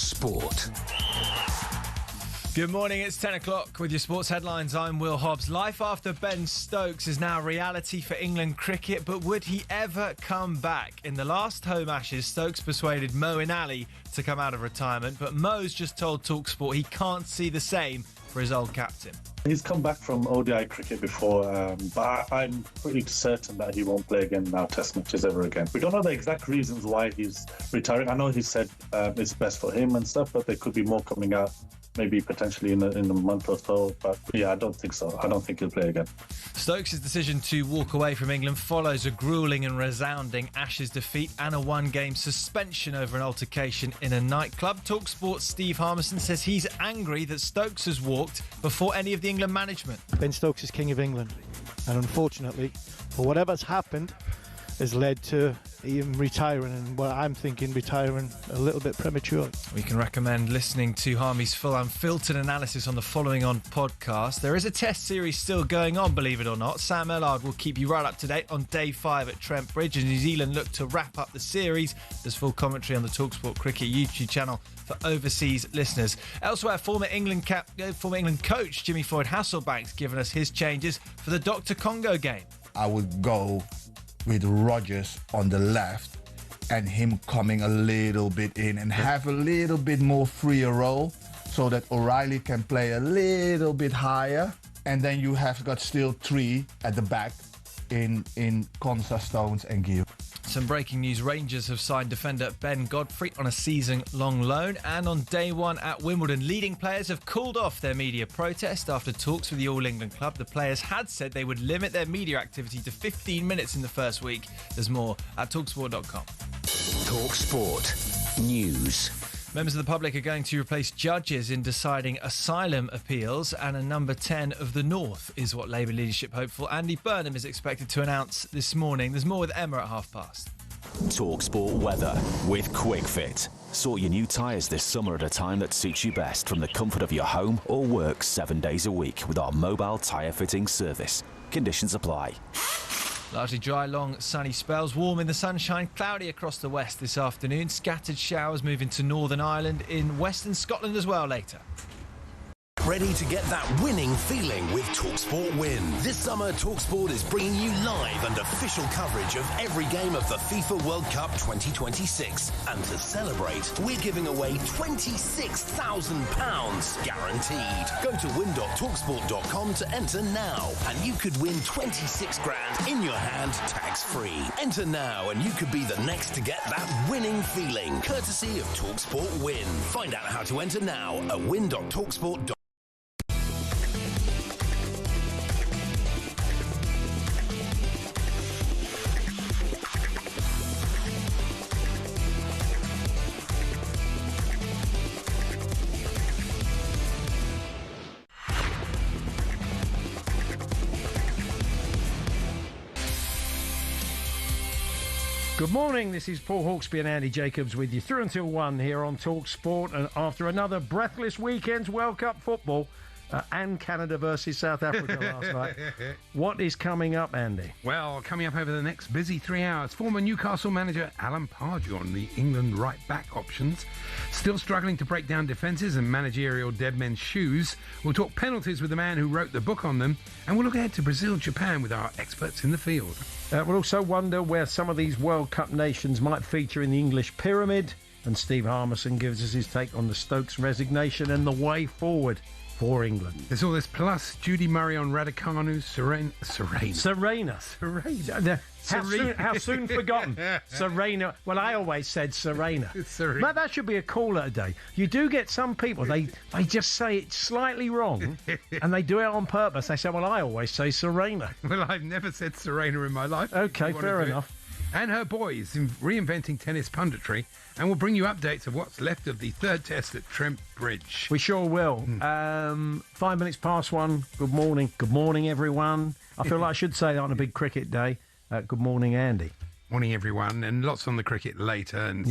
Sport. Good morning, it's 10 o'clock with your sports headlines. I'm Will Hobbs. Life after Ben Stokes is now reality for England cricket, but would he ever come back? In the last home Ashes, Stokes persuaded Mo Inali to come out of retirement, but Mo's just told talkSPORT he can't see the same for his old captain. He's come back from ODI cricket before, but I'm pretty certain that he won't play again now, Test matches ever again. We don't know the exact reasons why he's retiring. I know he said it's best for him and stuff, but there could be more coming out. Maybe potentially in a month or so. But yeah, I don't think so. I don't think he'll play again. Stokes' decision to walk away from England follows a gruelling and resounding Ashes defeat and a one-game suspension over an altercation in a nightclub. talkSPORT's Steve Harmison says he's angry that Stokes has walked before any of the England management. Ben Stokes is King of England. And unfortunately, for whatever's happened, has led to him retiring, and well, I'm thinking retiring a little bit premature. We can recommend listening to Harmy's full unfiltered analysis on the Following On podcast. There is a test series still going on, believe it or not. Sam Ellard will keep you right up to date on day 5 at Trent Bridge, as New Zealand look to wrap up the series. There's full commentary on the talkSPORT Cricket YouTube channel for overseas listeners. Elsewhere, former England coach Jimmy Floyd Hasselbank's given us his changes for the Dr. Congo game. I would go with Rodgers on the left and him coming a little bit in and have a little bit more freer role so that O'Reilly can play a little bit higher, and then you have got still 3 at the back in Konsa, Stones and Gill. Some breaking news. Rangers have signed defender Ben Godfrey on a season-long loan. And on day 1 at Wimbledon, leading players have called off their media protest after talks with the All England club. The players had said they would limit their media activity to 15 minutes in the first week. There's more at talksport.com. talkSPORT News. Members of the public are going to replace judges in deciding asylum appeals, and a number 10 of the North is what Labour leadership hopeful Andy Burnham is expected to announce this morning. There's more with Emma at past. talkSPORT weather with Quick Fit. Sort your new tyres this summer at a time that suits you best from the comfort of your home or work 7 days a week with our mobile tyre fitting service. Conditions apply. Largely dry, long, sunny spells. Warm in the sunshine, cloudy across the west this afternoon. Scattered showers moving to Northern Ireland, in Western Scotland as well later. Ready to get that winning feeling with talkSPORT Win. This summer, talkSPORT is bringing you live and official coverage of every game of the FIFA World Cup 2026. And to celebrate, we're giving away £26,000 guaranteed. Go to win.talksport.com to enter now, and you could win 26 grand in your hand, tax-free. Enter now, and you could be the next to get that winning feeling, courtesy of talkSPORT Win. Find out how to enter now at win.talksport.com. Good morning, this is Paul Hawksbee and Andy Jacobs with you through until 1 here on talkSPORT. And after another breathless weekend's World Cup football and Canada versus South Africa last night, what is coming up, Andy? Well, coming up over the next busy 3 hours, former Newcastle manager Alan Pardew on the England right-back options. Still struggling to break down defences and managerial dead men's shoes. We'll talk penalties with the man who wrote the book on them. And we'll look ahead to Brazil-Japan with our experts in the field. We'll also wonder where some of these World Cup nations might feature in the English pyramid. And Steve Harmison gives us his take on the Stokes resignation and the way forward for England. There's all this plus Judy Murray on Raducanu, Serena. How soon forgotten? Serena. Well, I always said Serena. Matt, that should be a caller today. You do get some people, they just say it slightly wrong and they do it on purpose. They say, well, I always say Serena. Well, I've never said Serena in my life. Okay, fair enough. And her boys in reinventing tennis punditry, and we'll bring you updates of what's left of the third test at Trent Bridge. We sure will. 5 minutes past 1. Good morning. Good morning, everyone. I feel like I should say that on a big cricket day. Good morning, Andy. Morning, everyone, and lots on the cricket later. And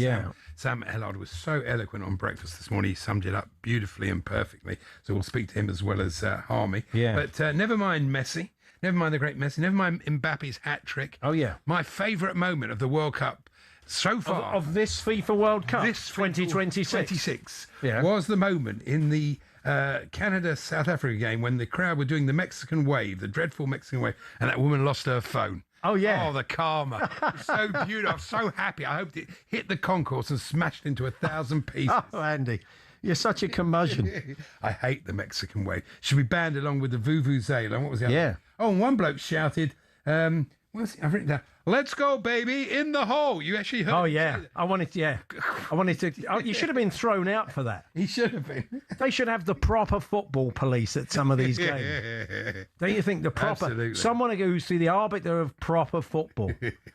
Sam Ellard was so eloquent on breakfast this morning. He summed it up beautifully and perfectly. So we'll speak to him as well as Harmy. Yeah. But never mind Messi. Never mind the great Messi. Never mind Mbappe's hat trick. Oh, yeah. My favourite moment of the World Cup so far of this FIFA World Cup, this 2026. Yeah. was the moment in the Canada-South Africa game when the crowd were doing the Mexican wave, the dreadful Mexican wave, and that woman lost her phone. Oh, yeah. Oh, the karma. It's so beautiful. I'm so happy. I hoped it hit the concourse and smashed into 1,000 pieces. Oh, Andy, you're such a curmudgeon. I hate the Mexican wave. Should be banned along with the Vuvuzela. What was the other? Yeah. Oh, and one bloke shouted, what's it? I've written down, "Let's go, baby, in the hole." You actually heard Oh, him yeah. say that? I wanted to. Oh, you should have been thrown out for that. He should have been. They should have the proper football police at some of these games. Don't you think the proper... Absolutely. Someone who's the arbiter of proper football.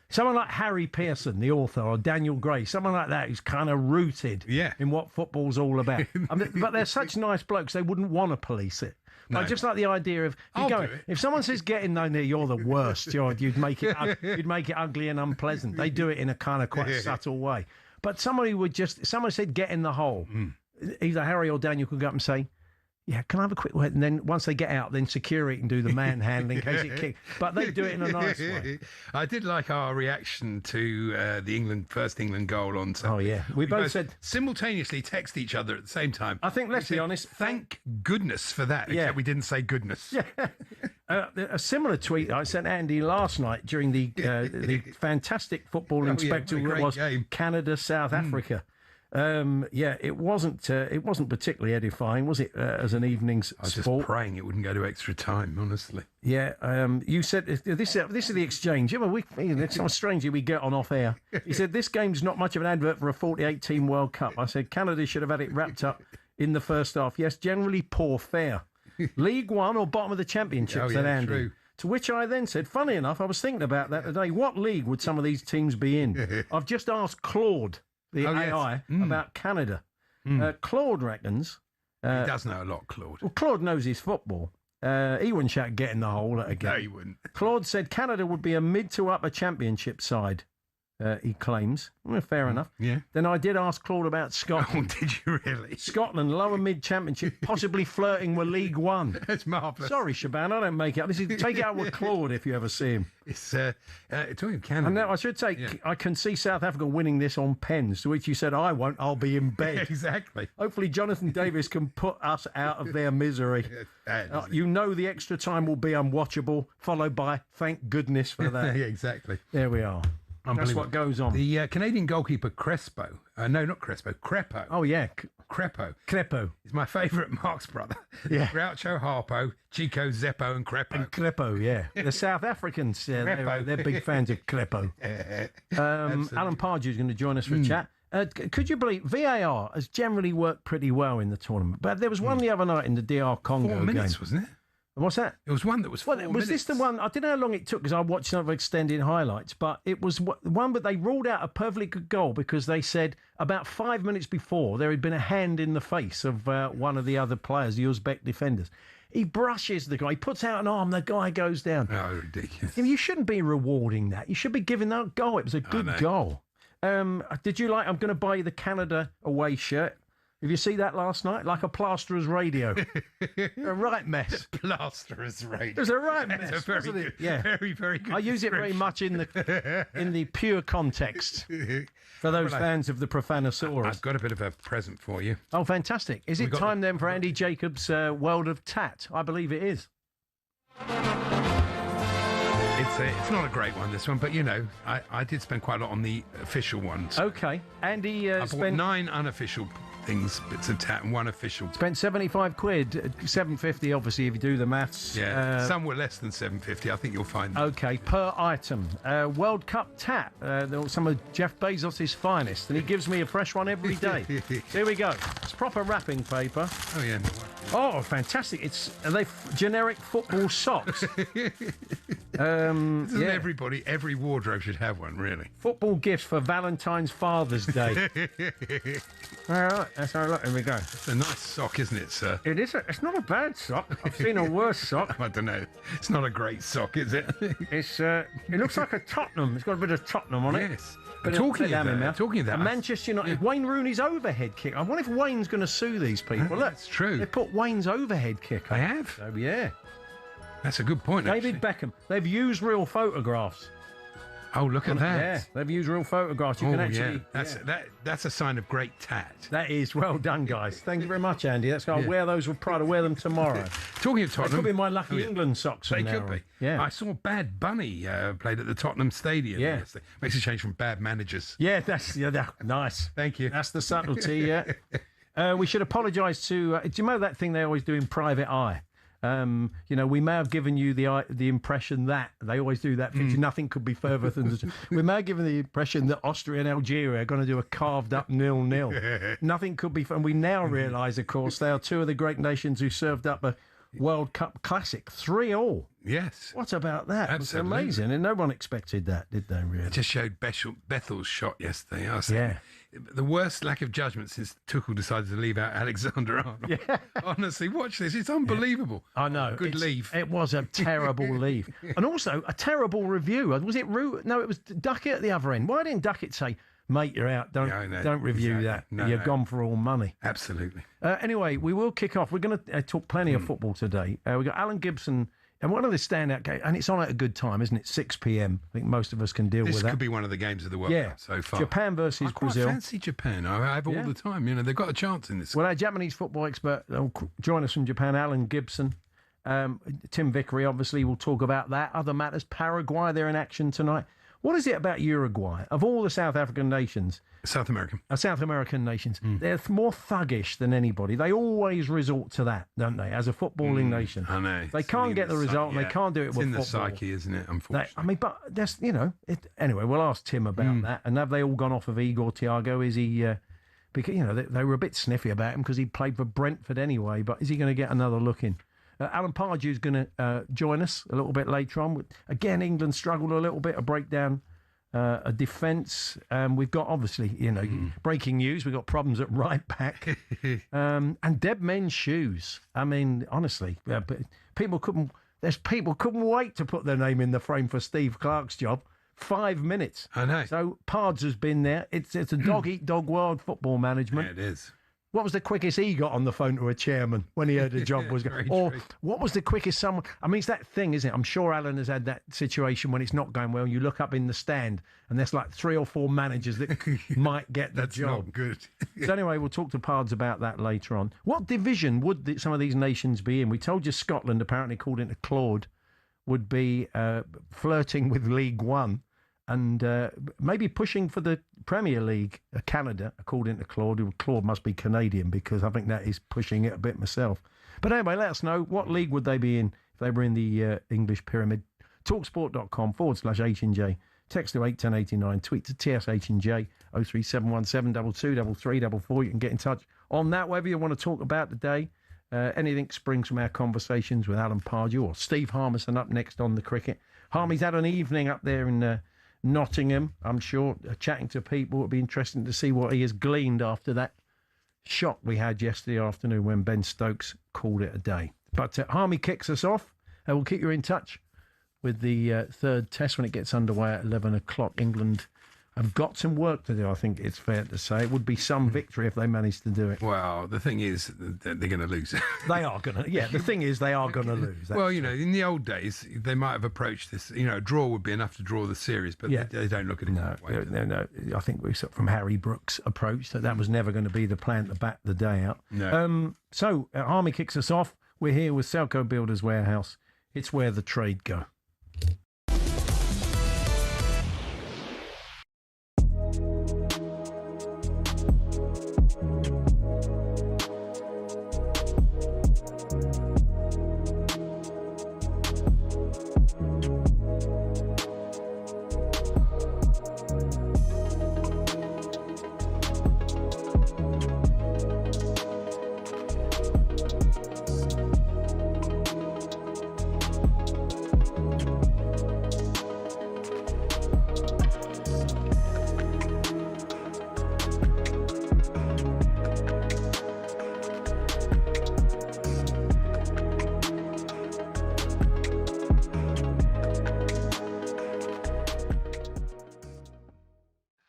Someone like Harry Pearson, the author, or Daniel Gray, someone like that who's kind of rooted in what football's all about. But they're such nice blokes, they wouldn't want to police it. No. I just like the idea of if someone says get in there, you're the worst. You'd make it ugly and unpleasant. They do it in a kind of quite subtle way. But someone said get in the hole. Either Harry or Daniel could go up and say, "Yeah, can I have a quick word?" And then once they get out, then security can do the manhandling in case it kicks. But they do it in a nice way. I did like our reaction to the first England goal on Sunday. Oh, yeah. We both said... simultaneously text each other at the same time. I think, let's be honest... Thank goodness for that, except we didn't say goodness. Yeah. A similar tweet I sent Andy last night during the fantastic footballing spectacle that was Canada, South Africa. It wasn't particularly edifying, was it? As an evening's sport. I was just praying it wouldn't go to extra time, honestly. Yeah, you said this is the exchange. It's not strangely we get on off air. He said this game's not much of an advert for a 48-team World Cup. I said Canada should have had it wrapped up in the first half. Yes, generally poor fare. League One or bottom of the Championship, said Andy. True. To which I then said, funny enough, I was thinking about that today. What league would some of these teams be in? I've just asked Claude, the AI, about Canada. Claude reckons... he does know a lot, Claude. Well, Claude knows his football. He wouldn't shout get in the hole at a game. No, he wouldn't. Claude said Canada would be a mid to upper championship side, he claims. Well, fair enough. Yeah. Then I did ask Claude about Scotland. Oh, did you really? Scotland, lower mid championship, possibly flirting with League One. That's marvellous. Sorry, Shaban, I don't make it up. Take it out with Claude if you ever see him. It's talking of Canada. And now I should say, I can see South Africa winning this on pens, to which you said, I won't, I'll be in bed. Exactly. Hopefully Jonathan Davis can put us out of their misery. The extra time will be unwatchable, followed by thank goodness for that. Yeah, exactly. There we are. That's what goes on. The Canadian goalkeeper Crespo, Crepo. Oh, yeah. Crepo. He's my favourite Marx brother. Yeah. Groucho, Harpo, Chico, Zeppo and Crepo. And Crepo, yeah. The South Africans, they're big fans of Crepo. Alan Pardew's going to join us for a chat. Could you believe VAR has generally worked pretty well in the tournament? But there was one the other night in the DR Congo 4 minutes, game. wasn't it? What's that? It was one that was 4 minutes. Was this the one? I don't know how long it took because I watched some of extended highlights, but it was one, but they ruled out a perfectly good goal because they said about 5 minutes before there had been a hand in the face of one of the other players, the Uzbek defenders. He brushes the guy, he puts out an arm, the guy goes down. Oh, ridiculous. You shouldn't be rewarding that. You should be giving that goal. It was a good goal. Did you like, I'm going to buy you the Canada away shirt. Did you see that last night? Like a plasterer's radio. A right mess. Plasterer's radio. It was a right mess. That's a very good, very, very good I use it very much in the pure context for those fans of the Profanosaurus. I've got a bit of a present for you. Oh, fantastic. Is it time then for Andy Jacobs' World of Tat? I believe it is. It's not a great one, this one, but I did spend quite a lot on the official ones. Okay. Andy I bought 9 unofficial things, bits of tat, and 1 official. Spent 75 quid, 750 obviously if you do the maths. Yeah, some were less than 750, I think you'll find. Okay, per item. World Cup tat, some of Jeff Bezos' finest, and he gives me a fresh one every day. Here we go. It's proper wrapping paper. Oh, yeah. Oh, fantastic. Are they generic football socks? Every wardrobe should have one, really. Football gifts for Valentine's Father's Day. All right, let's have a look. Here we go. It's a nice sock, isn't it, sir? It is. It's not a bad sock. I've seen a worse sock. I don't know. It's not a great sock, is it? It looks like a Tottenham. It's got a bit of Tottenham on it. Yes. Talking of that, Manchester United, Wayne Rooney's overhead kick. I wonder if Wayne's going to sue these people. Look, that's true. They put Wayne's overhead kick on. They have? Oh, yeah. That's a good point, David Beckham. They've used real photographs. Oh, look at that. Yeah, they've used real photographs. You can actually. That's a sign of great tact. That is well done, guys. Thank you very much, Andy. I'll wear those with pride. I'll wear them tomorrow. Talking of They Tottenham, could be my lucky England socks. they from now could on. be. Yeah. I saw Bad Bunny played at the Tottenham Stadium. Yeah. yesterday. Makes a change from bad managers. Yeah, that's nice. Thank you. That's the subtlety. Yeah. We should apologise to. Do you know that thing they always do in Private Eye? We may have given you the impression that they always do that. Nothing could be further than we may have given the impression that Austria and Algeria are going to do a carved up 0-0. Nothing could be. And we now realise, of course, they are two of the great nations who served up a World Cup classic 3-3. Yes. What about that? Absolutely. It was amazing, and no one expected that, did they? Really? It just showed Bethel's shot yesterday. I was saying, the worst lack of judgment since Tuchel decided to leave out Alexander-Arnold. Yeah. Honestly, watch this. It's unbelievable. I know. Good leave. It was a terrible leave. And also a terrible review. Was it Root? No, it was Duckett at the other end. Why didn't Duckett say, mate, you're out. Don't review that. You've gone for all money. Absolutely. Anyway, we will kick off. We're going to talk plenty of football today. We've got Alan Gibson. And one of the standout games, and it's on at a good time, isn't it? 6 p.m. I think most of us can deal with that. This could be one of the games of the World Cup so far. Japan versus Brazil. I fancy Japan. I have all the time. They've got a chance in this. Well, our Japanese football expert will join us from Japan, Alan Gibson. Tim Vickery, obviously, will talk about that. Other matters. Paraguay, they're in action tonight. What is it about Uruguay? Of all the South African nations... South American nations. They're more thuggish than anybody. They always resort to that, don't they, as a footballing nation? I know. They can't get the result, and they can't do it with football. It's in the psyche, isn't it, unfortunately? But that's, anyway, we'll ask Tim about that. And have they all gone off of Igor Thiago? Is he... because, they were a bit sniffy about him because he played for Brentford anyway, but is he going to get another look in? Alan Pardew's going to join us a little bit later on. Again, England struggled a little bit, a breakdown, a defence. We've got, obviously, breaking news. We've got problems at right back. And dead men's shoes. I mean, honestly, people couldn't wait to put their name in the frame for Steve Clarke's job. 5 minutes. I know. So Pards has been there. It's a dog-eat-dog world, football management. Yeah, it is. What was the quickest he got on the phone to a chairman when he heard the job was going? Or what was the quickest someone... I mean, it's that thing, isn't it? I'm sure Alan has had that situation when it's not going well. You look up in the stand and there's like 3 or 4 managers that might get the job. That's not good. So anyway, we'll talk to Pards about that later on. What division would some of these nations be in? We told you Scotland, apparently according to Claude, would be flirting with League One. And maybe pushing for the Premier League, Canada, according to Claude. Claude must be Canadian because I think that is pushing it a bit myself. But anyway, let us know. What league would they be in if they were in the English pyramid? talksport.com/H&J. Text to 81089. Tweet to TSH&J 03717 223344. You can get in touch on that. Whatever you want to talk about today. Anything springs from our conversations with Alan Pardew or Steve Harmison up next on the cricket. Harmy's had an evening up there in... Nottingham, I'm sure, chatting to people. It'll be interesting to see what he has gleaned after that shock we had yesterday afternoon when Ben Stokes called it a day. But Harmy kicks us off. We'll keep you in touch with the third test when it gets underway at 11 o'clock. England have got some work to do, I think it's fair to say. It would be some victory if they managed to do it. Well, the thing is, they're going to lose. They are going to, the thing is, they are going to lose. Well, in the old days, they might have approached this, a draw would be enough to draw the series, but they don't look at it that way. No. I think we saw from Harry Brooks' approach that was never going to be the plan to bat the day out. No. So, Harmy kicks us off. We're here with Selco Builders Warehouse. It's where the trade go.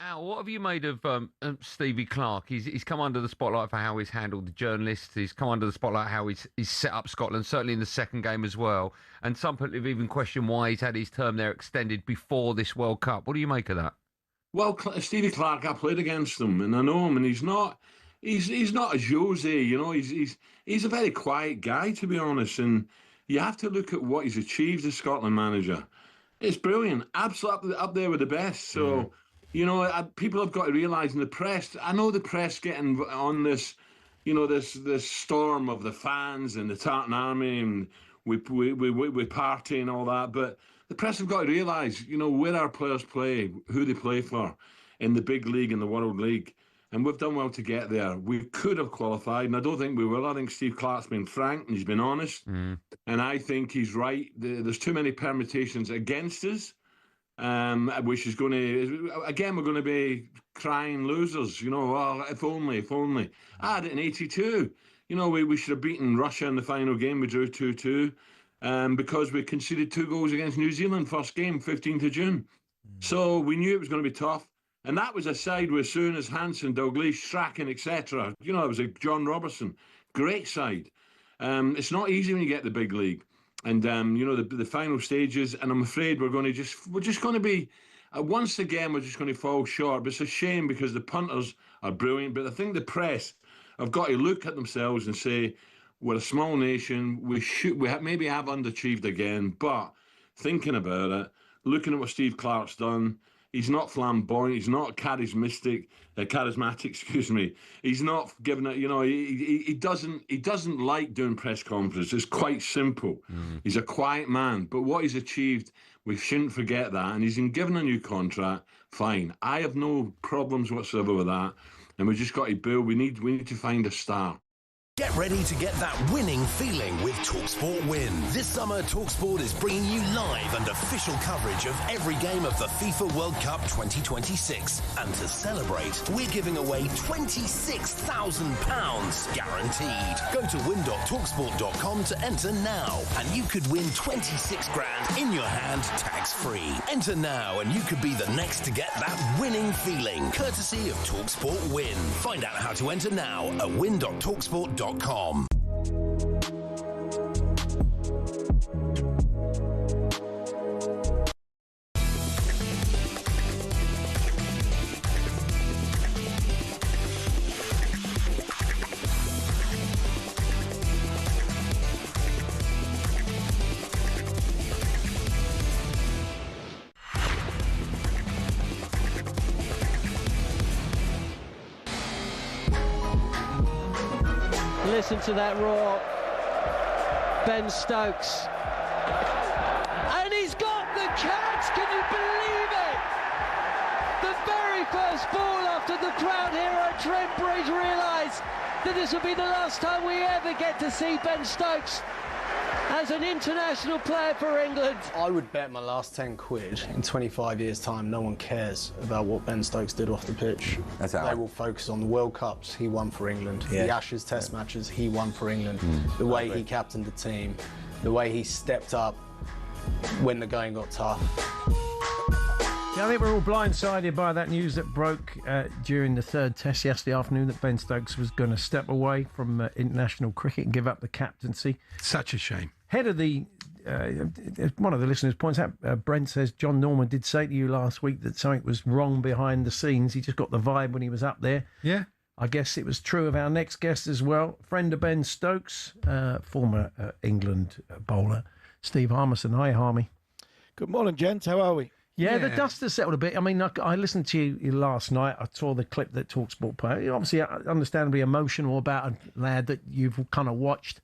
Al, what have you made of Stevie Clarke? He's come under the spotlight for how he's handled the journalists. He's come under the spotlight how he's set up Scotland, certainly in the second game as well. And some people have even questioned why he's had his term there extended before this World Cup. What do you make of that? Well, Stevie Clarke, I played against him, and I know him, and he's not a Jose, you know. He's a very quiet guy, to be honest. And you have to look at what he's achieved as Scotland manager. It's brilliant, absolutely up there with the best. So, you know, people have got to realise in the press. I know the press getting on this, you know, this storm of the fans and the Tartan Army, and we party and all that. But the press have got to realise, you know, where our players play, who they play for, in the big league, in the World League. And we've done well to get there. We could have qualified, and I don't think we will. I think Steve Clarke's been frank and he's been honest. And I think he's right. There's too many permutations against us, which is going to, again, we're going to be crying losers. You know, oh, if only. I had it in 82. You know, we should have beaten Russia in the final game. We drew 2-2 because we conceded 2 goals against New Zealand first game, 15th of June. So we knew it was going to be tough. And that was a side with Souness, Hansen, Dalglish, Strachan, etc. You know, it was a John Robertson. Great side. It's not easy when you get the big league. And, you know, the final stages, and I'm afraid we're just going to be, once again, we're just going to fall short. But it's a shame because the punters are brilliant. But I think the press have got to look at themselves and say, we're a small nation. We maybe have underachieved again. But thinking about it, looking at what Steve Clarke's done, he's not flamboyant. He's not charismatic. Excuse me. He's not giving it. You know, he doesn't like doing press conferences. It's quite simple. He's a quiet man. But what he's achieved, we shouldn't forget that. And he's been given a new contract. Fine. I have no problems whatsoever with that. And we just got to build. We need to find a star. Get ready to get that winning feeling with talkSPORT Win. This summer, talkSPORT is bringing you live and official coverage of every game of the FIFA World Cup 2026. And to celebrate, we're giving away £26,000 guaranteed. Go to win.talksport.com to enter now, and you could win 26 grand in your hand, tax-free. Enter now, and you could be the next to get that winning feeling, courtesy of talkSPORT Win. Find out how to enter now at win.talksport.com. Listen to that roar. Ben Stokes. And he's got the catch. Can you believe it? The very first ball after the crowd here at Trent Bridge realised that this will be the last time we ever get to see Ben Stokes as an international player for England. I would bet my last 10 quid in 25 years' time no one cares about what Ben Stokes did off the pitch. They will focus on the World Cups he won for England, the Ashes Test matches he won for England, the way he captained the team, the way he stepped up when the going got tough. Yeah, I think we're all blindsided by that news that broke during the third test yesterday afternoon that Ben Stokes was going to step away from international cricket and give up the captaincy. Such a shame. Head of the, one of the listeners points out, Brent says, John Norman did say to you last week that something was wrong behind the scenes. He just got the vibe when he was up there. Yeah. I guess it was true of our next guest as well. Friend of Ben Stokes, former England bowler, Steve Harmison. Hi, Harmy. Good morning, gents. How are we? Yeah, the dust has settled a bit. I mean, I listened to you last night. I saw the clip that talkSPORT put. You're obviously understandably emotional about a lad that you've kind of watched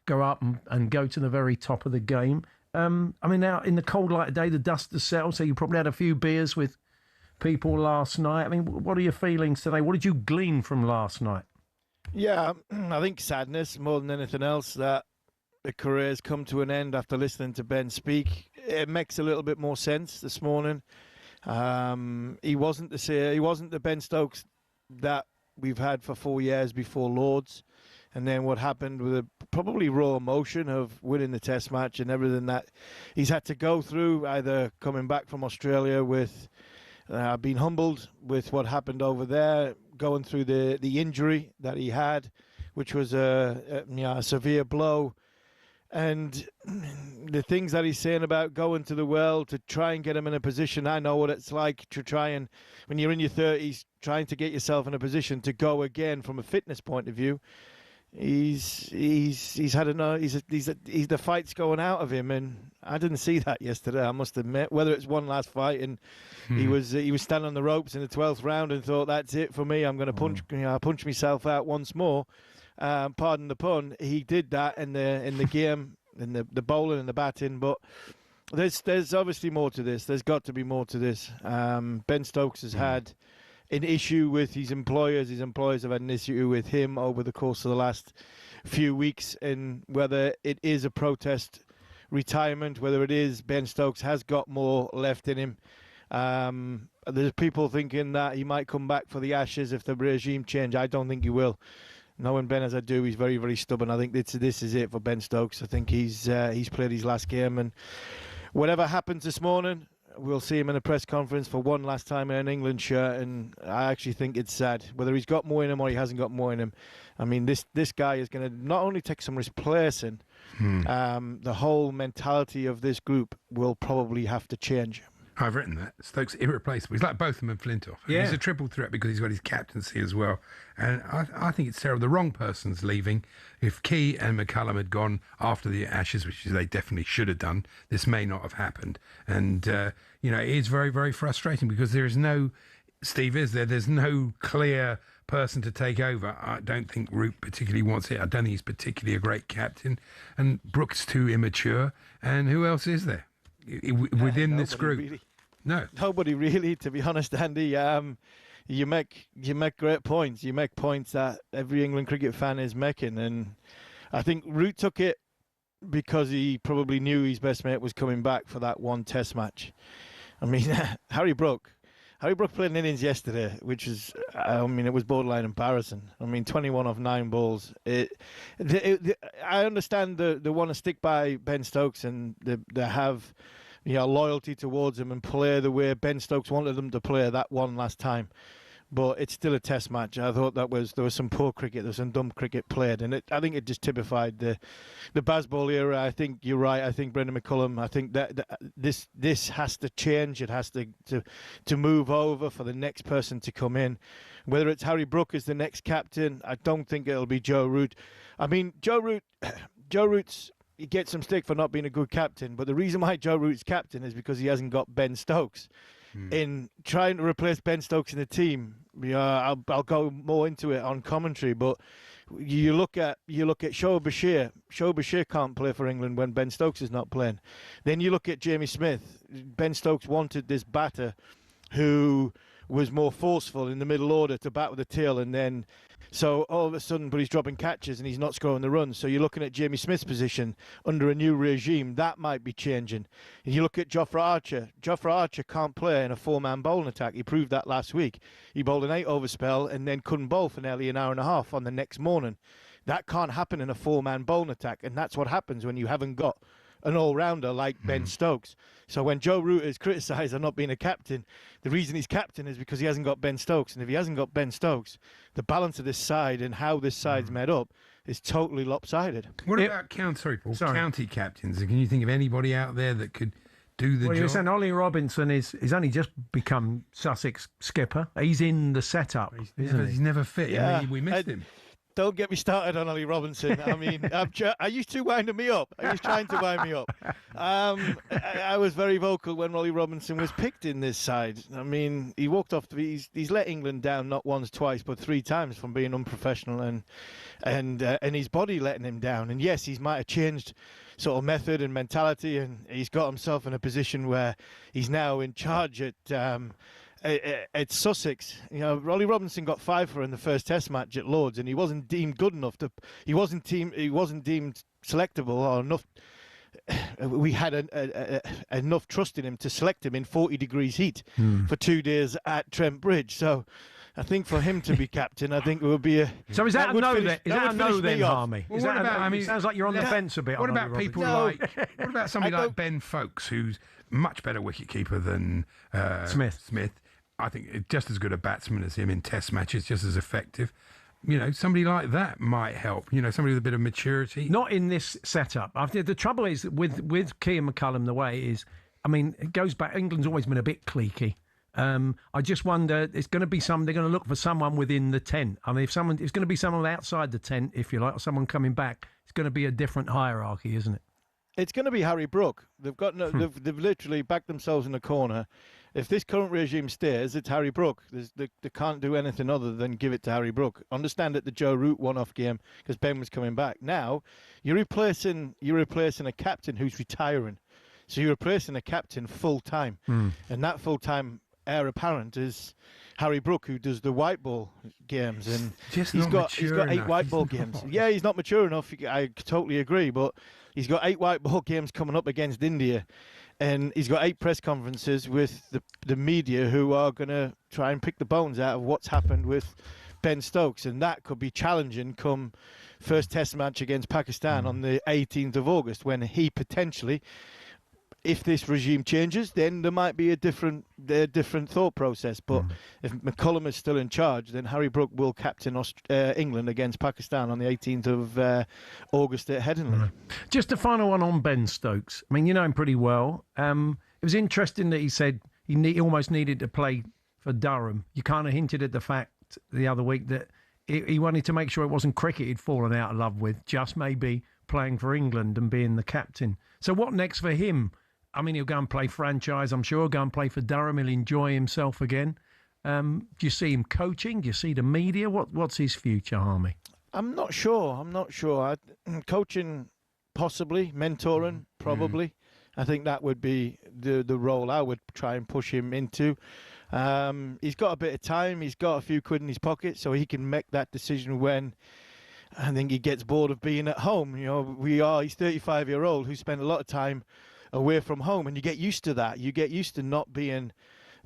go up and go to the very top of the game. I mean, now in the cold light of day, the dust has settled, so you probably had a few beers with people last night. I mean, what are your feelings today? What did you glean from last night? Yeah, I think sadness more than anything else that the career's come to an end after listening to Ben speak. It makes a little bit more sense this morning. He wasn't the Ben Stokes that we've had for 4 years before Lords. And then what happened with the probably raw emotion of winning the test match and everything that he's had to go through, either coming back from Australia with been humbled with what happened over there, going through the injury that he had, which was a severe blow. And the things that he's saying about going to the world to try and get him in a position, I know what it's like to try and, when you're in your 30s, trying to get yourself in a position to go again from a fitness point of view. He's had the fight's going out of him, and I didn't see that yesterday, I must admit. Whether it's one last fight, and he was standing on the ropes in the 12th round and thought, that's it for me, I'm going to punch myself out once more. Pardon the pun. He did that in the game, in the bowling and the batting, but there's obviously more to this. There's got to be more to this. Ben Stokes has had an issue with his employers. His employers have had an issue with him over the course of the last few weeks, and whether it is a protest retirement, whether it is Ben Stokes has got more left in him. There's people thinking that he might come back for the Ashes if the regime change. I don't think he will. Knowing Ben as I do, he's very, very stubborn. I think this is it for Ben Stokes. I think he's played his last game, and whatever happens this morning, we'll see him in a press conference for one last time in an England shirt, and I actually think it's sad. Whether he's got more in him or he hasn't got more in him, I mean, this guy is going to not only take some replacing, the whole mentality of this group will probably have to change. I've written that. Stokes irreplaceable. He's like both of them and Flintoff. Yeah. He's a triple threat because he's got his captaincy as well. And I think it's terrible. The wrong person's leaving. If Key and McCullum had gone after the Ashes, which they definitely should have done, this may not have happened. And, it is very, very frustrating because there is no... Steve, is there? There's no clear person to take over. I don't think Root particularly wants it. I don't think he's particularly a great captain. And Brooks too immature. And who else is there within this group? Really. No, nobody really. To be honest, Andy, you make great points. You make points that every England cricket fan is making, and I think Root took it because he probably knew his best mate was coming back for that one Test match. I mean, Harry Brook played an innings yesterday, which is, it was borderline embarrassing. I mean, 21 off 9 balls. I understand they want to stick by Ben Stokes and they have, loyalty towards him and play the way Ben Stokes wanted them to play that one last time. But it's still a Test match. I thought there was some poor cricket, there was some dumb cricket played, and I think it just typified the Bazball era. I think you're right. I think Brendan McCullum. I think that this has to change. It has to move over for the next person to come in. Whether it's Harry Brook as the next captain, I don't think it'll be Joe Root. I mean, Joe Root's. He gets some stick for not being a good captain, but the reason why Joe Root's captain is because he hasn't got Ben Stokes. In trying to replace Ben Stokes in the team, I'll go more into it on commentary, but you look at Shoaib Bashir. Shoaib Bashir can't play for England when Ben Stokes is not playing. Then you look at Jamie Smith. Ben Stokes wanted this batter who was more forceful in the middle order to bat with the tail, and then so all of a sudden, but he's dropping catches and he's not scoring the runs. So you're looking at Jamie Smith's position under a new regime. That might be changing. And you look at Jofra Archer. Jofra Archer can't play in a 4-man bowling attack. He proved that last week. He bowled an 8-over spell and then couldn't bowl for nearly an hour and a half on the next morning. That can't happen in a 4-man bowling attack, and that's what happens when you haven't got an all-rounder like Ben Stokes. So when Joe Root is criticised for not being a captain, the reason he's captain is because he hasn't got Ben Stokes. And if he hasn't got Ben Stokes, the balance of this side and how this side's made up is totally lopsided. What about county captains? Can you think of anybody out there that could do the job? You're saying Ollie Robinson he's only just become Sussex skipper. He's in the setup. He's never fit. Yeah. I mean, we missed him. Don't get me started on Ollie Robinson. I mean, are you two winding me up? Are you trying to wind me up? I was very vocal when Ollie Robinson was picked in this side. I mean, he walked off. He's let England down not once, twice, but 3 times from being unprofessional and his body letting him down. And yes, he might have changed sort of method and mentality, and he's got himself in a position where he's now in charge at Sussex. Ollie Robinson got 5 for in the first Test match at Lords, and he wasn't deemed good enough to. He wasn't deemed selectable or enough. We had enough trust in him to select him in 40 degrees heat for 2 days at Trent Bridge. So I think for him to be captain, I think it would be a. So is that a no then? Is that a no then, Harmy? Well, what about? I mean, it sounds like you're on the fence a bit. What about people like? What about somebody like Ben Foakes, who's much better wicketkeeper than Smith, I think just as good a batsman as him in Test matches, just as effective. Somebody like that might help. Somebody with a bit of maturity. Not in this setup. The trouble is that with Kean McCullum, the way it is, it goes back. England's always been a bit cliquey. I just wonder, they're going to look for someone within the tent. If it's going to be someone outside the tent, if you like, or someone coming back, it's going to be a different hierarchy, isn't it? It's going to be Harry Brook. They've literally backed themselves in a corner. If this current regime stays, it's Harry Brook. They can't do anything other than give it to Harry Brook. Understand that the Joe Root one-off game because Ben was coming back. Now you're replacing a captain who's retiring, so you're replacing a captain full time, and that full time heir apparent is Harry Brook, who does the white ball games, and he's got 8 white ball games. Yeah, he's not mature enough. I totally agree, but he's got 8 white ball games coming up against India. And he's got 8 press conferences with the media who are going to try and pick the bones out of what's happened with Ben Stokes. And that could be challenging come first Test match against Pakistan on the 18th of August, when he potentially, if this regime changes, then there might be a different thought process. But if McCullum is still in charge, then Harry Brook will captain England against Pakistan on the 18th of August at Headingley. Just a final one on Ben Stokes. You know him pretty well. It was interesting that he said he almost needed to play for Durham. You kind of hinted at the fact the other week that he wanted to make sure it wasn't cricket he'd fallen out of love with, just maybe playing for England and being the captain. So what next for him? He'll go and play franchise, I'm sure. Go and play for Durham. He'll enjoy himself again. Do you see him coaching? Do you see the media? What's his future, Harmy? I'm not sure. Coaching, possibly. Mentoring, probably. I think that would be the role I would try and push him into. He's got a bit of time. He's got a few quid in his pocket, so he can make that decision when I think he gets bored of being at home. He's 35-year-old who spent a lot of time away from home, and you get used to that. You get used to not being,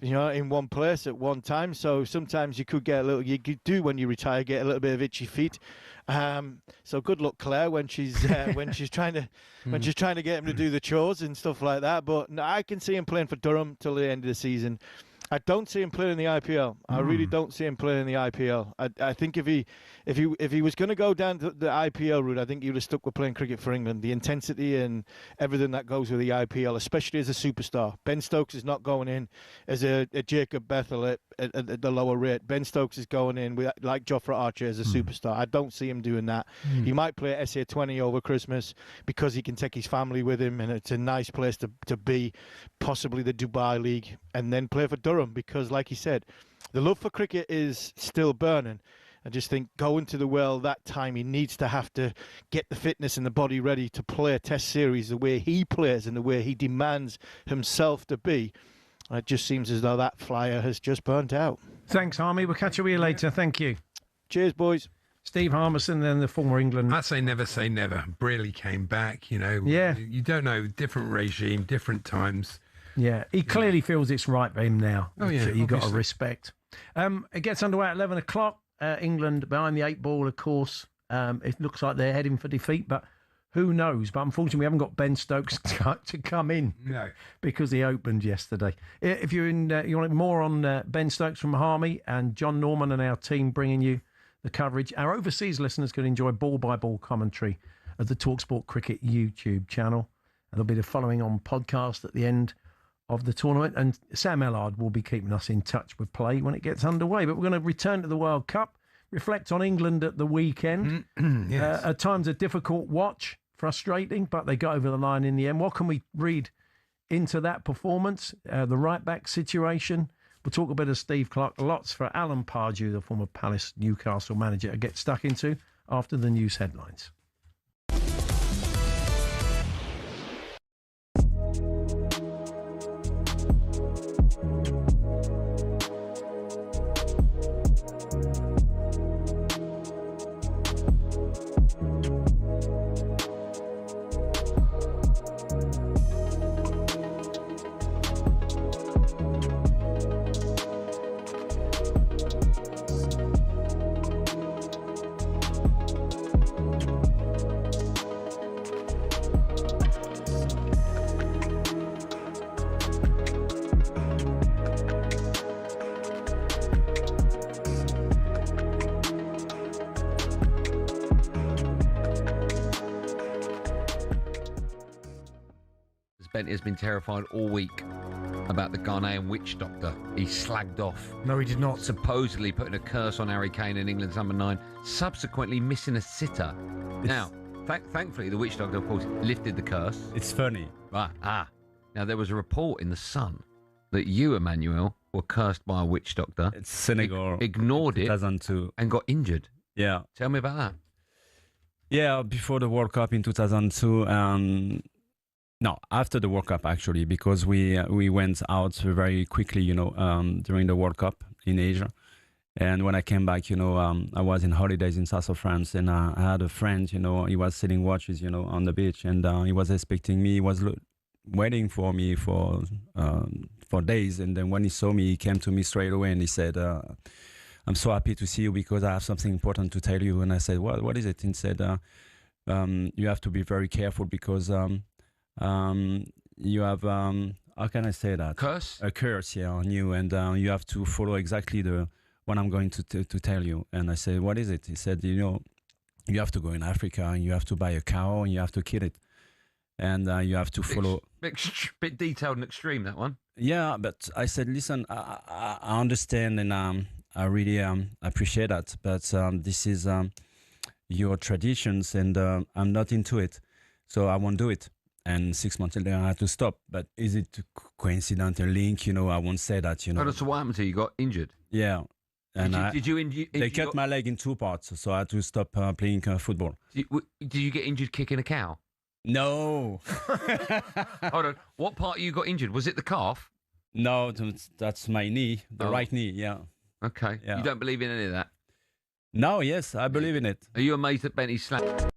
in one place at one time. So sometimes you could get you could do when you retire, get a little bit of itchy feet. So good luck, Claire, when she's trying to get him to do the chores and stuff like that. But no, I can see him playing for Durham till the end of the season. I don't see him playing in the IPL. I really don't see him playing in the IPL. I think if he was going to go down the IPL route, I think he would have stuck with playing cricket for England. The intensity and everything that goes with the IPL, especially as a superstar. Ben Stokes is not going in as a Jacob Bethel at the lower rate. Ben Stokes is going in like Jofra Archer as a superstar. I don't see him doing that. He might play at SA20 over Christmas because he can take his family with him, and it's a nice place to be, possibly the Dubai League, and then play for Durham. Because, like he said, the love for cricket is still burning. I just think going to the World that time, he needs to have to get the fitness and the body ready to play a Test series the way he plays and the way he demands himself to be. It just seems as though that flyer has just burnt out. Thanks, Harmy. We'll catch up with you later. Thank you. Cheers, boys. Steve Harmison, then the former England. I'd say never say never. Brearley came back, Yeah. You don't know, different regime, different times. Yeah, he clearly feels it's right for him now. Oh, yeah, you've got to respect. It gets underway at 11 o'clock. England behind the 8 ball, of course. It looks like they're heading for defeat, but who knows? But unfortunately, we haven't got Ben Stokes to come in because he opened yesterday. If you're you want more on Ben Stokes from Harmy and John Norman and our team bringing you the coverage, our overseas listeners can enjoy ball-by-ball commentary at the talkSPORT Cricket YouTube channel. And there'll be the following on podcast at the end of the tournament, and Sam Ellard will be keeping us in touch with play when it gets underway. But we're going to return to the World Cup, reflect on England at the weekend. Yes. At times a difficult watch, frustrating, but they got over the line in the end. What can we read into that performance? The right-back situation. We'll talk a bit of Steve Clarke. Lots for Alan Pardew, the former Palace Newcastle manager, to get stuck into after the news headlines. Benty has been terrified all week about the Ghanaian witch doctor he slagged off. No, he did not. Supposedly putting a curse on Harry Kane and England's number 9, subsequently missing a sitter. Now, thankfully, the witch doctor, of course, lifted the curse. It's funny. Right, Now, there was a report in The Sun that you, Emmanuel, were cursed by a witch doctor. It's Senegal. Ignored it 2002. and got injured. Yeah. Tell me about that. Yeah, before the World Cup in 2002. No, after the World Cup, actually, because we went out very quickly, during the World Cup in Asia. And when I came back, I was in holidays in south of France, and I had a friend, he was selling watches, on the beach, and he was expecting me. He was waiting for me for days. And then when he saw me, he came to me straight away and he said, I'm so happy to see you because I have something important to tell you. And I said, well, what is it? And he said, you have to be very careful because you have, how can I say that? Curse? A curse, yeah, on you. And you have to follow exactly what I'm going to tell you. And I said, what is it? He said, you have to go in Africa and you have to buy a cow and you have to kill it. And you have to follow. Bit detailed and extreme, that one. Yeah, but I said, listen, I understand and I really appreciate that. But this is your traditions and I'm not into it. So I won't do it. And 6 months later, I had to stop. But is it coincidental link? I won't say that, So what happened to you? You got injured? Yeah. And they cut my leg in 2 parts, so I had to stop playing football. Did you get injured kicking a cow? No. Hold on. What part you got injured? Was it the calf? No, that's my knee, the right knee, yeah. Okay. Yeah. You don't believe in any of that? No, yes, I believe in it. Are you amazed that Benty slapped?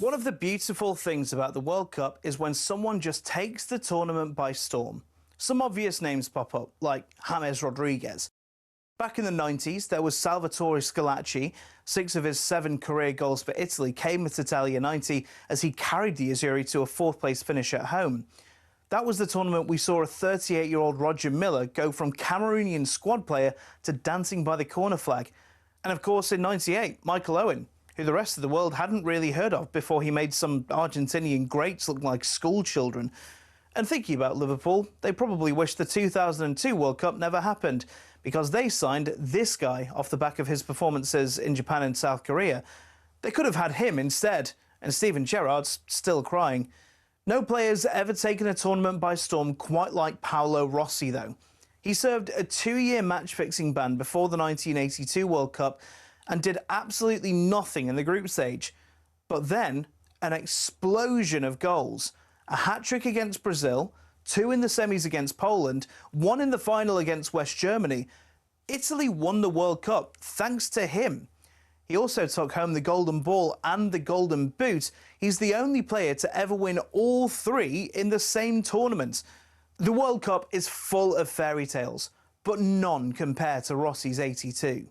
One of the beautiful things about the World Cup is when someone just takes the tournament by storm. Some obvious names pop up, like James Rodriguez. Back in the 90s, there was Salvatore Schillaci. 6 of his 7 career goals for Italy came with Italia 90 as he carried the Azzurri to a 4th-place finish at home. That was the tournament we saw a 38-year-old Roger Milla go from Cameroonian squad player to dancing by the corner flag. And of course, in 98, Michael Owen, who the rest of the world hadn't really heard of before he made some Argentinian greats look like school children. And thinking about Liverpool, they probably wish the 2002 World Cup never happened, because they signed this guy off the back of his performances in Japan and South Korea. They could have had him instead, and Steven Gerrard's still crying. No player's ever taken a tournament by storm quite like Paolo Rossi, though. He served a 2-year match-fixing ban before the 1982 World Cup and did absolutely nothing in the group stage. But then, an explosion of goals. A hat-trick against Brazil, 2 in the semis against Poland, 1 in the final against West Germany. Italy won the World Cup thanks to him. He also took home the Golden Ball and the Golden Boot. He's the only player to ever win all 3 in the same tournament. The World Cup is full of fairy tales, but none compare to Rossi's 82.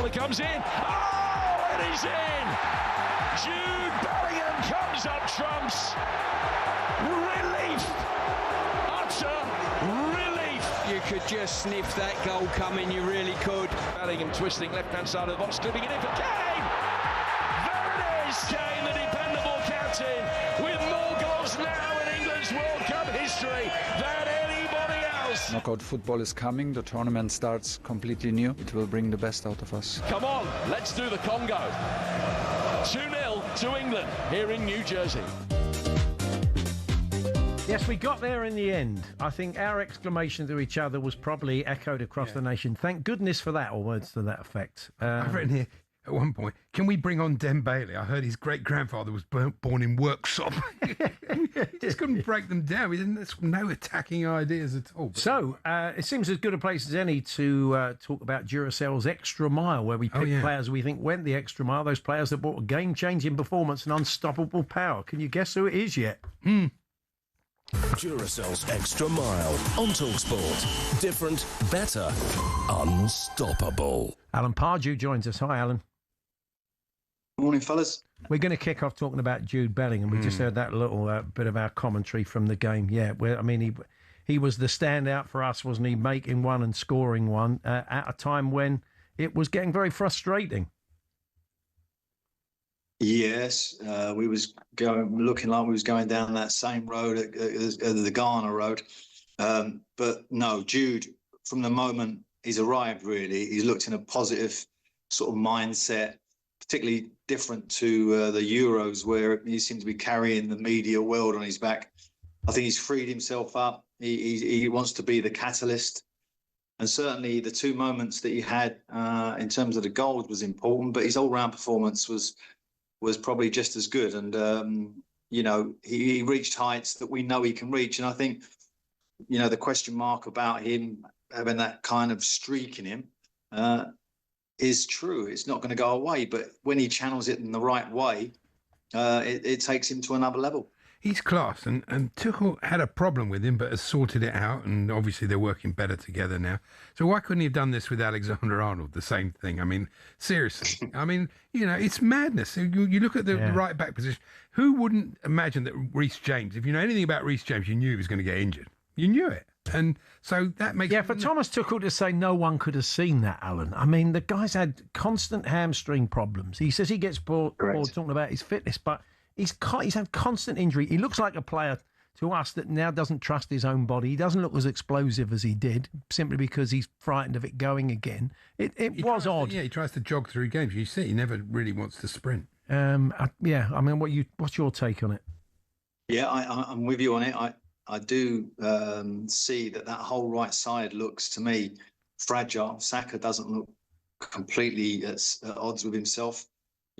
Comes in. Oh, it is in. Jude Bellingham comes up trumps. Relief. Utter relief. You could just sniff that goal coming. You really could. Bellingham twisting left-hand side of the box, clipping it in for Kane. There it is. Kane, the dependable captain, with more goals now in England's World Cup history than anybody else. Knockout football is coming. The tournament starts completely new. It will bring the best out of us. Come on, let's do the Congo. 2-0 to England here in New Jersey. Yes, we got there in the end. I think our exclamation to each other was probably echoed across the nation. Thank goodness for that, or words to that effect. I've written here at one point, can we bring on Den Bailey? I heard his great-grandfather was born in Worksop. He just couldn't break them down. He didn't have no attacking ideas at all. So, it seems as good a place as any to talk about Duracell's Extra Mile, where we pick players we think went the extra mile, those players that brought a game-changing performance and unstoppable power. Can you guess who it is yet? Duracell's Extra Mile on talkSPORT. Different, better, unstoppable. Alan Pardew joins us. Hi, Alan. Morning, fellas. We're going to kick off talking about Jude Bellingham. We just heard that little bit of our commentary from the game. Yeah, I mean, he was the standout for us, wasn't he? Making one and scoring one at a time when it was getting very frustrating. Yes, we was looking like we was going down that same road, the Ghana road. But no, Jude, from the moment he's arrived, really, he's looked in a positive sort of mindset, particularly different to the Euros, where he seemed to be carrying the media world on his back. I think he's freed himself up. He wants to be the catalyst. And certainly the two moments that he had in terms of the goals was important, but his all-round performance was probably just as good. And, you know, he reached heights that we know he can reach. And I think, you know, the question mark about him having that kind of streak in him is true. It's not going to go away. But when he channels it in the right way, it takes him to another level. He's class, and Tuchel had a problem with him, but has sorted it out, and obviously they're working better together now. So why couldn't he have done this with Alexander-Arnold, the same thing? I mean, seriously. I mean, you know, it's madness. You look at the right-back position. Who wouldn't imagine that Reece James, if you know anything about Reece James, you knew he was going to get injured. You knew it. And so that makes... Yeah, for Thomas Tuchel to say no one could have seen that, Alan. I mean, the guy's had constant hamstring problems. He says he gets bored talking about his fitness, but... He's had constant injury. He looks like a player to us that now doesn't trust his own body. He doesn't look as explosive as he did, simply because he's frightened of it going again. It was odd. He tries to jog through games. You see, he never really wants to sprint. I mean, what's your take on it? Yeah, I'm with you on it. I do see that whole right side looks, to me, fragile. Saka doesn't look completely at odds with himself.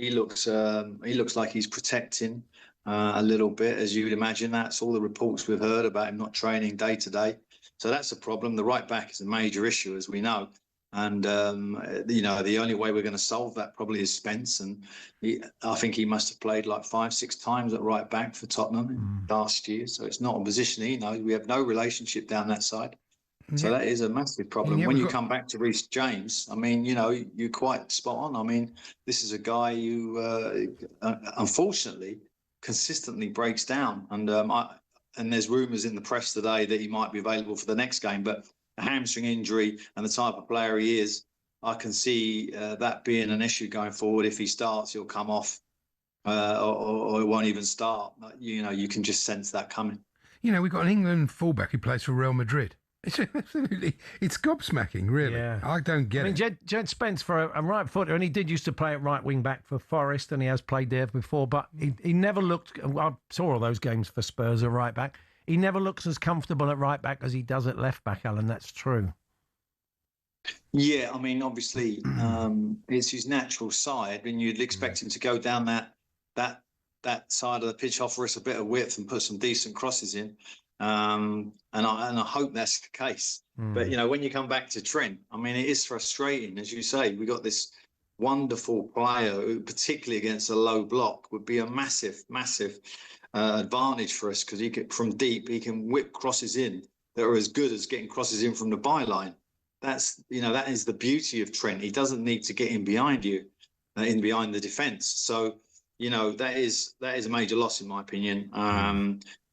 He looks like he's protecting a little bit, as you would imagine. That's all the reports we've heard about him not training day to day. So that's a problem. The right back is a major issue, as we know. And, you know, the only way we're going to solve that probably is Spence. And I think he must have played like 5-6 times at right back for Tottenham last year. So it's not a position he knows. We have no relationship down that side. So that is a massive problem. When you come back to Reece James, I mean, you know, you're quite spot on. I mean, this is a guy who, unfortunately, consistently breaks down. And there's rumours in the press today that he might be available for the next game. But a hamstring injury and the type of player he is, I can see that being an issue going forward. If he starts, he'll come off or it won't even start. You know, you can just sense that coming. You know, we've got an England fullback who plays for Real Madrid. It's gobsmacking, really. Yeah. I don't get it. Jed Spence for a right footer, and he did used to play at right wing back for Forest, and he has played there before, but he never looked... I saw all those games for Spurs at right back. He never looks as comfortable at right back as he does at left back, Alan. That's true. Yeah, I mean, obviously, it's his natural side, and you'd expect him to go down that side of the pitch, offer us a bit of width and put some decent crosses in. And I hope that's the case. But, you know, when you come back to Trent, I mean, it is frustrating. As you say, we got this wonderful player who, particularly against a low block, would be a massive advantage for us, because from deep, he can whip crosses in that are as good as getting crosses in from the byline. That's, you know, that is the beauty of Trent. He doesn't need to get in behind you, in behind the defence. So, you know, that is a major loss, in my opinion.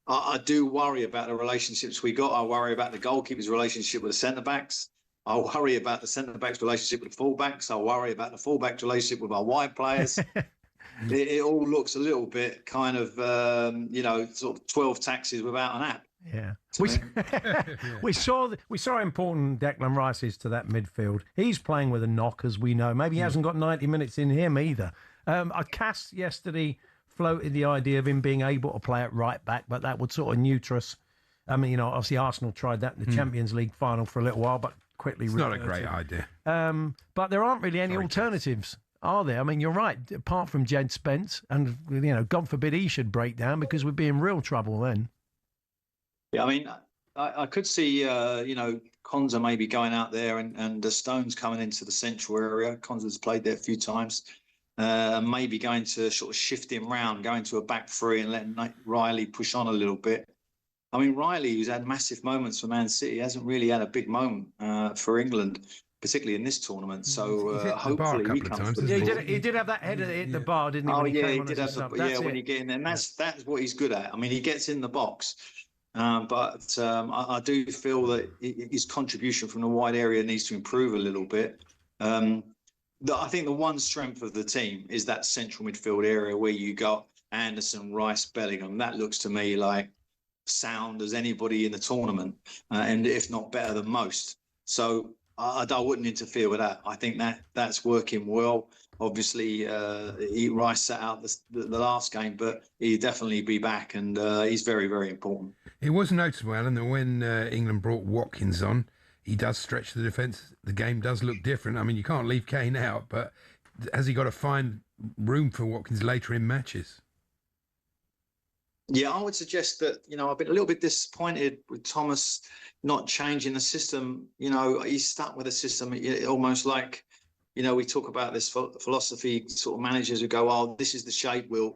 I do worry about the relationships we got. I worry about the goalkeeper's relationship with the centre-backs. I worry about the centre-backs' relationship with the full-backs. I worry about the full-back's relationship with our wide players. It all looks a little bit kind of, you know, sort of 12 taxis without an app. Yeah. We saw how important Declan Rice is to that midfield. He's playing with a knock, as we know. Maybe he hasn't got 90 minutes in him either. Cass yesterday floated the idea of him being able to play at right back, but that would sort of neuter us I mean, obviously Arsenal tried that in the Champions League final for a little while, but quickly. It's not a great idea. But there aren't really any alternatives, are there? I mean, you're right. Apart from Jed Spence, and God forbid he should break down, because we'd be in real trouble then. Yeah, I mean, I could see, Konza maybe going out there and the Stones coming into the central area. Konza's played there a few times. Maybe going to sort of shift him round, going to a back three and letting Riley push on a little bit. I mean, Riley, who's had massive moments for Man City, hasn't really had a big moment for England, particularly in this tournament. So hopefully he comes. He did have that header that hit the bar, didn't he? Oh, when he yeah, came he on did as have a the, sub. when you get in there. And that's what he's good at. I mean, he gets in the box. But I do feel that his contribution from the wide area needs to improve a little bit. I think the one strength of the team is that central midfield area where you got Anderson, Rice, Bellingham. That looks to me like sound as anybody in the tournament, and if not better than most. So I wouldn't interfere with that. I think that's working well. Obviously, Rice sat out the last game, but he'll definitely be back, and he's very, very important. It was noticeable, Alan, that when England brought Watkins on, he does stretch the defence. The game does look different. I mean, you can't leave Kane out, but has he got to find room for Watkins later in matches? Yeah, I would suggest that, I've been a little bit disappointed with Thomas not changing the system. He's stuck with the system almost like, we talk about this philosophy, sort of managers who go, oh, this is the shape, we'll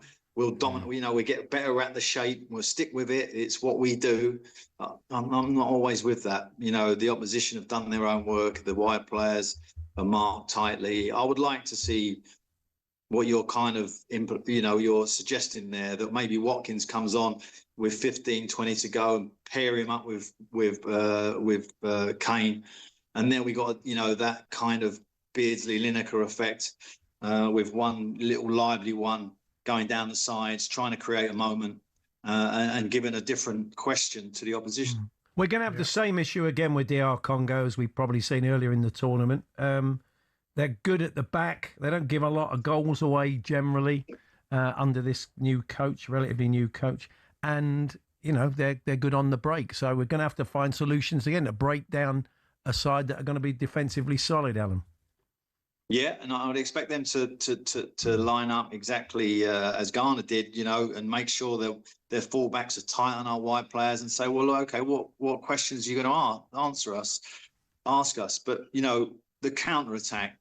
dominate, we get better at the shape, we'll stick with it, it's what we do. I'm not always with that. The opposition have done their own work, the wide players are marked tightly. I would like to see what you're kind of, you're suggesting there, that maybe Watkins comes on with 15, 20 to go and pair him up with Kane. And then we got, that kind of Beardsley Lineker effect with one little lively one going down the sides, trying to create a moment and giving a different question to the opposition. We're going to have the same issue again with DR Congo as we've probably seen earlier in the tournament. They're good at the back. They don't give a lot of goals away generally under this new coach, relatively new coach. And, they're good on the break. So we're going to have to find solutions again to break down a side that are going to be defensively solid, Alan. Yeah, and I would expect them to line up exactly as Ghana did, and make sure that their fullbacks are tight on our wide players and say, well, okay, what questions are you going to ask us? But, the counter-attack,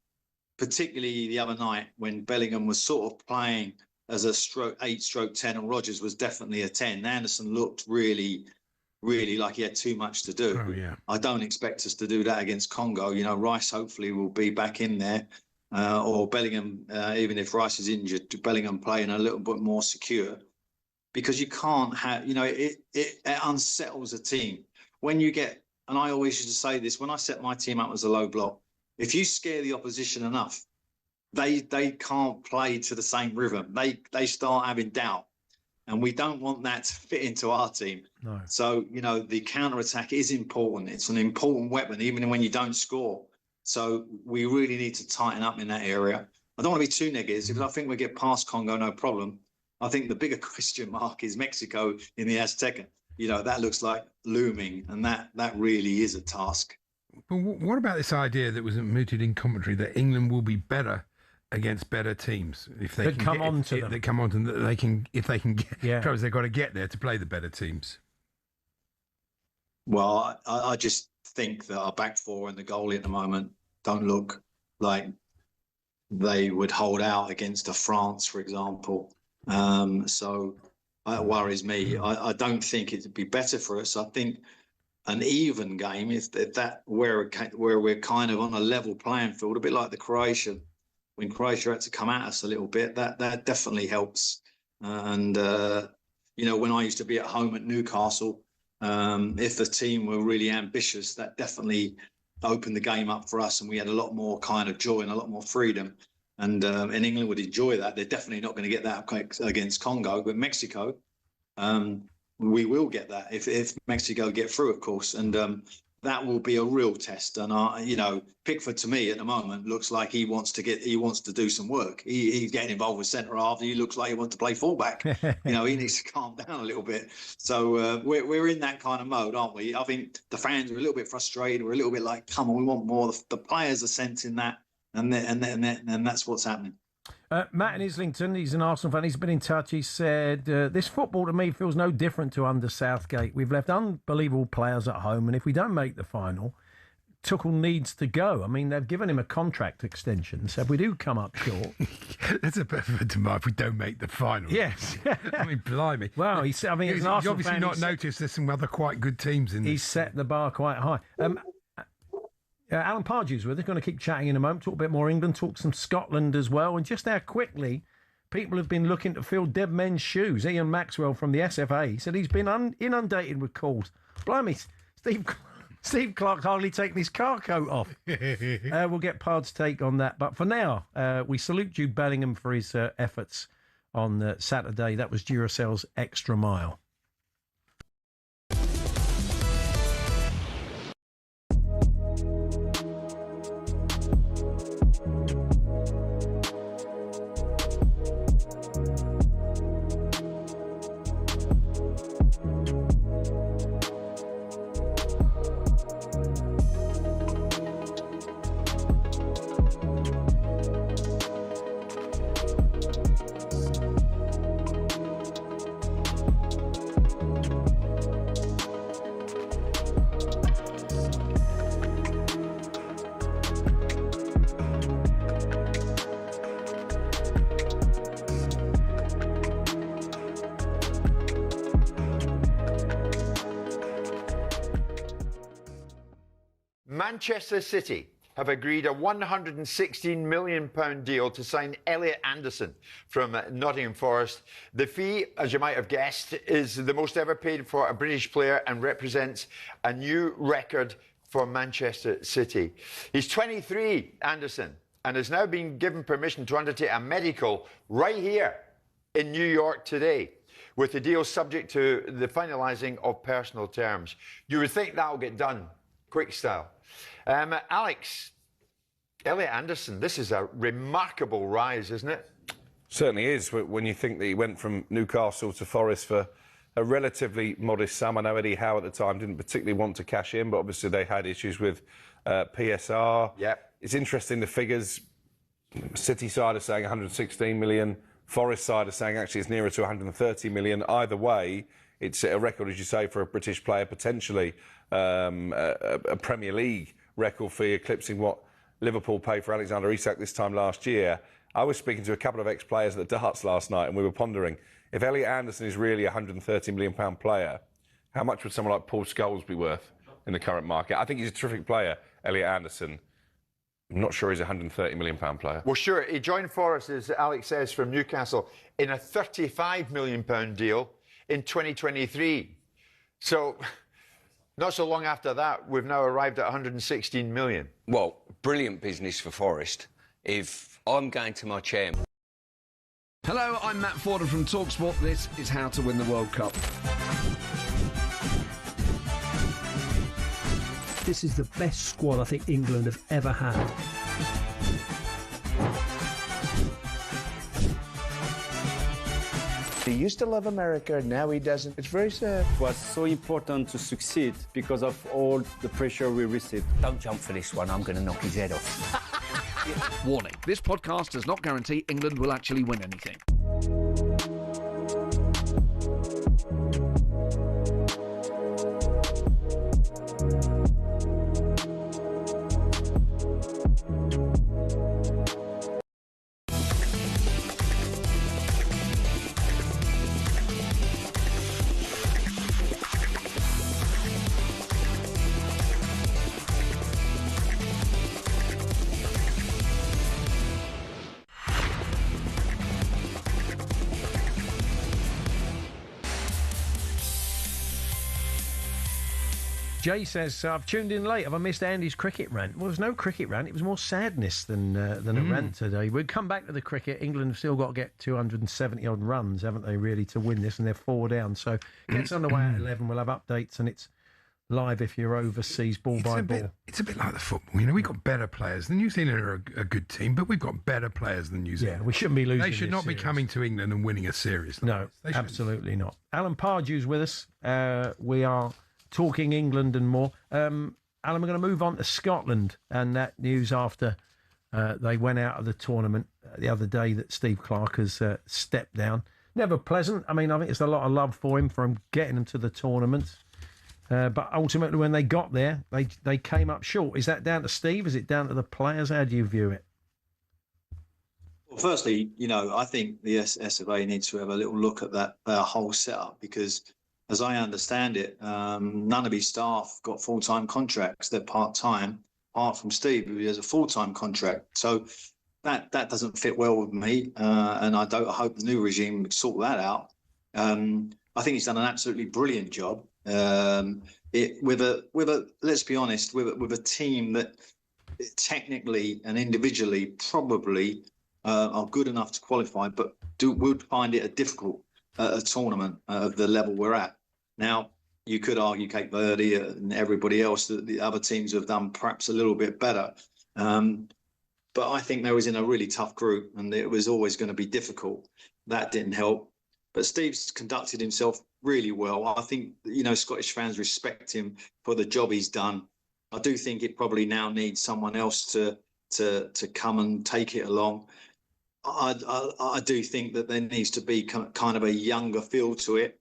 particularly the other night when Bellingham was sort of playing as a /8/10 and Rodgers was definitely a 10. Anderson looked really like he had too much to do. Oh, yeah. I don't expect us to do that against Congo. Rice hopefully will be back in there, or Bellingham, even if Rice is injured, Bellingham playing a little bit more secure, because you can't have, it unsettles a team. When you get, and I always used to say this, when I set my team up as a low block, if you scare the opposition enough, they can't play to the same rhythm. They start having doubt. And we don't want that to fit into our team. No. So, the counter-attack is important. It's an important weapon, even when you don't score. So we really need to tighten up in that area. I don't want to be too negative, because I think we get past Congo, no problem. I think the bigger question mark is Mexico in the Azteca. That looks like looming, and that really is a task. But what about this idea that was mooted in commentary that England will be better against better teams if they come on to them? They come on to them. They can get. Yeah. Because they've got to get there to play the better teams. Well, I just think that our back four and the goalie at the moment don't look like they would hold out against a France, for example. So that worries me. I don't think it'd be better for us. I think an even game, if that where we're kind of on a level playing field, a bit like the Croatia, when Croatia had to come at us a little bit, that definitely helps. And when I used to be at home at Newcastle, if the team were really ambitious, that definitely opened the game up for us, and we had a lot more kind of joy and a lot more freedom. And England would enjoy that. They're definitely not going to get that against Congo, but Mexico, we will get that if Mexico get through, of course. And that will be a real test. And Pickford to me at the moment looks like he wants to do some work. He's getting involved with centre half. He looks like he wants to play fullback. He needs to calm down a little bit. So we're in that kind of mode, aren't we? I think the fans are a little bit frustrated. We're a little bit like, come on, we want more. The players are sensing that, and that's what's happening. Matt in Islington, he's an Arsenal fan. He's been in touch. He said, this football to me feels no different to under Southgate. We've left unbelievable players at home, and if we don't make the final, Tuchel needs to go. I mean, they've given him a contract extension, so if we do come up short... That's a bit of a demand if we don't make the final. Yes. I mean, blimey. Well, as an Arsenal you've obviously fan, not noticed there's some other quite good teams in this. He's set the bar quite high. Alan Pardew's with us. Going to keep chatting in a moment. Talk a bit more England. Talk some Scotland as well. And just how quickly people have been looking to fill dead men's shoes. Ian Maxwell from the SFA said he's been inundated with calls. Blimey, Steve Clark's hardly taken his car coat off. We'll get Pard's take on that. But for now, we salute Jude Bellingham for his efforts on Saturday. That was Duracell's Extra Mile. Manchester City have agreed a £116 million deal to sign Elliot Anderson from Nottingham Forest. The fee, as you might have guessed, is the most ever paid for a British player and represents a new record for Manchester City. He's 23, Anderson, and has now been given permission to undertake a medical right here in New York today, with the deal subject to the finalising of personal terms. You would think that will get done quick style. Alex, Elliot Anderson, this is a remarkable rise, isn't it? Certainly is, when you think that he went from Newcastle to Forest for a relatively modest sum. I know Eddie Howe at the time didn't particularly want to cash in, but obviously they had issues with PSR. Yep. It's interesting, the figures. City side are saying 116 million. Forest side are saying actually it's nearer to 130 million. Either way, it's a record, as you say, for a British player, potentially a Premier League record fee, eclipsing what Liverpool paid for Alexander Isak this time last year. I was speaking to a couple of ex-players at the darts last night, and we were pondering, if Elliot Anderson is really a £130 million player, how much would someone like Paul Scholes be worth in the current market? I think he's a terrific player, Elliot Anderson. I'm not sure he's a £130 million player. Well, sure. He joined Forest, as Alex says, from Newcastle in a £35 million deal in 2023. So, not so long after that, we've now arrived at 116 million. Well, brilliant business for Forest. If I'm going to my chairman... Hello, I'm Matt Forden from talkSPORT. This is How to Win the World Cup. This is the best squad I think England have ever had. He used to love America, now he doesn't. It's very sad. It was so important to succeed because of all the pressure we received. Don't jump for this one, I'm going to knock his head off. Warning, this podcast does not guarantee England will actually win anything. Jay says, I've tuned in late. Have I missed Andy's cricket rant? Well, there's no cricket rant. It was more sadness than a rant today. We'll come back to the cricket. England have still got to get 270-odd runs, haven't they, really, to win this, and they're 4 down. So gets underway at 11. We'll have updates, and it's live if you're overseas, ball by ball. It's a bit like the football. You know, we've got better players. The New Zealand are a good team, but we've got better players than New Zealand. Yeah, we shouldn't be losing. They should not be coming to England and winning a series. No, absolutely not. Alan Pardew's with us. We are talking England and more. Alan, we're going to move on to Scotland and that news after they went out of the tournament the other day that Steve Clarke has stepped down. Never pleasant. I mean, I think it's a lot of love for him getting them to the tournament. But ultimately, when they got there, they came up short. Is that down to Steve? Is it down to the players? How do you view it? Well, firstly, you know, I think the SFA needs to have a little look at that whole setup because, as I understand it, none of his staff got full-time contracts. They're part-time, apart from Steve, who has a full-time contract. So that doesn't fit well with me, and I hope the new regime would sort that out. I think he's done an absolutely brilliant job. With a let's be honest, with a team that technically and individually probably are good enough to qualify, but would find it a difficult tournament of the level we're at. Now, you could argue Cape Verde and everybody else that the other teams have done perhaps a little bit better. But I think they was in a really tough group and it was always going to be difficult. That didn't help. But Steve's conducted himself really well. I think, you know, Scottish fans respect him for the job he's done. I do think it probably now needs someone else to come and take it along. I do think that there needs to be kind of a younger feel to it.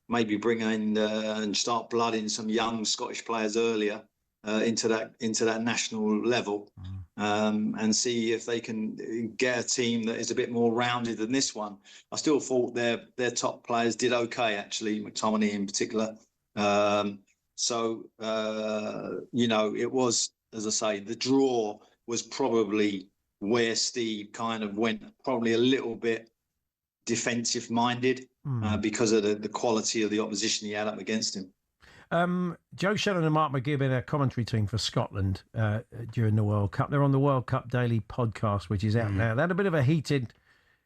Maybe bring in and start blooding some young Scottish players earlier into that national level, and see if they can get a team that is a bit more rounded than this one. I still thought their top players did okay, actually, McTominay in particular. So you know, it was, as I say, the draw was probably where Steve kind of went probably a little bit defensive minded because of the quality of the opposition he had up against him. Joe Shannon and Mark McGibb in our commentary team for Scotland during the World Cup. They're on the World Cup Daily podcast, which is out now. They had a bit of a heated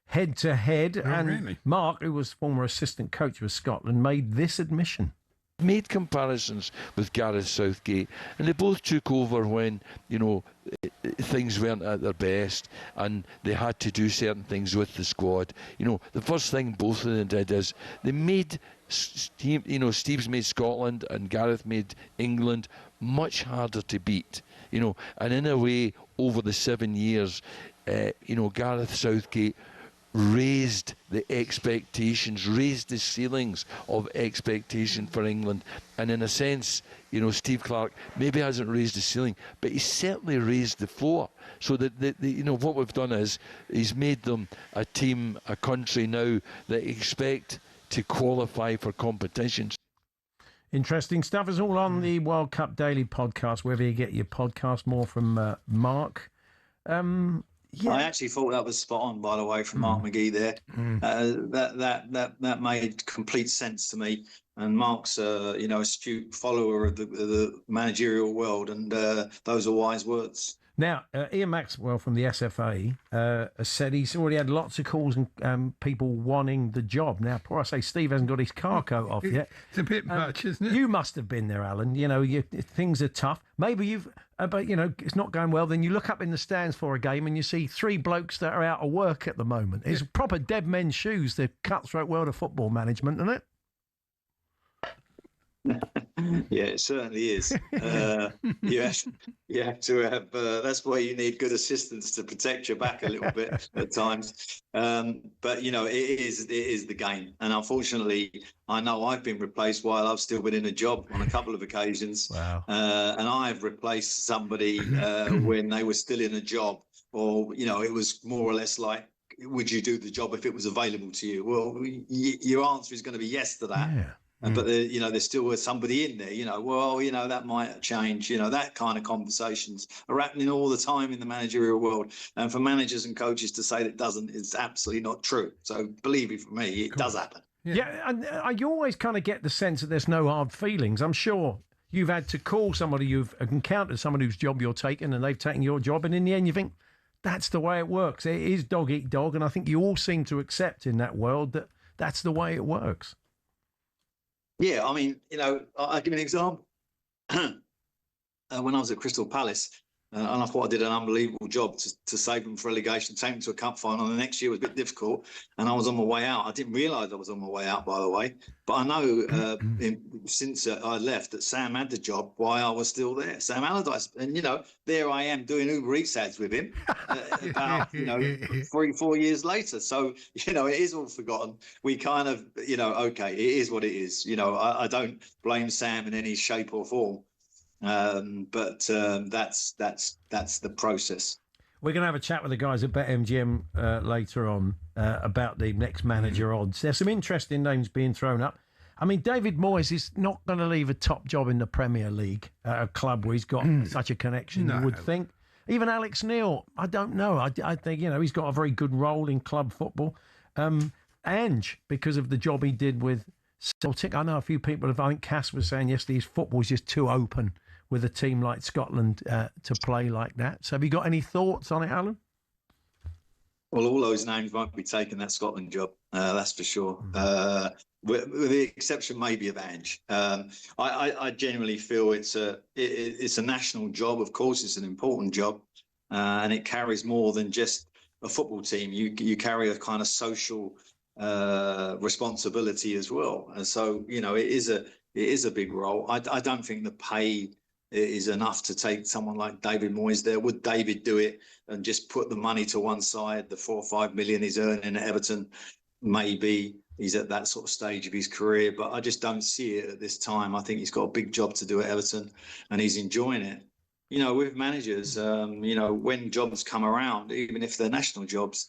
head-to-head. Really? Mark, who was former assistant coach with Scotland, made this admission. Made comparisons with Gareth Southgate, and they both took over when, you know, things weren't at their best and they had to do certain things with the squad. You know, the first thing both of them did is they made, you know, Steve's made Scotland and Gareth made England much harder to beat. You know, and in a way, over the 7 years, you know, Gareth Southgate raised the expectations, raised the ceilings of expectation for England. And in a sense, you know, Steve Clarke maybe hasn't raised the ceiling, but he's certainly raised the floor. So that you know, what we've done is he's made them a team, a country now that expect to qualify for competitions. Interesting stuff. It's all on the World Cup Daily podcast, wherever you get your podcast. More from Mark. Yeah. I actually thought that was spot on, by the way, from Mark McGee there. That made complete sense to me. And Mark's, you know, astute follower of the managerial world, and those are wise words. Now, Ian Maxwell from the SFA has said he's already had lots of calls and people wanting the job. Now, poor I say, Steve hasn't got his car coat off yet. It's a bit much, isn't it? You must have been there, Alan. You know, things are tough. Maybe you've, but, you know, it's not going well. Then you look up in the stands for a game and you see three blokes that are out of work at the moment. It's proper dead men's shoes, the cutthroat world of football management, isn't it? Yeah, it certainly is. You have to have. That's why you need good assistants to protect your back a little bit at times. But you know, it is the game, and unfortunately, I know I've been replaced while I've still been in a job on a couple of occasions. Wow. And I've replaced somebody when they were still in a job, or you know, it was more or less like, would you do the job if it was available to you? Well, your answer is going to be yes to that. Yeah. But you know, there's still somebody in there. You know, well, you know, that might change. You know, that kind of conversations are happening all the time in the managerial world. And for managers and coaches to say that it doesn't is absolutely not true. So believe me, for me, it does happen. Yeah, and you always kind of get the sense that there's no hard feelings. I'm sure you've had to call somebody, you've encountered someone whose job you're taking, and they've taken your job, and in the end, you think that's the way it works. It is dog eat dog, and I think you all seem to accept in that world that that's the way it works. Yeah, I mean, I'll give you an example. When I was at Crystal Palace, and I thought I did an unbelievable job to save them for relegation, take them to a cup final. And the next year was a bit difficult, and I was on my way out. I didn't realise I was on my way out, by the way. But I know since I left that Sam had the job while I was still there. Sam Allardyce, and there I am doing Uber Eats ads with him about 3-4 years later. So it is all forgotten. We kind of okay, it is what it is. I don't blame Sam in any shape or form. But that's the process. We're going to have a chat with the guys at BetMGM later on about the next manager odds. There's some interesting names being thrown up. I mean, David Moyes is not going to leave a top job in the Premier League at a club where he's got such a connection, you would think. Even Alex Neil, I don't know. I think, he's got a very good role in club football. Ange, because of the job he did with Celtic, I know a few people I think Cass was saying yesterday, his football is just too open with a team like Scotland to play like that. So have you got any thoughts on it, Alan? Well, all those names won't be taking that Scotland job, that's for sure. With the exception maybe of Ange. I genuinely feel it's a national job. Of course, it's an important job, and it carries more than just a football team. You carry a kind of social responsibility as well, and so it is a big role. I don't think the pay is enough to take someone like David Moyes there. Would David do it and just put the money to one side? The 4 or 5 million he's earning at Everton, maybe he's at that sort of stage of his career, but I just don't see it at this time. I think he's got a big job to do at Everton, and he's enjoying it. With managers, when jobs come around, even if they're national jobs,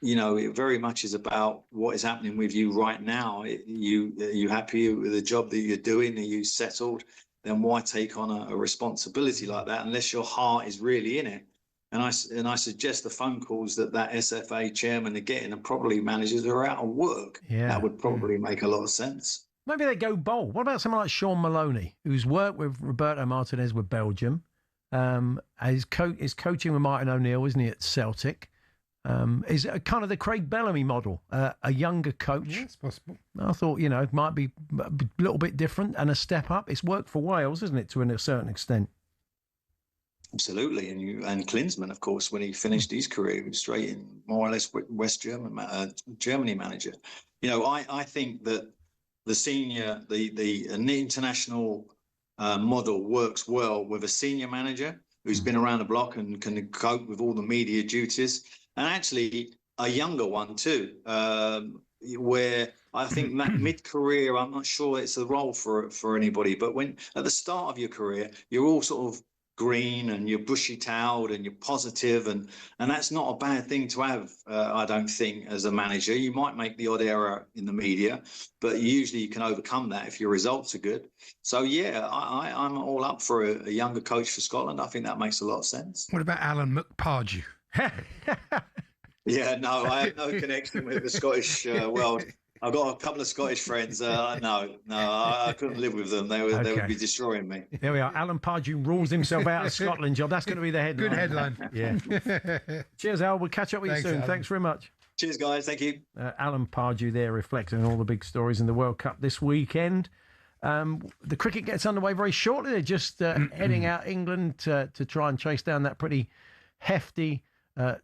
it very much is about what is happening with you right now. Are you happy with the job that you're doing? Are you settled? Then why take on a responsibility like that unless your heart is really in it? And I suggest the phone calls that SFA chairman are getting are probably managers who are out of work. Yeah. That would probably make a lot of sense. Maybe they go bold. What about someone like Sean Maloney, who's worked with Roberto Martinez with Belgium? He's coaching with Martin O'Neill, isn't he, at Celtic? Is kind of the Craig Bellamy model, a younger coach. Yeah, it's possible. I thought, it might be a little bit different and a step up. It's worked for Wales, isn't it, to a certain extent? Absolutely. And Klinsmann, of course, when he finished his career, he was straight in more or less West Germany manager. I think that the international model works well with a senior manager who's been around the block and can cope with all the media duties. And actually, a younger one too, where I think mid-career, I'm not sure it's a role for anybody. But when at the start of your career, you're all sort of green and you're bushy-tailed and you're positive, and that's not a bad thing to have. I don't think as a manager, you might make the odd error in the media, but usually you can overcome that if your results are good. So yeah, I'm all up for a younger coach for Scotland. I think that makes a lot of sense. What about Alan McPardew? Yeah, no, I have no connection with the Scottish world. I've got a couple of Scottish friends. No, I couldn't live with them. They would be destroying me. There we are. Alan Pardew rules himself out of Scotland job. That's going to be the headline. Good headline. Yeah. Cheers, Al. We'll catch up with you soon. Alan. Thanks very much. Cheers, guys. Thank you. Alan Pardew there reflecting on all the big stories in the World Cup this weekend. The cricket gets underway very shortly. They're just heading out England to try and chase down that pretty hefty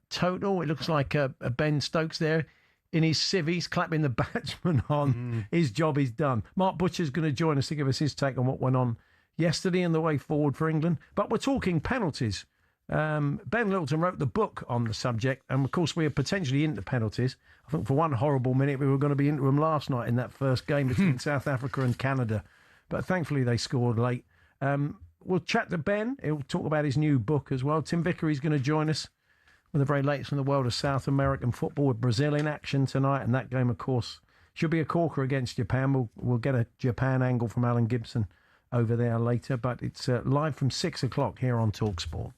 total. It looks like Ben Stokes there in his civvies, clapping the batsman on. His job is done. Mark Butcher's going to join us to give us his take on what went on yesterday and the way forward for England. But we're talking penalties. Ben Littleton wrote the book on the subject, and of course we are potentially into penalties. I think for one horrible minute we were going to be into them last night in that first game between South Africa and Canada. But thankfully they scored late. We'll chat to Ben. He'll talk about his new book as well. Tim Vickery's going to join us with the very latest from the world of South American football, with Brazil in action tonight. And that game, of course, should be a corker against Japan. We'll get a Japan angle from Alan Gibson over there later. But it's live from 6 o'clock here on talkSPORT.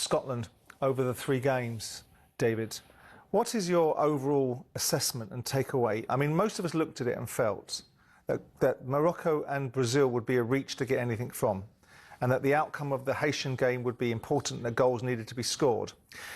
Scotland over the 3 games, David. What is your overall assessment and takeaway? I mean, most of us looked at it and felt that Morocco and Brazil would be a reach to get anything from, and that the outcome of the Haitian game would be important and that goals needed to be scored.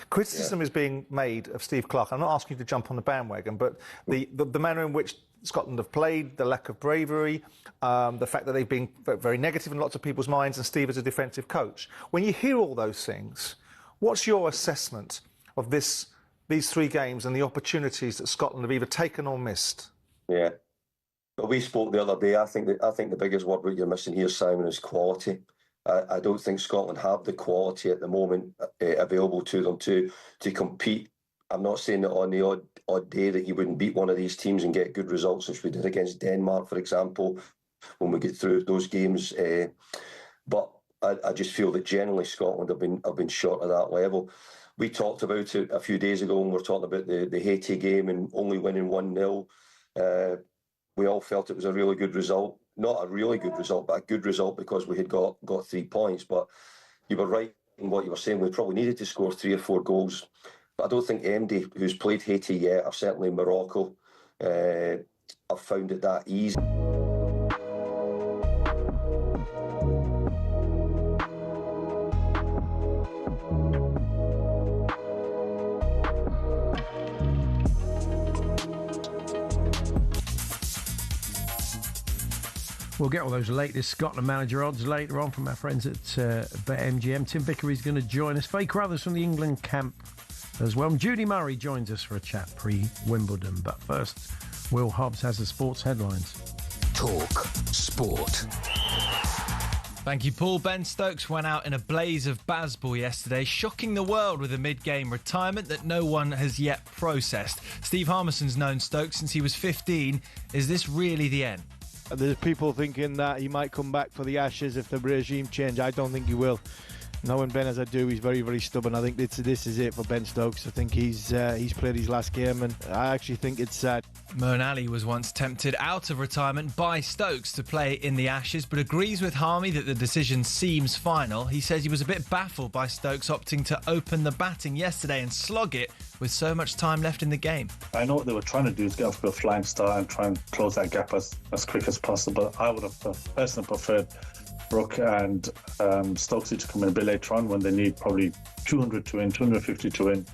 Criticism is being made of Steve Clarke. I'm not asking you to jump on the bandwagon, but the manner in which Scotland have played, the lack of bravery, the fact that they've been very negative in lots of people's minds, and Steve as a defensive coach. When you hear all those things, what's your assessment of these 3 games and the opportunities that Scotland have either taken or missed? Yeah. Well, we spoke the other day. I think the biggest word what you're missing here, Simon, is quality. I don't think Scotland have the quality at the moment available to them to compete. I'm not saying that on the odd day that you wouldn't beat one of these teams and get good results, which we did against Denmark, for example, when we get through those games. But I just feel that generally Scotland have been short of that level. We talked about it a few days ago when we were talking about the Haiti game and only winning 1-0. We all felt it was a really good result. Not a really good result, but a good result because we had got 3 points. But you were right in what you were saying. We probably needed to score 3 or 4 goals. But I don't think MD, who's played Haiti yet, or certainly Morocco, have found it that easy. We'll get all those latest Scotland manager odds later on from our friends at BetMGM. Tim Vickery's going to join us. Faye Carruthers from the England camp as well. And Judy Murray joins us for a chat pre-Wimbledon. But first, Will Hobbs has the sports headlines. Talk Sport. Thank you, Paul. Ben Stokes went out in a blaze of baseball yesterday, shocking the world with a mid-game retirement that no one has yet processed. Steve Harmison's known Stokes since he was 15. Is this really the end? There's people thinking that he might come back for the Ashes if the regime change. I don't think he will. Knowing Ben as I do, he's very, very stubborn. I think this is it for Ben Stokes. I think he's played his last game, and I actually think it's sad. Moeen Ali was once tempted out of retirement by Stokes to play in the Ashes, but agrees with Harmy that the decision seems final. He says he was a bit baffled by Stokes opting to open the batting yesterday and slog it with so much time left in the game. I know what they were trying to do is get off to a flying start and try and close that gap as quick as possible. I would have personally preferred Brook and Stokesy to come in a bit later on when they need probably 200 to win, 250 to win,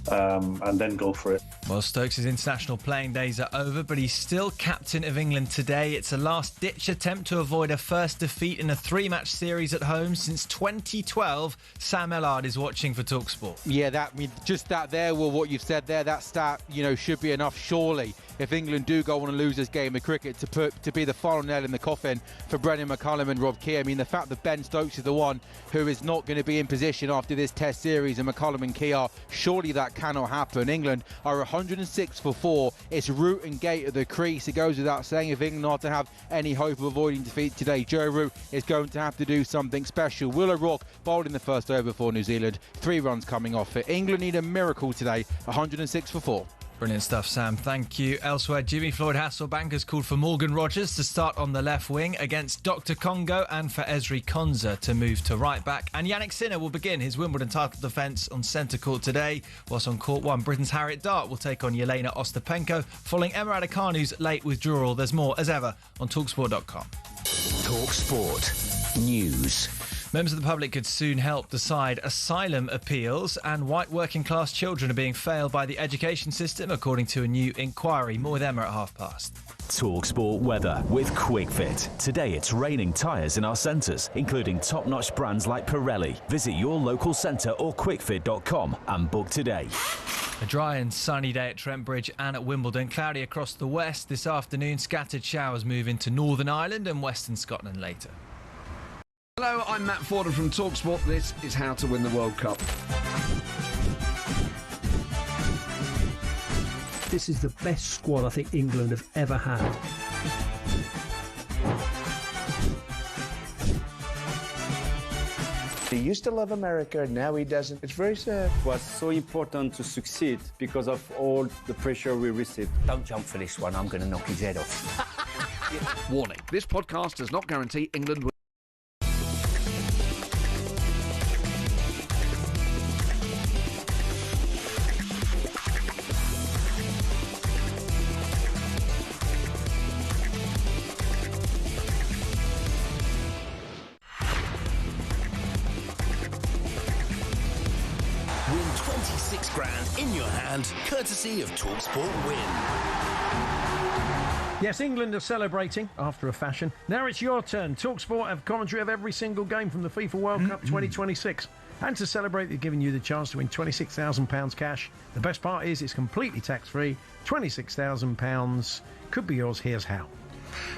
and then go for it. Well, Stokes' international playing days are over, but he's still captain of England today. It's a last-ditch attempt to avoid a first defeat in a 3-match series at home since 2012. Sam Ellard is watching for talkSPORT. Yeah, what you've said there, that stat, should be enough, surely, if England do go on and lose this game of cricket, to be the final nail in the coffin for Brendan McCullum and Rob Key. I mean, the fact that Ben Stokes is the one who is not going to be in position after this Test series and McCullum and Key are, surely that cannot happen. England are 106 for 4. It's root and gate at the crease. It goes without saying, if England are to have any hope of avoiding defeat today, Joe Root is going to have to do something special. Will O'Rourke bowled in the first over for New Zealand. 3 runs coming off it. England need a miracle today. 106 for 4. Brilliant stuff, Sam. Thank you. Elsewhere, Jimmy Floyd Hasselbank has called for Morgan Rogers to start on the left wing against Dr. Congo and for Ezri Konsa to move to right back. And Yannick Sinner will begin his Wimbledon title defence on centre court today. Whilst on court 1, Britain's Harriet Dart will take on Yelena Ostapenko following Emma Raducanu's late withdrawal. There's more, as ever, on talksport.com. talkSPORT News. Members of the public could soon help decide asylum appeals, and white working-class children are being failed by the education system, according to a new inquiry. More with Emma at 5:30. talkSPORT weather with QuickFit. Today it's raining tyres in our centres, including top-notch brands like Pirelli. Visit your local centre or quickfit.com and book today. A dry and sunny day at Trent Bridge and at Wimbledon. Cloudy across the west this afternoon. Scattered showers move into Northern Ireland and Western Scotland later. Hello, I'm Matt Forden from talkSPORT. This is How to Win the World Cup. This is the best squad I think England have ever had. He used to love America, now he doesn't. It's very sad. It was so important to succeed because of all the pressure we received. Don't jump for this one, I'm going to knock his head off. Warning, this podcast does not guarantee England will... grand in your hand, courtesy of talkSPORT Win. Yes, England are celebrating after a fashion. Now it's your turn. talkSPORT have commentary of every single game from the FIFA World Cup 2026. And to celebrate, they're giving you the chance to win £26,000 cash. The best part is it's completely tax-free. £26,000 could be yours. Here's how.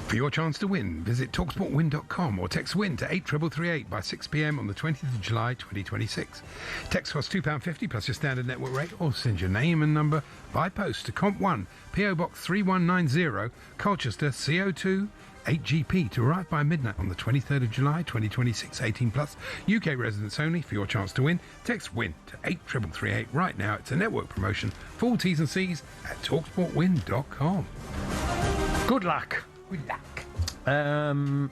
For your chance to win, visit talksportwin.com or text WIN to 83338 by 6 p.m. on the 20th of July 2026. Text costs £2.50 plus your standard network rate, or send your name and number by post to Comp 1, PO Box 3190, Colchester, CO2 8GP, to arrive by midnight on the 23rd of July 2026. 18 plus, UK residents only. For your chance to win, text WIN to 83338 right now. It's a network promotion. Full T's and C's at talksportwin.com. Good luck.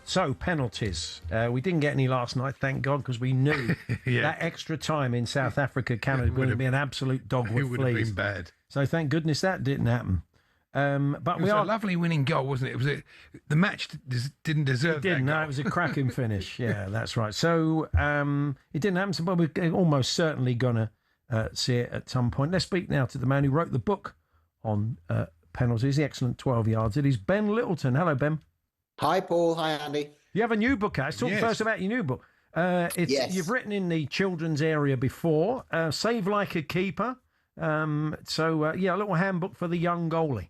So, penalties. We didn't get any last night, thank God, because we knew that extra time in South Africa, Canada, was going to be an absolute dog with fleas. It would have been bad. So, thank goodness that didn't happen. But it was a lovely winning goal, wasn't it? The match didn't deserve that. It didn't. No, it was a cracking finish. Yeah, that's right. So, it didn't happen, but we're almost certainly going to see it at some point. Let's speak now to the man who wrote the book on penalties, the excellent 12 yards. It is Ben Littleton. Hello, Ben. Hi, Paul. Hi, Andy. You have a new book out. Let's talk first about your new book. Yes. You've written in the children's area before, Save Like a Keeper. A little handbook for the young goalie.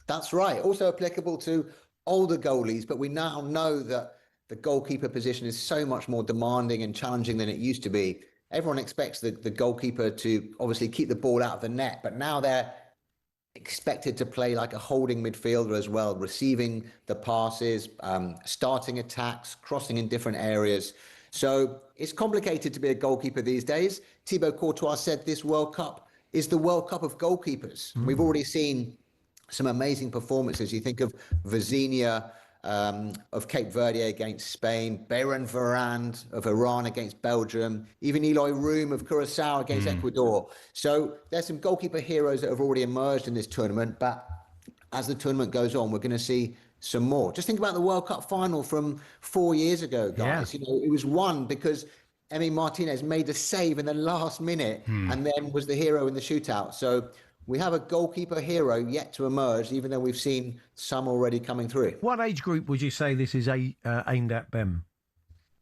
That's right. Also applicable to older goalies, but we now know that the goalkeeper position is so much more demanding and challenging than it used to be. Everyone expects the goalkeeper to obviously keep the ball out of the net, but now they're expected to play like a holding midfielder as well, receiving the passes, starting attacks, crossing in different areas. So it's complicated to be a goalkeeper these days. Thibaut Courtois said this World Cup is the World Cup of goalkeepers. We've already seen some amazing performances. You think of Vizinha of Cape Verde against Spain, Beren Varane of Iran against Belgium, even Eloy Room of Curacao against Ecuador. So there's some goalkeeper heroes that have already emerged in this tournament, but as the tournament goes on, we're going to see some more. Just think about the World Cup final from 4 years ago, guys. Yeah. You know, it was won because Emi Martinez made a save in the last minute and then was the hero in the shootout. So we have a goalkeeper hero yet to emerge, even though we've seen some already coming through. What age group would you say this is aimed at, Ben?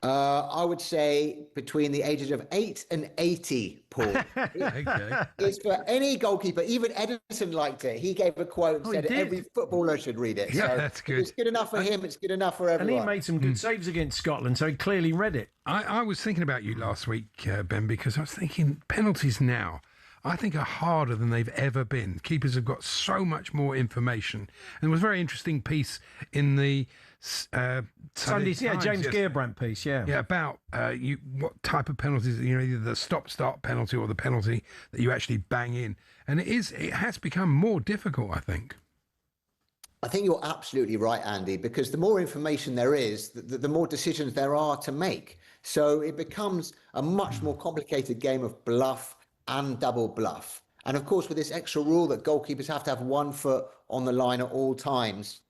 I would say between the ages of 8 and 80, Paul. Okay. It's for any goalkeeper. Even Edison liked it. He gave a quote and said every footballer should read it. Yeah, so that's good. It's good enough for him. It's good enough for everyone. And he made some good saves against Scotland, so he clearly read it. I was thinking about you last week, Ben, because I was thinking penalties now, I think, are harder than they've ever been. Keepers have got so much more information. And there was a very interesting piece in the Sunday's, James Gearbrandt piece, yeah, about what type of penalties, either the stop-start penalty or the penalty that you actually bang in. And it has become more difficult, I think. I think you're absolutely right, Andy, because the more information there is, the more decisions there are to make. So it becomes a much more complicated game of bluff and double bluff. And of course, with this extra rule that goalkeepers have to have 1 foot on the line at all times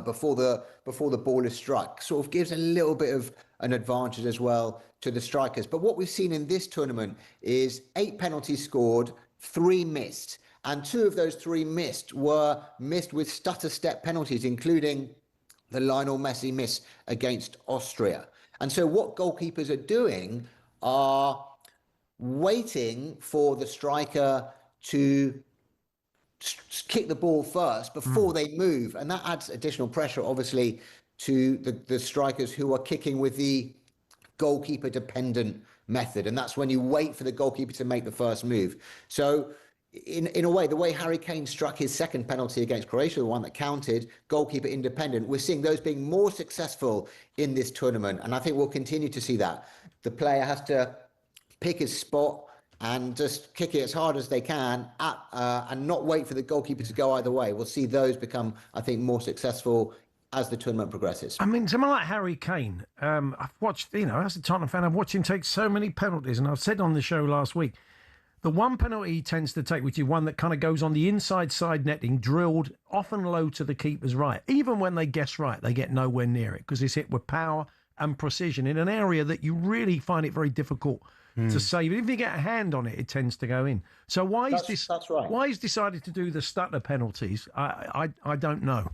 before the ball is struck, sort of gives a little bit of an advantage as well to the strikers. But what we've seen in this tournament is 8 penalties scored, 3 missed. And 2 of those 3 were missed with stutter step penalties, including the Lionel Messi miss against Austria. And so what goalkeepers are doing are waiting for the striker to kick the ball first before they move. And that adds additional pressure, obviously, to the strikers who are kicking with the goalkeeper-dependent method. And that's when you wait for the goalkeeper to make the first move. So in a way, the way Harry Kane struck his second penalty against Croatia, the one that counted, goalkeeper independent, we're seeing those being more successful in this tournament. And I think we'll continue to see that. The player has to pick his spot and just kick it as hard as they can and not wait for the goalkeeper to go either way. We'll see those become, I think, more successful as the tournament progresses. I mean, someone like Harry Kane, I've watched, as a Tottenham fan, I've watched him take so many penalties. And I've said on the show last week, the one penalty he tends to take, which is one that kind of goes on the inside side netting, drilled often low to the keeper's right. Even when they guess right, they get nowhere near it because it's hit with power and precision in an area that you really find it very difficult to save it. If you get a hand on it, it tends to go in. So why is That's right. Why he's decided to do the stutter penalties? I don't know.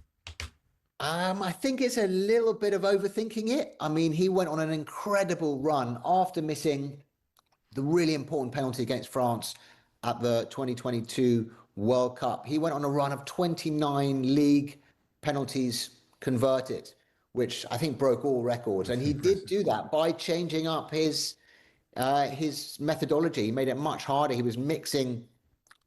I think it's a little bit of overthinking it. I mean, he went on an incredible run after missing the really important penalty against France at the 2022 World Cup. He went on a run of 29 league penalties converted, which I think broke all records. And he did do that by changing up his methodology. He made it much harder. He was mixing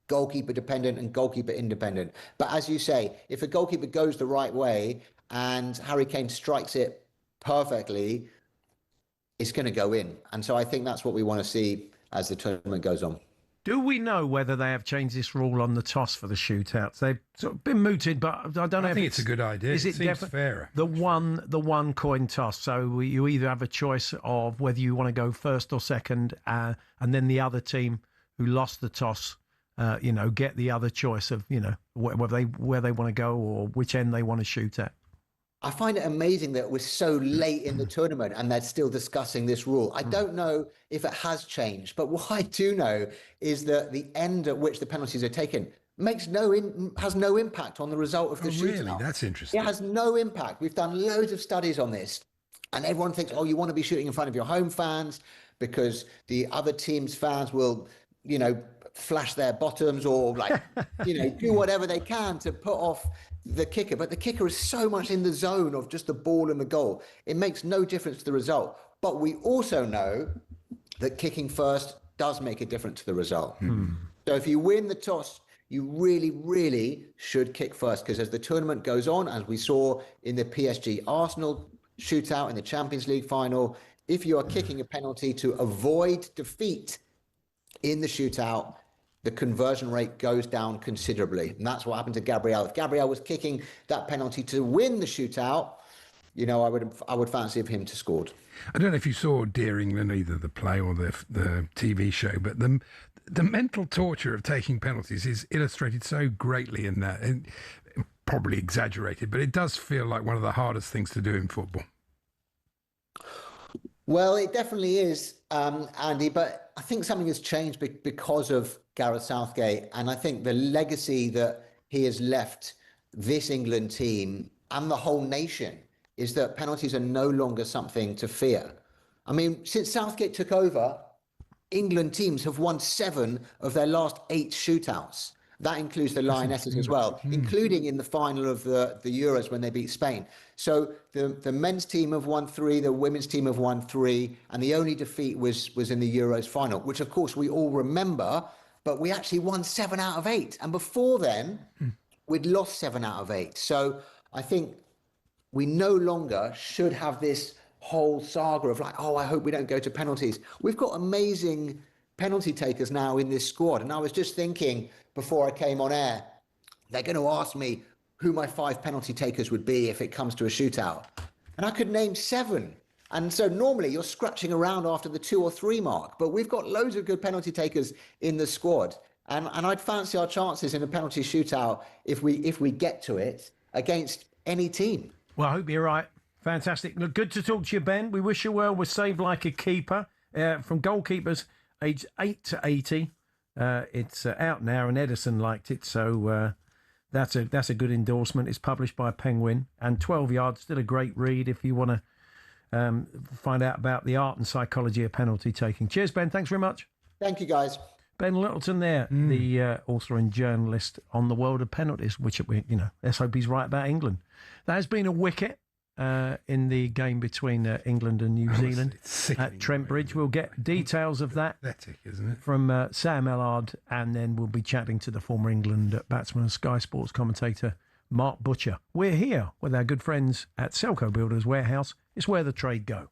goalkeeper dependent and goalkeeper independent. But as you say, if a goalkeeper goes the right way and Harry Kane strikes it perfectly, it's going to go in. And so I think that's what we want to see as the tournament goes on. Do we know whether they have changed this rule on the toss for the shootouts? They've sort of been mooted, but I don't know. I think it's a good idea. Is it seems fairer. The one coin toss. So you either have a choice of whether you want to go first or second, and then the other team who lost the toss, get the other choice of where they want to go or which end they want to shoot at. I find it amazing that we're so late in the tournament and they're still discussing this rule. I don't know if it has changed, but what I do know is that the end at which the penalties are taken has no impact on the result of the shootout. Really? That's interesting. It has no impact. We've done loads of studies on this, and everyone thinks, you want to be shooting in front of your home fans because the other team's fans will, flash their bottoms or do whatever they can to put off the kicker. But the kicker is so much in the zone of just the ball and the goal. It makes no difference to the result. But we also know that kicking first does make a difference to the result. So if you win the toss, you really, really should kick first, because as the tournament goes on, as we saw in the PSG Arsenal shootout in the Champions League final, if you are kicking a penalty to avoid defeat in the shootout, the conversion rate goes down considerably. And that's what happened to Gabriel. If Gabriel was kicking that penalty to win the shootout, I would fancy of him to scored. I don't know if you saw Dear England, either the play or the TV show, but the mental torture of taking penalties is illustrated so greatly in that, and probably exaggerated, but it does feel like one of the hardest things to do in football. Well, it definitely is, Andy, but I think something has changed because of Gareth Southgate, and I think the legacy that he has left this England team and the whole nation is that penalties are no longer something to fear. I mean, since Southgate took over, England teams have won 7 of their last 8 shootouts. That includes the Lionesses as well, including in the final of the Euros when they beat Spain. So the men's team have won 3, the women's team have won 3, and the only defeat was in the Euros final, which of course we all remember, but we actually won 7 out of 8. And before then, we'd lost 7 out of 8. So I think we no longer should have this whole saga of I hope we don't go to penalties. We've got amazing penalty takers now in this squad. And I was just thinking before I came on air, they're going to ask me who my 5 penalty takers would be if it comes to a shootout. And I could name 7. And so normally you're scratching around after the 2 or 3 mark, but we've got loads of good penalty takers in the squad. And I'd fancy our chances in a penalty shootout if we get to it against any team. Well, I hope you're right. Fantastic. Look, good to talk to you, Ben. We wish you well. We're saved like a keeper. From goalkeepers aged 8 to 80. It's out now, and Edison liked it, so that's a good endorsement. It's published by Penguin, and 12 Yards, still a great read if you want to find out about the art and psychology of penalty taking. Cheers, Ben. Thanks very much. Thank you, guys. Ben Littleton there, the author and journalist on the world of penalties, which let's hope he's right about England. There has been a wicket in the game between England and New Zealand at Trent Bridge. We'll get details of that from Sam Ellard, and then we'll be chatting to the former England batsman and Sky Sports commentator Mark Butcher. We're here with our good friends at Selco Builders Warehouse. It's where the trade go.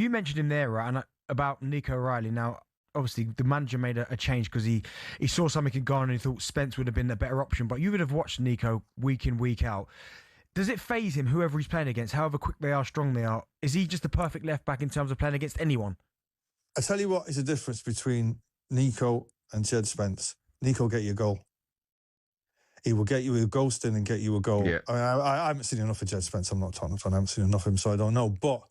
You mentioned him there, right, and about Nico Riley. Now, obviously, the manager made a change because he saw something could go on and he thought Spence would have been a better option. But you would have watched Nico week in, week out. Does it faze him, whoever he's playing against, however quick they are, strong they are? Is he just the perfect left back in terms of playing against anyone? I tell you what is the difference between Nico and Jed Spence. Nico get you a goal. He will get you a ghosting and get you a goal. Yeah. I mean, I haven't seen enough of Jed Spence. I'm not Tottenham fan. I haven't seen enough of him, so I don't know. But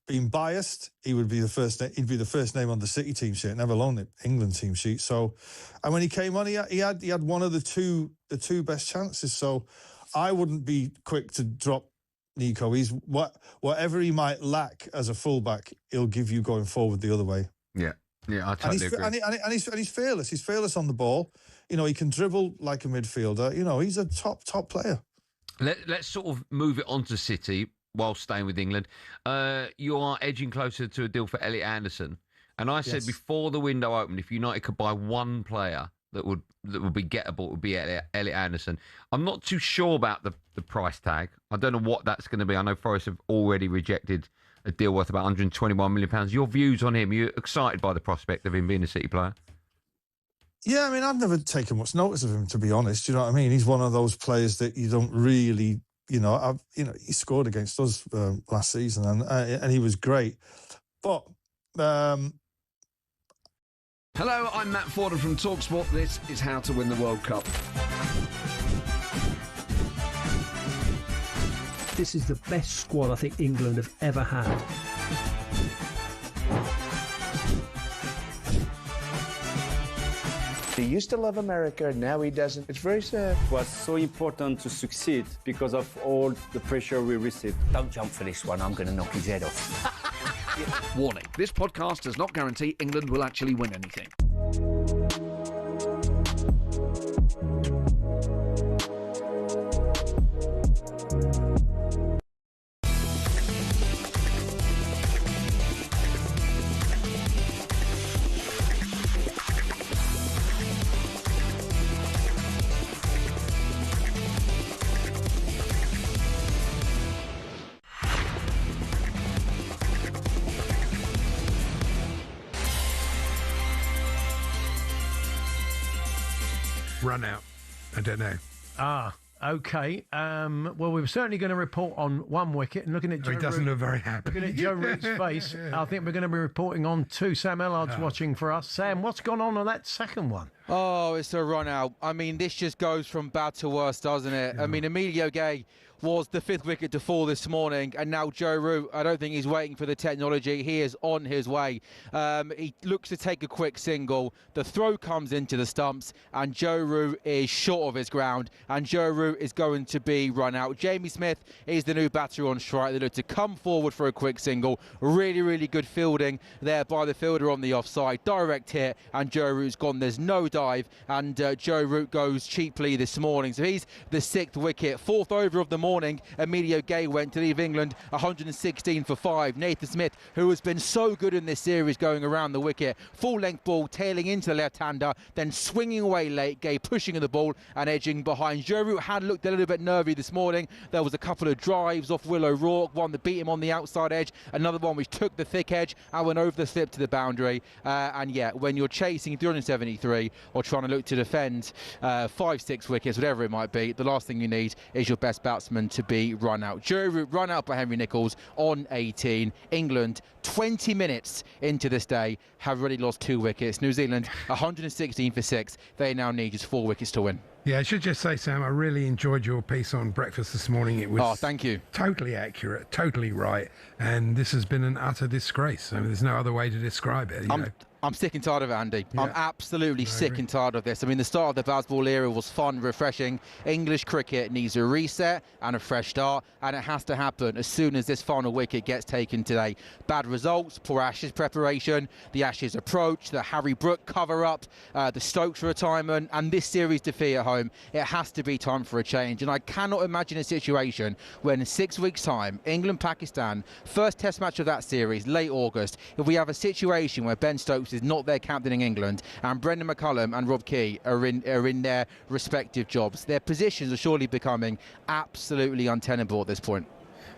being biased, he'd be the first name on the City team sheet, never alone the England team sheet. So, and when he came on, he had one of the two best chances. So, I wouldn't be quick to drop Nico. He's whatever he might lack as a fullback, he'll give you going forward the other way. Yeah, I totally agree. And he's fearless. He's fearless on the ball. You know, he can dribble like a midfielder. You know, he's a top player. Let's sort of move it on to City while staying with England. You are edging closer to a deal for Elliot Anderson. And I said before the window opened, if United could buy one player that would be gettable, it would be Elliot Anderson. I'm not too sure about the price tag. I don't know what that's going to be. I know Forest have already rejected a deal worth about £121 million. Your views on him? Are you excited by the prospect of him being a City player? Yeah, I mean, I've never taken much notice of him, to be honest. You know what I mean? He's one of those players that you don't really, he scored against us last season and he was great. But hello, I'm Matt Forden from talkSPORT. This is How to Win the World Cup. This is the best squad I think England have ever had. He used to love America, now he doesn't. It's very sad. It was so important to succeed because of all the pressure we received. Don't jump for this one, I'm going to knock his head off. Warning, this podcast does not guarantee England will actually win anything. Run out. I don't know. Okay. Well, we were certainly going to report on one wicket, and looking at Joe he doesn't look very happy. Looking at Joe Root's face, I think we're going to be reporting on two. Sam Ellard's watching for us. Sam, what's gone on that second one? Oh, it's a run out. I mean, this just goes from bad to worse, doesn't it? Yeah. I mean, Emilio Gay was the fifth wicket to fall this morning, and now Joe Root, I don't think he's waiting for the technology. He is on his way. He looks to take a quick single. The throw comes into the stumps, and Joe Root is short of his ground, and Joe Root is going to be run out. Jamie Smith is the new batter on strike. They look to come forward for a quick single. Really, really good fielding there by the fielder on the offside. Direct hit, and Joe Root's gone. There's no dive, and Joe Root goes cheaply this morning. So he's the sixth wicket. Fourth over of the morning. Emilio Gay went to leave England 116 for 5. Nathan Smith, who has been so good in this series going around the wicket, full length ball tailing into the left-hander, then swinging away late. Gay pushing the ball and edging behind. Joe Root had looked a little bit nervy this morning. There was a couple of drives off Will O'Rourke, one that beat him on the outside edge, another one which took the thick edge and went over the slip to the boundary. And yeah, when you're chasing 373 or trying to look to defend 5-6 wickets, whatever it might be, the last thing you need is your best batsman to be run out. Joe Root run out by Henry Nicholls on 18. England, 20 minutes into this day, have already lost 2 wickets. New Zealand, 116 for 6. They now need just 4 wickets to win. Yeah, I should just say, Sam, I really enjoyed your piece on breakfast this morning. It was thank you. Totally accurate, totally right. And this has been an utter disgrace. I mean, there's no other way to describe it. I'm sick and tired of it, Andy. Yeah. I'm absolutely sick and tired of this. I mean, the start of the Bazball era was fun, refreshing. English cricket needs a reset and a fresh start, and it has to happen as soon as this final wicket gets taken today. Bad results, poor Ashes preparation, the Ashes approach, the Harry Brook cover-up, the Stokes retirement, and this series defeat at home. It has to be time for a change, and I cannot imagine a situation when in 6 weeks' time, England-Pakistan, first test match of that series, late August, if we have a situation where Ben Stokes is not there captaining England, and Brendan McCullum and Rob Key are in their respective jobs. Their positions are surely becoming absolutely untenable at this point.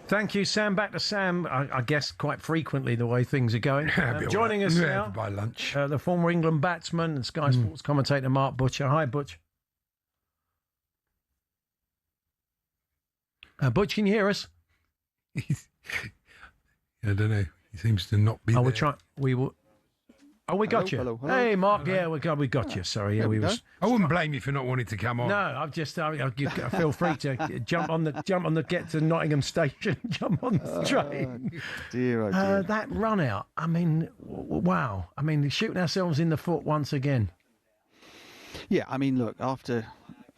Thank you, Sam. Back to Sam, I guess quite frequently the way things are going. Joining us now, by lunch, the former England batsman and Sky Sports commentator Mark Butcher. Hi, Butch. Butch, can you hear us? I don't know. He seems to not be there. We'll try. We will. Oh, we got you. Hello. Hey, Mark. Hello. Yeah, we got you. Sorry, yeah, we was. I wouldn't blame you for not wanting to come on. No, you feel free to jump on the get to Nottingham Station, jump on the train. Dear, oh dear. That run out. I mean, wow. I mean, shooting ourselves in the foot once again. Yeah, I mean, look, after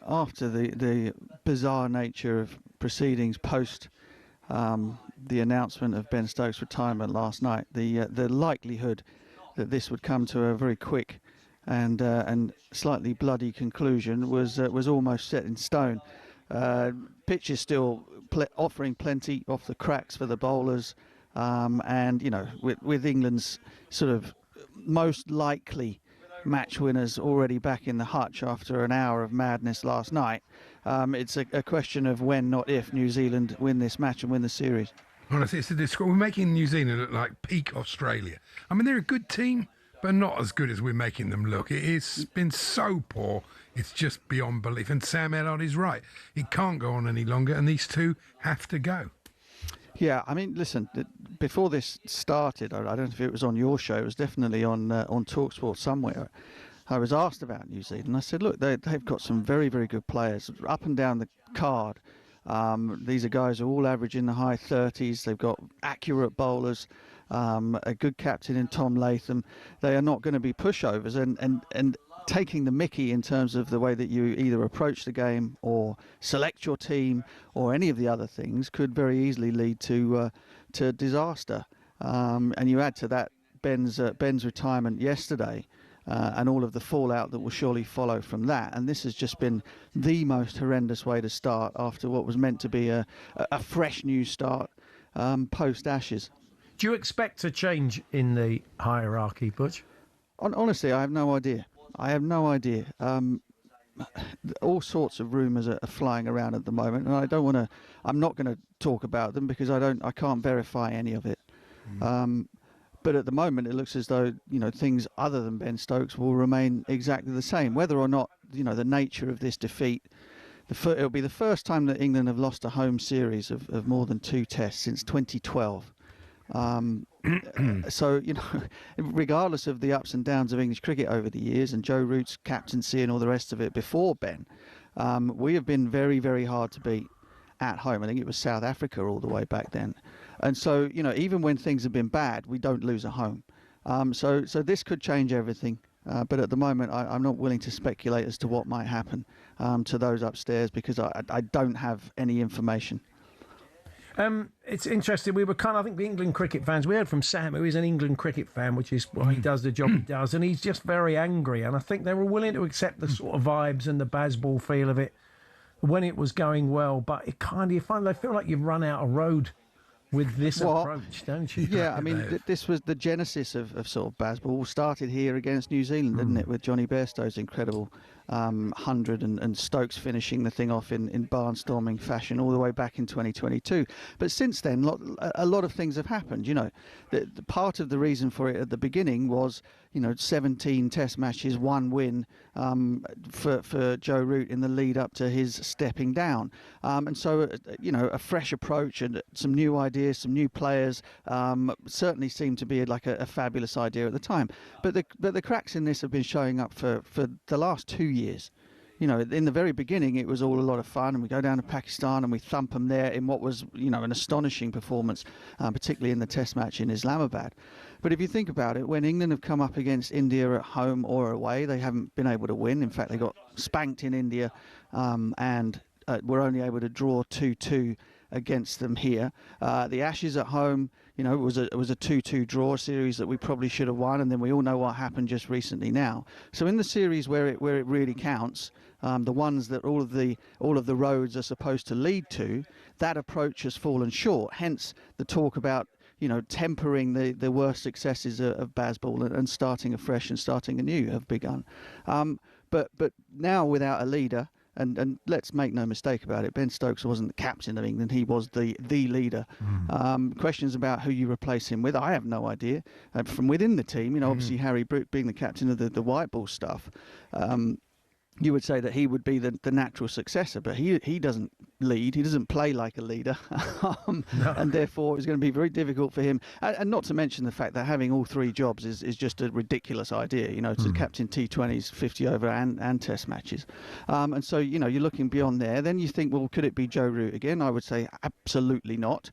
the bizarre nature of proceedings post the announcement of Ben Stokes' retirement last night, the likelihood that this would come to a very quick and slightly bloody conclusion was almost set in stone. Pitch is still offering plenty off the cracks for the bowlers, and you know, with England's sort of most likely match winners already back in the hutch after an hour of madness last night, it's a question of when, not if, New Zealand win this match and win the series. Honestly, we're making New Zealand look like peak Australia. I mean, they're a good team, but not as good as we're making them look. It's been so poor, it's just beyond belief. And Sam Ellard is right. It can't go on any longer, and these two have to go. Yeah, I mean, listen, before this started, I don't know if it was on your show, it was definitely on talkSPORT somewhere. I was asked about New Zealand. I said, look, they've got some very, very good players up and down the card. These are guys who are all average in the high 30s. They've got accurate bowlers, a good captain in Tom Latham. They are not going to be pushovers. And taking the mickey in terms of the way that you either approach the game or select your team or any of the other things could very easily lead to disaster. And you add to that Ben's retirement yesterday. And all of the fallout that will surely follow from that. And this has just been the most horrendous way to start after what was meant to be a fresh new start post-Ashes. Do you expect a change in the hierarchy, Butch? Honestly, I have no idea. All sorts of rumours are flying around at the moment, and I'm not going to talk about them because I can't verify any of it. But at the moment, it looks as though, you know, things other than Ben Stokes will remain exactly the same. Whether or not, you know, the nature of this defeat, it'll be the first time that England have lost a home series of more than 2 tests since 2012. So, you know, regardless of the ups and downs of English cricket over the years and Joe Root's captaincy and all the rest of it before Ben, we have been very, very hard to beat at home. I think it was South Africa all the way back then. And so, you know, even when things have been bad, we don't lose at home. So this could change everything. But at the moment, I'm not willing to speculate as to what might happen to those upstairs because I don't have any information. It's interesting. We were I think the England cricket fans, we heard from Sam, who is an England cricket fan, which is why he does the job he does, and he's just very angry. And I think they were willing to accept the sort of vibes and the Bazball feel of it when it was going well. But it you find they feel like you've run out of road with this approach, don't you? Yeah, I mean, this was the genesis of sort of Bazball. Started here against New Zealand, didn't it, with Johnny Bairstow's incredible 100 and Stokes finishing the thing off in barnstorming fashion all the way back in 2022. But since then, a lot of things have happened. You know, the part of the reason for it at the beginning was, you know, 17 Test matches, 1 win for Joe Root in the lead up to his stepping down. And so, you know, a fresh approach and some new ideas, some new players certainly seemed to be like a fabulous idea at the time. But the cracks in this have been showing up for the last 2 years. You know, in the very beginning, it was all a lot of fun, and we go down to Pakistan and we thump them there in what was, you know, an astonishing performance, particularly in the Test match in Islamabad. But if you think about it, when England have come up against India at home or away, they haven't been able to win. In fact, they got spanked in India and were only able to draw 2-2 against them here. The Ashes at home, you know, it was a 2-2 draw series that we probably should have won, and then we all know what happened just recently now. So in the series where it really counts, the ones that all of the roads are supposed to lead to, that approach has fallen short. Hence the talk about, you know, tempering the worst successes of Bazball and starting afresh and starting anew have begun. But now without a leader, And let's make no mistake about it, Ben Stokes wasn't the captain of England, he was the leader. Questions about who you replace him with, I have no idea. From within the team, obviously Harry Brook being the captain of the white ball stuff, you would say that he would be the natural successor, but he doesn't lead, he doesn't play like a leader, and therefore it's going to be very difficult for him. And not to mention the fact that having all three jobs is just a ridiculous idea, to captain T20s, 50 over and test matches. And so, you're looking beyond there. Then you think, well, could it be Joe Root again? I would say absolutely not.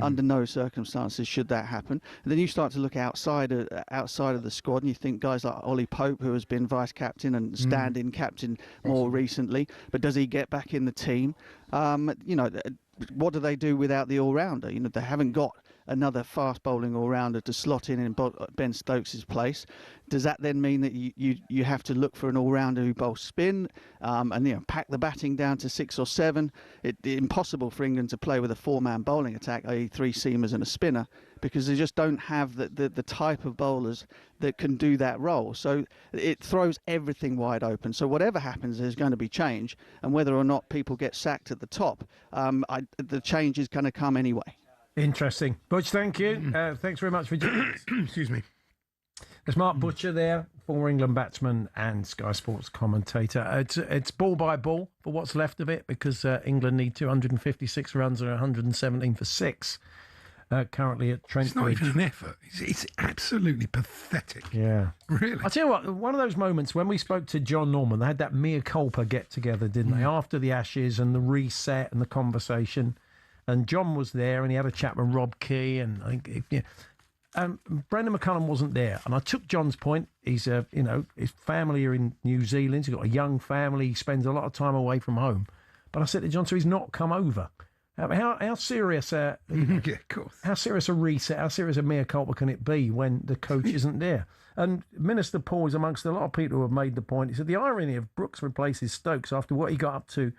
Under no circumstances should that happen. And then you start to look outside of the squad, and you think guys like Ollie Pope, who has been vice captain and stand-in captain more recently, but does he get back in the team? What do they do without the all-rounder? They haven't got another fast bowling all-rounder to slot in Ben Stokes' place. Does that then mean that you have to look for an all-rounder who bowls spin and pack the batting down to 6 or 7? It's impossible for England to play with a 4-man bowling attack, i.e. 3 seamers and a spinner, because they just don't have the type of bowlers that can do that role. So it throws everything wide open. So whatever happens, there's going to be change, and whether or not people get sacked at the top, the change is going to come anyway. Interesting. Butch, thank you. Thanks very much for joining us. Excuse me. There's Mark Butcher there, former England batsman and Sky Sports commentator. It's ball by ball for what's left of it, because England need 256 runs and 117 for 6 currently at Trent It's not Bridge. even an effort. It's absolutely pathetic. Yeah. Really? I'll tell you what, one of those moments when we spoke to John Norman, they had that mea culpa get-together, didn't they, after the Ashes and the reset and the conversation. And John was there, and he had a chat with Rob Key, and I think Brendan McCullum wasn't there. And I took John's point. He's his family are in New Zealand. He's got a young family. He spends a lot of time away from home. But I said to John, so he's not come over. How serious? Yeah, of course. How serious a reset? How serious a mea culpa can it be when the coach isn't there? And Minister Paul is amongst a lot of people who have made the point. He said the irony of Brooks replaces Stokes after what he got up to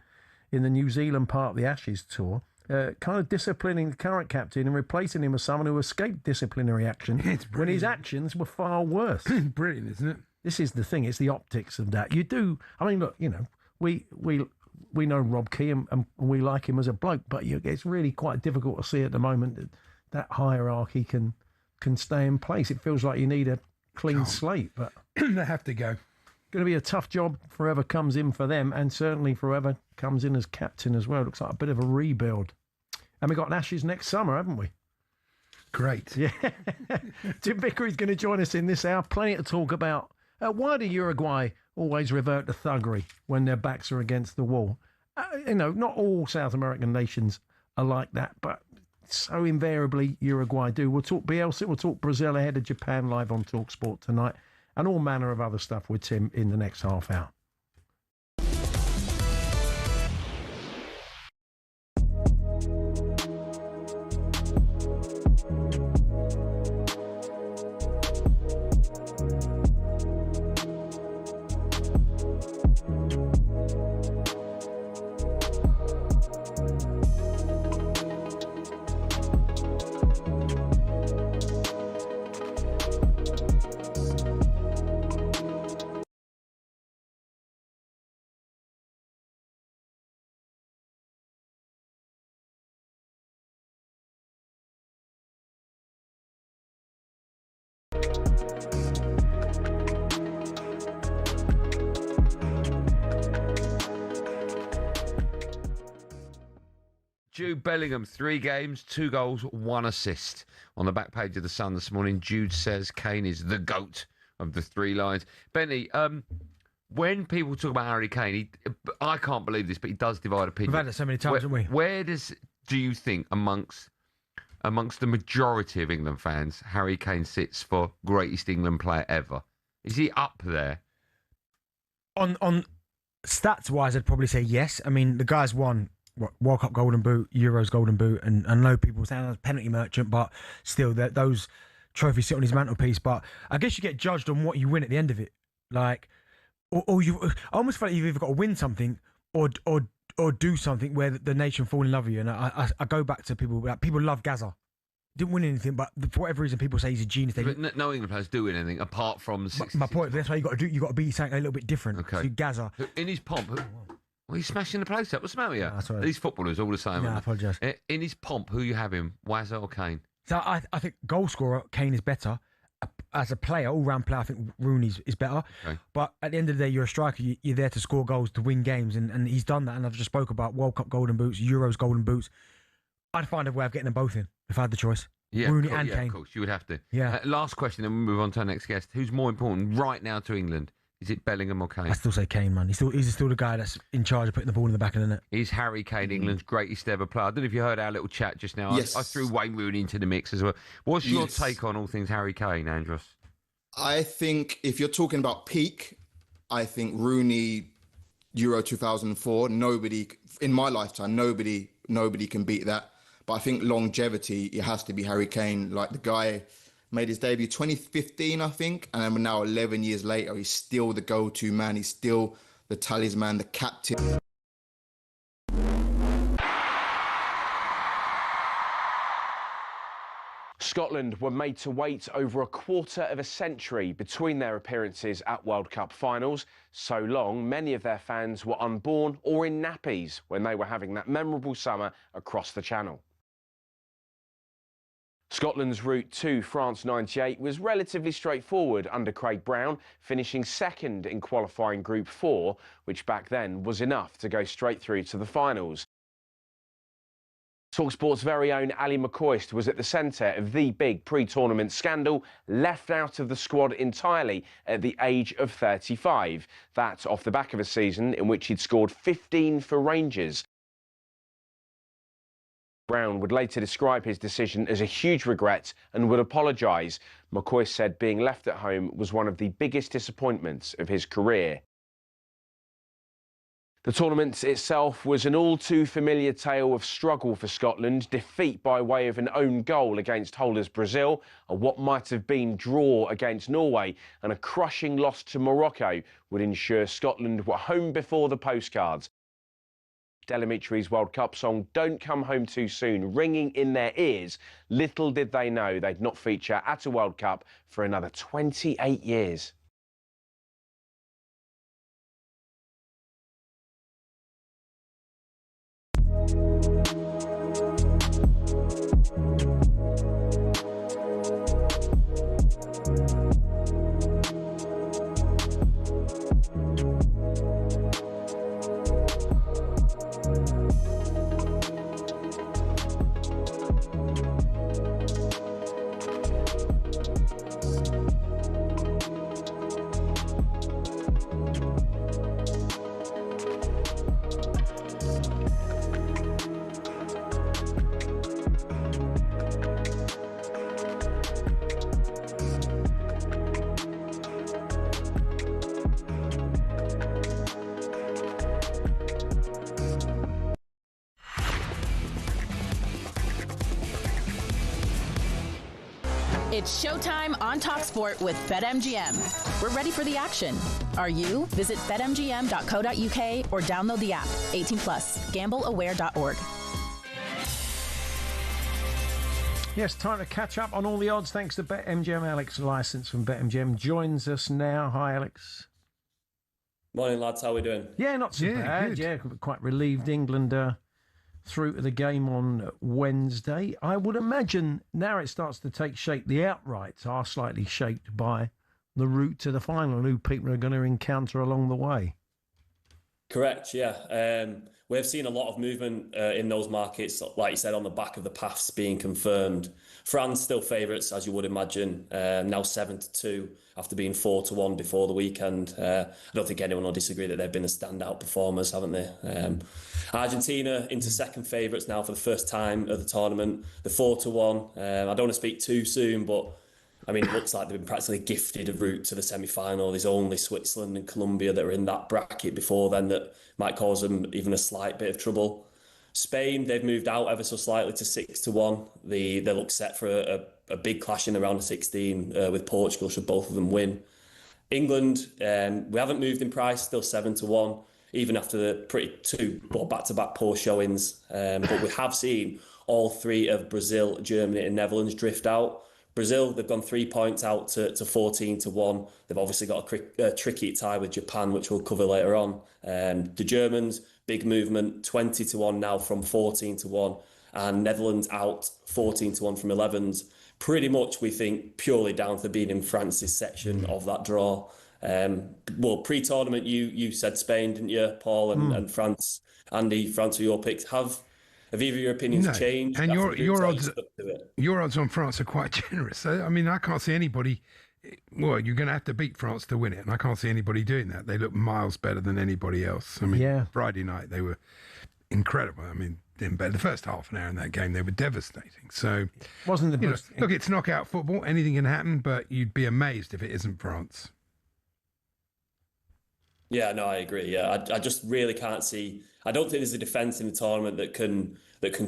in the New Zealand part of the Ashes tour. Kind of disciplining the current captain and replacing him with someone who escaped disciplinary action when his actions were far worse. Brilliant, isn't it? This is the thing. It's the optics of that. You do. I mean, look. We know Rob Key and we like him as a bloke, but it's really quite difficult to see at the moment that hierarchy can stay in place. It feels like you need a clean slate, but they have to go. Going to be a tough job for whoever comes in for them, and certainly for whoever comes in as captain as well. Looks like a bit of a rebuild. And we've got an Ashes next summer, haven't we? Great. Yeah. Tim Vickery's going to join us in this hour. Plenty to talk about. Why do Uruguay always revert to thuggery when their backs are against the wall? Not all South American nations are like that, but so invariably Uruguay do. We'll talk Bielsa, we'll talk Brazil ahead of Japan live on talkSPORT tonight, and all manner of other stuff with Tim in the next half hour. Jude Bellingham, 3 games, 2 goals, 1 assist. On the back page of The Sun this morning, Jude says Kane is the GOAT of the 3 lions. Benny, when people talk about Harry Kane, I can't believe this, but he does divide opinion. We've had it so many times, haven't we? Where do you think, amongst the majority of England fans, Harry Kane sits for greatest England player ever? Is he up there? On stats-wise, I'd probably say yes. I mean, the guy's won World Cup Golden Boot, Euros Golden Boot, and I know people say he's a penalty merchant, but still, those trophies sit on his mantelpiece. But I guess you get judged on what you win at the end of it. Like, or you I almost feel like you've either got to win something or do something where the nation fall in love with you. And I go back to people love Gaza. Didn't win anything, but for whatever reason, people say he's a genius. But no England players do win anything apart from. My point. That's why you got to be something a little bit different. Okay. So Gaza in his pomp. Well, he's smashing the place up. What's the matter with you? That's right. These footballers all the same. Yeah, I apologise. In his pomp, who you have him, Wazza or Kane? So I think goal scorer, Kane is better. As a player, all-round player, I think Rooney is better. Okay. But at the end of the day, you're a striker. You're there to score goals, to win games, and he's done that. And I've just spoke about World Cup golden boots, Euros golden boots. I'd find a way of getting them both in if I had the choice. Yeah, Rooney cool, and yeah, Kane. of course, you would have to. Yeah. Last question, then we move on to our next guest. Who's more important right now to England? Is it Bellingham or Kane? I still say Kane, man. He's still the guy that's in charge of putting the ball in the back of the net. Is Harry Kane England's greatest ever player? I don't know if you heard our little chat just now. Yes. I threw Wayne Rooney into the mix as well. What's your take on all things Harry Kane, Andros? I think if you're talking about peak, I think Rooney, Euro 2004, nobody, in my lifetime, nobody can beat that. But I think longevity, it has to be Harry Kane. Like, the guy made his debut 2015, I think, and now 11 years later, he's still the go-to man. He's still the talisman, the captain. Scotland were made to wait over a quarter of a century between their appearances at World Cup finals. So long, many of their fans were unborn or in nappies when they were having that memorable summer across the Channel. Scotland's route to France 98 was relatively straightforward under Craig Brown, finishing second in qualifying Group 4, which back then was enough to go straight through to the finals. talkSPORT's very own Ali McCoist was at the centre of the big pre-tournament scandal, left out of the squad entirely at the age of 35. That off the back of a season in which he'd scored 15 for Rangers. Brown would later describe his decision as a huge regret and would apologise. McCoist said being left at home was one of the biggest disappointments of his career. The tournament itself was an all-too-familiar tale of struggle for Scotland, defeat by way of an own goal against holders Brazil, a what might have been draw against Norway, and a crushing loss to Morocco would ensure Scotland were home before the postcards. Delimitri's World Cup song Don't Come Home Too Soon ringing in their ears, little did they know they'd not feature at a World Cup for another 28 years. It's showtime on talkSPORT with BetMGM. We're ready for the action. Are you? Visit betmgm.co.uk or download the app. 18+. GambleAware.org. Yes, time to catch up on all the odds thanks to BetMGM. Alex Licence from BetMGM joins us now. Hi, Alex. Morning, lads. How are we doing? Yeah, not too bad. Good. Yeah, quite relieved England through to the game on Wednesday. I would imagine now it starts to take shape. The outrights are slightly shaped by the route to the final and who people are going to encounter along the way. Correct, yeah. We've seen a lot of movement in those markets, like you said, on the back of the paths being confirmed. France still favourites, as you would imagine, now 7-2 after being 4-1 before the weekend. I don't think anyone will disagree that they've been the standout performers, haven't they? Argentina into second favourites now for the first time of the tournament. The 4-1. I don't want to speak too soon, but I mean, it looks like they've been practically gifted a route to the semi-final. There's only Switzerland and Colombia that are in that bracket before then that might cause them even a slight bit of trouble. Spain, they've moved out ever so slightly to 6-1. They look set for a big clash in the round of 16 with Portugal should both of them win. England, we haven't moved in price, still 7-1, even after the two back-to-back poor showings. But we have seen all three of Brazil, Germany and Netherlands drift out. Brazil, they've gone 3 points out to 14-1. They've obviously got a tricky tie with Japan, which we'll cover later on. The Germans, big movement, 20-1 now from 14-1. And Netherlands out 14-1 from 11s. Pretty much, we think, purely down to being in France's section of that draw. Well, pre-tournament, you said Spain, didn't you, Paul, and France. Andy, France were your picks. Have either of your opinions changed? And your odds on France are quite generous. I mean, I can't see anybody. Well, you're going to have to beat France to win it, and I can't see anybody doing that. They look miles better than anybody else. I mean, Friday night they were incredible. I mean, the first half an hour in that game they were devastating. So, wasn't the most... Look, it's knockout football. Anything can happen, but you'd be amazed if it isn't France. Yeah, no, I agree. Yeah, I just really can't see. I don't think there's a defence in the tournament that can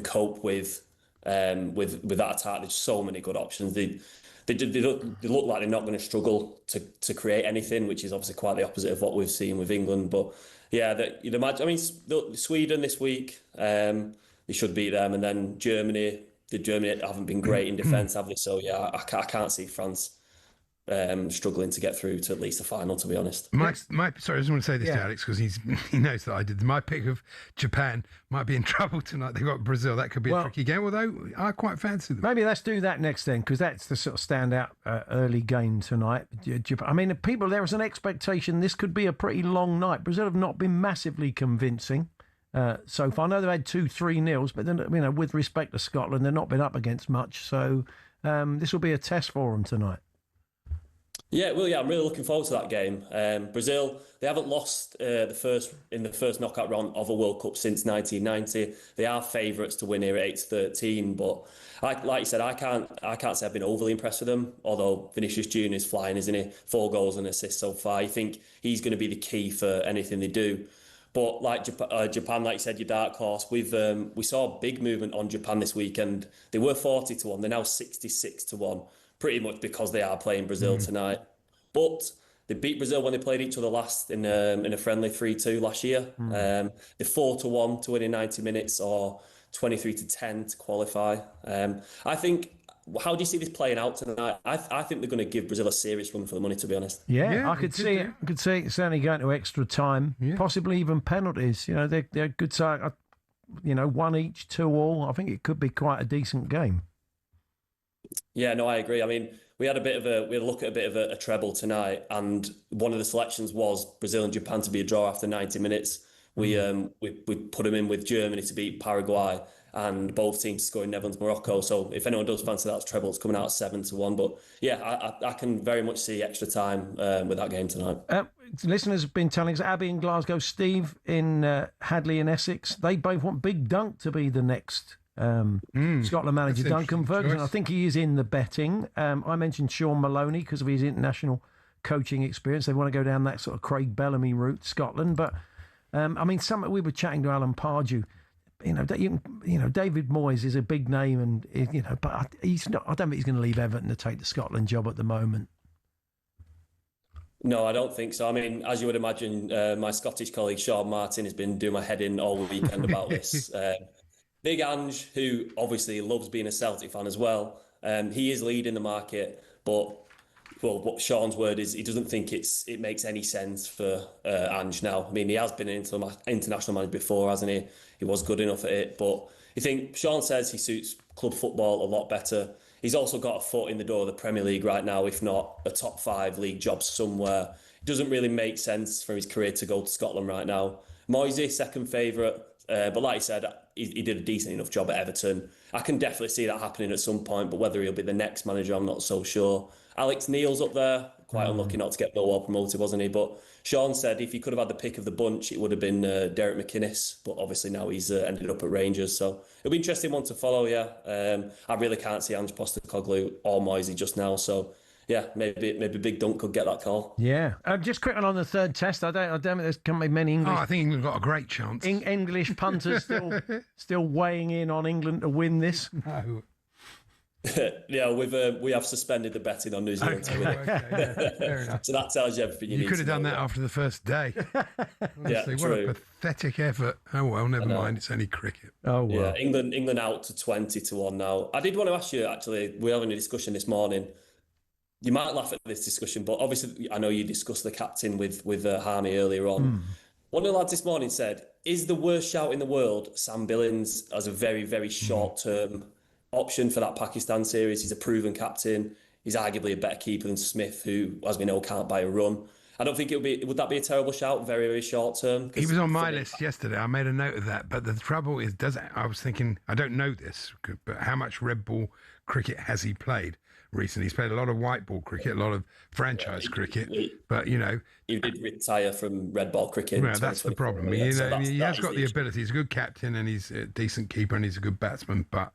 cope with that attack. There's so many good options. They look like they're not going to struggle to create anything, which is obviously quite the opposite of what we've seen with England. But yeah, you'd imagine. I mean, Sweden this week, they should beat them, and then Germany. The Germany haven't been great in defence, have they? So yeah, I can't see France struggling to get through to at least the final, to be honest. Sorry, I just want to say this to Alex because he knows that I did. My pick of Japan might be in trouble tonight. They've got Brazil. That could be a tricky game, although I quite fancy them. Maybe let's do that next then, because that's the sort of standout early game tonight. I mean, there was an expectation this could be a pretty long night. Brazil have not been massively convincing so far. I know they've had 2-3 nils, but then, with respect to Scotland, they've not been up against much. So this will be a test for them tonight. Yeah, well, I'm really looking forward to that game. Brazil, they haven't lost in the first knockout round of a World Cup since 1990. They are favourites to win here at 8-13, but like you said, I can't say I've been overly impressed with them. Although Vinicius Junior is flying, isn't he? 4 goals and assists so far. You think he's going to be the key for anything they do. But like Japan, like you said, your dark horse. We saw a big movement on Japan this weekend. They were 40-1. They're now 66-1. Pretty much because they are playing Brazil tonight. But they beat Brazil when they played each other last in a friendly 3-2 last year. They're 4-1 to win in 90 minutes or 23-10 to qualify. I think, how do you see this playing out tonight? I think they're going to give Brazil a serious run for the money, to be honest. Yeah, I could see it. I could see it certainly going to extra time, possibly even penalties. They're a good side. 1 each, 2 all. I think it could be quite a decent game. Yeah, no, I agree. I mean, we had a look at a bit of a treble tonight, and one of the selections was Brazil and Japan to be a draw after 90 minutes. We put them in with Germany to beat Paraguay, and both teams scoring Netherlands, Morocco. So if anyone does fancy that treble, it's coming out at 7-1. But yeah, I can very much see extra time with that game tonight. Listeners have been telling us, Abby in Glasgow, Steve in Hadley in Essex, they both want Big Dunk to be the next Scotland manager. Duncan Ferguson, I think he is in the betting. I mentioned Sean Maloney because of his international coaching experience. They want to go down that sort of Craig Bellamy route, Scotland. But I mean, we were chatting to Alan Pardew. David Moyes is a big name, and but he's not. I don't think he's going to leave Everton to take the Scotland job at the moment. No, I don't think so. I mean, as you would imagine, my Scottish colleague Sean Martin has been doing my head in all weekend about this. Big Ange, who obviously loves being a Celtic fan as well, he is leading the market, but what Sean's word is, he doesn't think it makes any sense for Ange now. I mean, he has been an international manager before, hasn't he? He was good enough at it, but Sean says he suits club football a lot better. He's also got a foot in the door of the Premier League right now, if not a top 5 league job somewhere. It doesn't really make sense for his career to go to Scotland right now. Moisey, second favourite. But like I said, he did a decent enough job at Everton. I can definitely see that happening at some point, but whether he'll be the next manager, I'm not so sure. Alex Neil's up there. Quite unlucky not to get Millwall promoted, wasn't he? But Sean said if he could have had the pick of the bunch, it would have been Derek McInnes. But obviously now he's ended up at Rangers. So it'll be an interesting one to follow, yeah. I really can't see Ange Postecoglou or Moisey just now. So yeah, maybe Big Dunk could get that call. Yeah. Just quick on the third test. I don't think there's going to be many English. I think England got a great chance. English punters still weighing in on England to win this. No. Yeah, we have suspended the betting on New Zealand. Fair enough. So that tells you everything you need. You could have to done know, that after the first day. Honestly, what true. a pathetic effort. Oh well, never mind. It's only cricket. Oh well. Yeah, England out to 20-1 now. I did want to ask you, actually, we were having a discussion this morning. You might laugh at this discussion, but obviously I know you discussed the captain with Harney earlier on. One of the lads this morning said, is the worst shout in the world Sam Billings as a very, very short-term option for that Pakistan series? He's a proven captain. He's arguably a better keeper than Smith, who, as we know, can't buy a run. I don't think would that be a terrible shout, very, very short-term? He was on my list yesterday. I made a note of that. But the trouble is, I was thinking, I don't know this, but how much red ball cricket has he played recently? He's played a lot of white ball cricket, a lot of franchise cricket, but you know, he did retire from red ball cricket. Well, that's the problem. Yeah, he has got the ability. He's a good captain and he's a decent keeper and he's a good batsman. But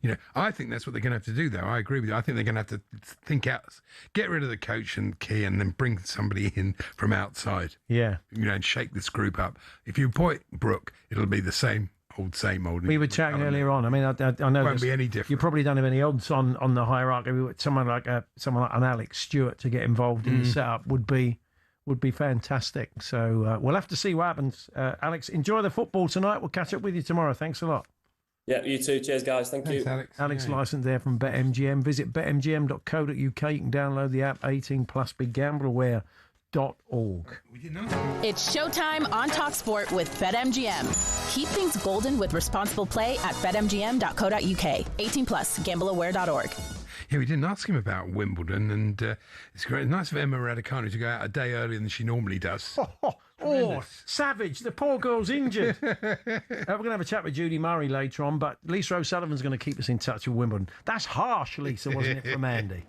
you know, I think that's what they're going to have to do, though. I agree with you. I think they're going to have to think out, get rid of the coach and key, and then bring somebody in from outside. Yeah, you know, and shake this group up. If you appoint Brooke, it'll be the same old. We were chatting earlier on. I mean, I know won't be any different. You probably don't have any odds on the hierarchy. Someone like an Alex Stewart to get involved in the setup would be fantastic. So we'll have to see what happens. Alex, enjoy the football tonight. We'll catch up with you tomorrow. Thanks a lot. Yeah, you too. Cheers, guys. Thanks, you. Alex Licence there from BetMGM. Visit betmgm.co.uk. You can download the app. 18+. BeGambleAware.org. It's showtime on talkSPORT with BetMGM. Keep things golden with responsible play at betmgm.co.uk. 18+. GambleAware.org. Yeah, we didn't ask him about Wimbledon, and it's great. Nice of Emma Raducanu to go out a day earlier than she normally does. Oh, savage. The poor girl's injured. We're going to have a chat with Judy Murray later on, but Lisa O'Sullivan's going to keep us in touch with Wimbledon. That's harsh, Lisa, wasn't it, from Andy?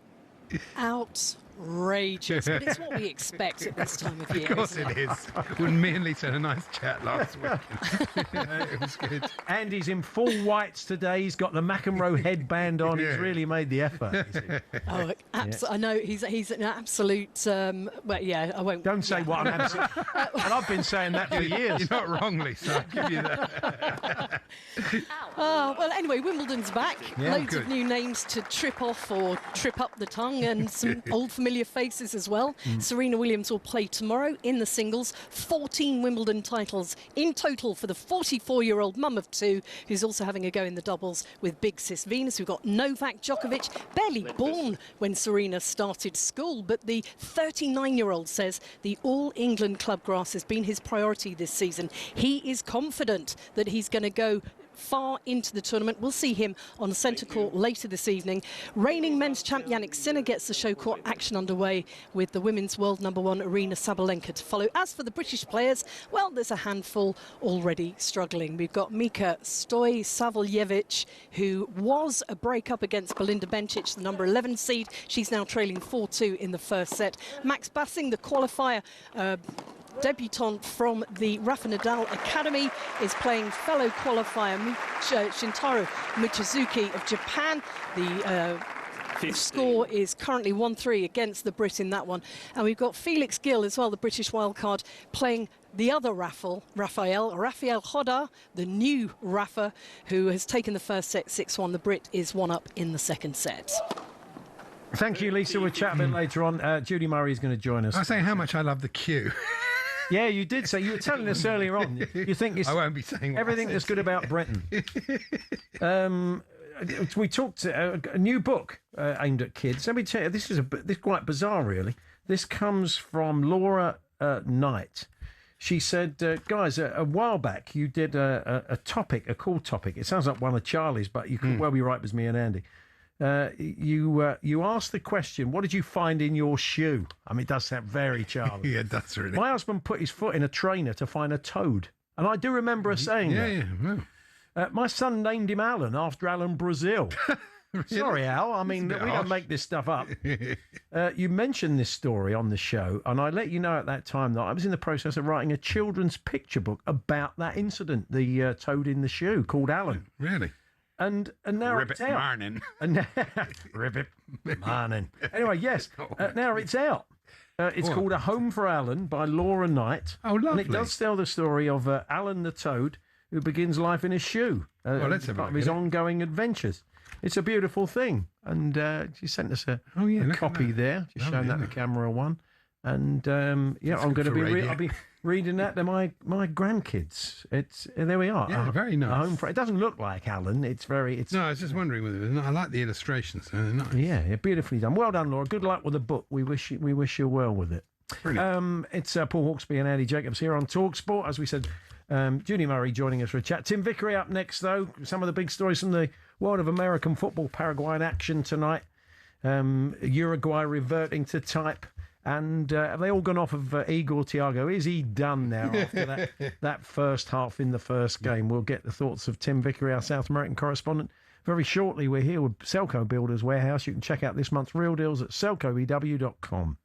Outrageous, but it's what we expect at this time of year. Of course it is. When me and Lisa had a nice chat last week. It was good. Andy's in full whites today. He's got the McEnroe headband on. He's really made the effort. Oh, absolutely. I know he's an absolute. Well, yeah, I won't. Don't say what I'm absolute. And I've been saying that for years. You're not wrong, Lisa. I'll give you that. Well, anyway, Wimbledon's back. Yeah, Loads of new names to trip off or trip up the tongue, and some old familiar faces as well. Serena Williams will play tomorrow in the singles. 14 Wimbledon titles in total for the 44-year-old mum of two, who's also having a go in the doubles with big sis Venus. We've got Novak Djokovic, barely born when Serena started school, but the 39-year-old says the All England club grass has been his priority this season. He is confident that he's going to go far into the tournament. We'll see him on centre court later this evening. Reigning men's champ Yannick Sinner gets the show court action underway with the women's world number one Aryna Sabalenka to follow. As for the British players, well, there's a handful already struggling. We've got Mika Stojsavljevic, who was a break-up against Belinda Bencic, the number 11 seed. She's now trailing 4-2 in the first set. Max Bassing, the qualifier, debutant from the Rafa Nadal Academy, is playing fellow qualifier Shintaro Michizuki of Japan. The score is currently 1-3 against the Brit in that one. And we've got Felix Gill as well, the British wildcard, playing the other Rafael Hodder, the new Rafa, who has taken the first set 6-1. The Brit is one up in the second set. Thank you, Lisa. We'll chat a bit later on. Judy Murray is going to join us. I was saying how much I love the queue. Yeah, you did say. You were telling us earlier on. You think it's I won't be saying what everything that's good about Britain. We talked a new book aimed at kids. Let me tell you, this is quite bizarre, really. This comes from Laura Knight. She said, guys, a while back you did a cool topic. It sounds like one of Charlie's, but you could well be right with me and Andy. You asked the question, what did you find in your shoe? I mean, it does sound very Charlie. Yeah, it does really. My husband put his foot in a trainer to find a toad. And I do remember her saying that. Yeah. My son named him Alan after Alan Brazil. Really? Sorry, Al. I mean, we don't make this stuff up. You mentioned this story on the show, and I let you know at that time that I was in the process of writing a children's picture book about that incident, the toad in the shoe, called Alan. Really? And now Ribbit it's out. Marnin. Ribbit Marnin. Anyway, yes, now it's out. It's called A Home for Alan by Laura Knight. Oh, lovely. And it does tell the story of Alan the toad, who begins life in a shoe. Well, let's have a part of look his at it. ongoing adventures. It's a beautiful thing. And she sent us a copy there, just showing that the camera one. And I'm going to be I'll be reading that to my grandkids. There we are. Yeah, very nice. It doesn't look like Alan. No, I was just wondering whether I like the illustrations. They're nice. Yeah, beautifully done. Well done, Laura. Good luck with the book. We wish you well with it. Brilliant. It's Paul Hawksbee and Andy Jacobs here on talkSPORT. As we said, Judy Murray joining us for a chat. Tim Vickery up next, though. Some of the big stories from the world of American football. Paraguay in action tonight. Uruguay reverting to type. And have they all gone off of Igor Thiago? Is he done now after that first half in the first game? We'll get the thoughts of Tim Vickery, our South American correspondent. Very shortly, we're here with Selco Builders Warehouse. You can check out this month's real deals at selcoew.com.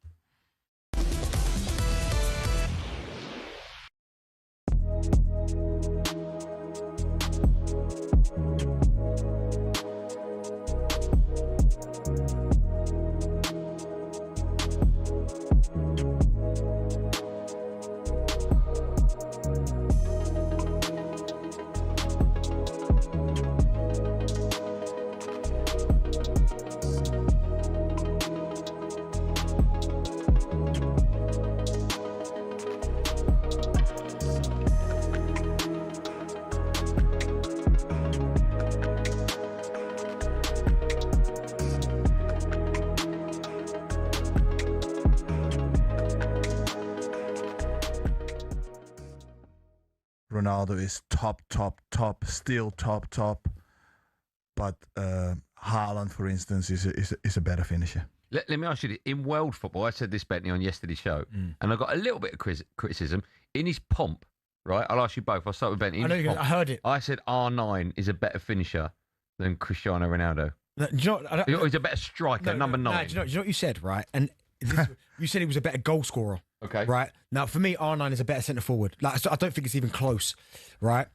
Ronaldo is top, still top. But Haaland, for instance, is a better finisher. Let me ask you this. In world football, I said this, Bettany, on yesterday's show, and I got a little bit of criticism. In his pomp, right? I'll ask you both. I'll start with Benny. I heard it. I said R9 is a better finisher than Cristiano Ronaldo. No, do you know, he's a better striker, number 9. Do you know what you said, right? And you said he was a better goal scorer. Okay. Right. Now, for me, R9 is a better centre forward. So I don't think it's even close, right?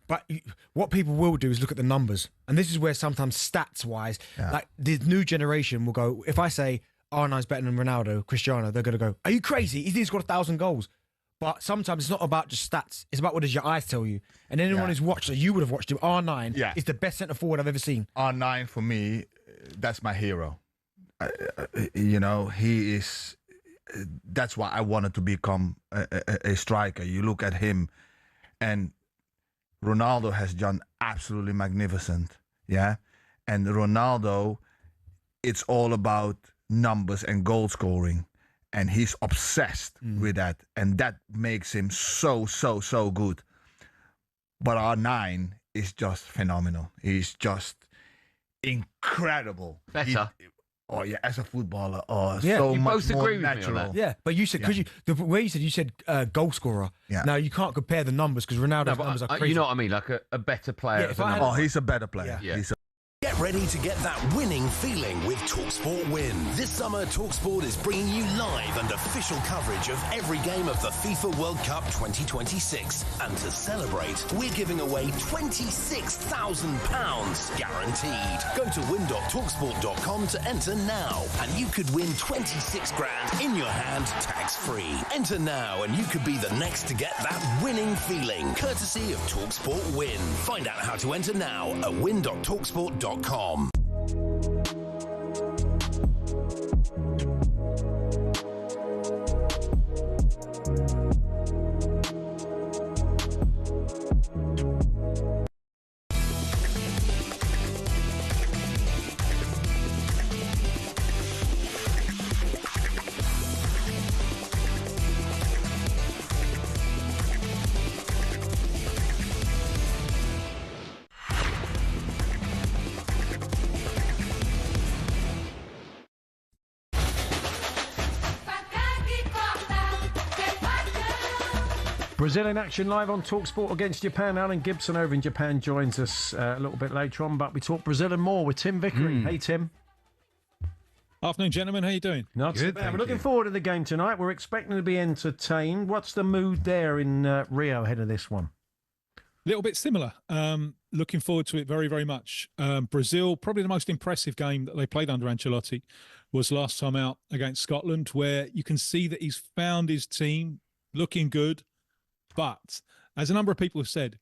But what people will do is look at the numbers. And this is where sometimes stats-wise, like the new generation will go, if I say R9's better than Ronaldo, Cristiano, they're going to go, are you crazy? He's scored 1,000 goals. But sometimes it's not about just stats. It's about what does your eyes tell you. And anyone who's watched it, you would have watched him. R9 is the best centre forward I've ever seen. R9, for me, that's my hero. He is... That's why I wanted to become a striker. You look at him, and Ronaldo has done absolutely magnificent. Yeah, and Ronaldo, it's all about numbers and goal scoring, and he's obsessed with that, and that makes him so good. But R9 is just phenomenal. He's just incredible. Better. As a footballer, so much both more agree with natural. me on that. Yeah, but you said the way you said goal scorer. Yeah. Now you can't compare the numbers because Ronaldo's numbers are crazy. You know what I mean? Like a better player. He's a better player. Yeah. Get ready to get that winning feeling with talkSPORT Win. This summer, talkSPORT is bringing you live and official coverage of every game of the FIFA World Cup 2026. And to celebrate, we're giving away £26,000 guaranteed. Go to win.talksport.com to enter now, and you could win 26 grand in your hand, tax-free. Enter now, and you could be the next to get that winning feeling, courtesy of talkSPORT Win. Find out how to enter now at win.talksport.com. Brazil in action live on talkSPORT against Japan. Alan Gibson over in Japan joins us a little bit later on, but we talk Brazil and more with Tim Vickery. Hey, Tim. Afternoon, gentlemen. How you doing? Not too bad. We're looking forward to the game tonight. We're expecting to be entertained. What's the mood there in Rio ahead of this one? A little bit similar. Looking forward to it very, very much. Brazil, probably the most impressive game that they played under Ancelotti was last time out against Scotland, where you can see that he's found his team looking good. But as a number of people have said,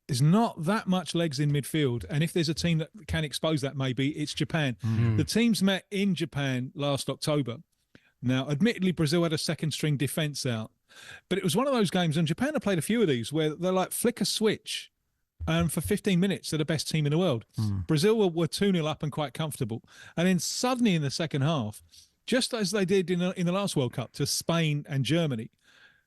there's not that much legs in midfield. And if there's a team that can expose that, maybe it's Japan. The teams met in Japan last October. Now, admittedly, Brazil had a second-string defence out. But it was one of those games, and Japan have played a few of these, where they're like flick a switch, and for 15 minutes, they're the best team in the world. Brazil were 2-0 up and quite comfortable. And then suddenly in the second half, just as they did in the last World Cup to Spain and Germany,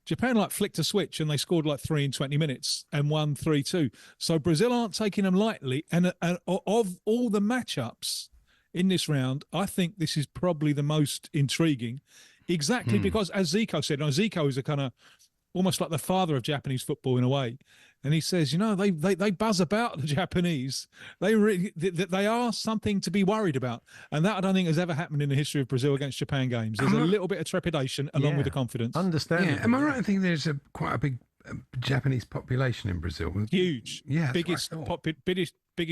Japan like flicked a switch and they scored like 3 in 20 minutes and won 3-2. So Brazil aren't taking them lightly. And of all the matchups in this round, I think this is probably the most intriguing. Exactly because, as Zico said, Zico is a kind of almost like the father of Japanese football in a way. And he says, they buzz about the Japanese. They are something to be worried about. And that I don't think has ever happened in the history of Brazil against Japan games. There's a little bit of trepidation along with the confidence. Understand? Yeah. Am I right in thinking there's quite a big Japanese population in Brazil? Huge. Yeah. Biggest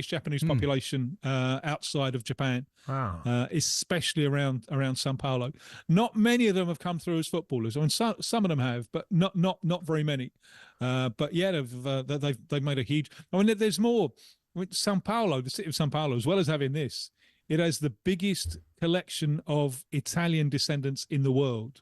Japanese population outside of Japan. Wow. Especially around Sao Paulo. Not many of them have come through as footballers. I mean, some of them have, but not very many. But yeah, they've made a huge. I mean, there's more. Sao Paulo, the city of Sao Paulo, as well as having this, it has the biggest collection of Italian descendants in the world,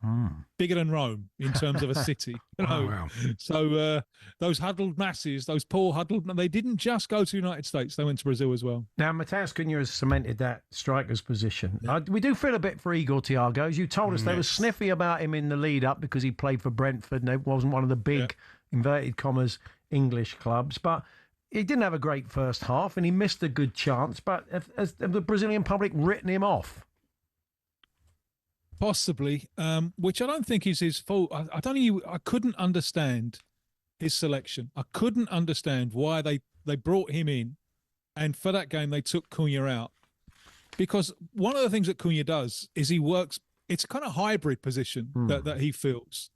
bigger than Rome in terms of a city. Wow. So those huddled masses, those poor huddled, they didn't just go to the United States; they went to Brazil as well. Now, Mateus Cunha has cemented that striker's position. We do feel a bit for Igor Thiago. As you told us, they were sniffy about him in the lead up because he played for Brentford and it wasn't one of the big, inverted commas, English clubs, but he didn't have a great first half and he missed a good chance. But has the Brazilian public written him off? Possibly, which I don't think is his fault. I couldn't understand his selection. I couldn't understand why they brought him in, and for that game they took Cunha out. Because one of the things that Cunha does is he works. It's a kind of hybrid position that he fills.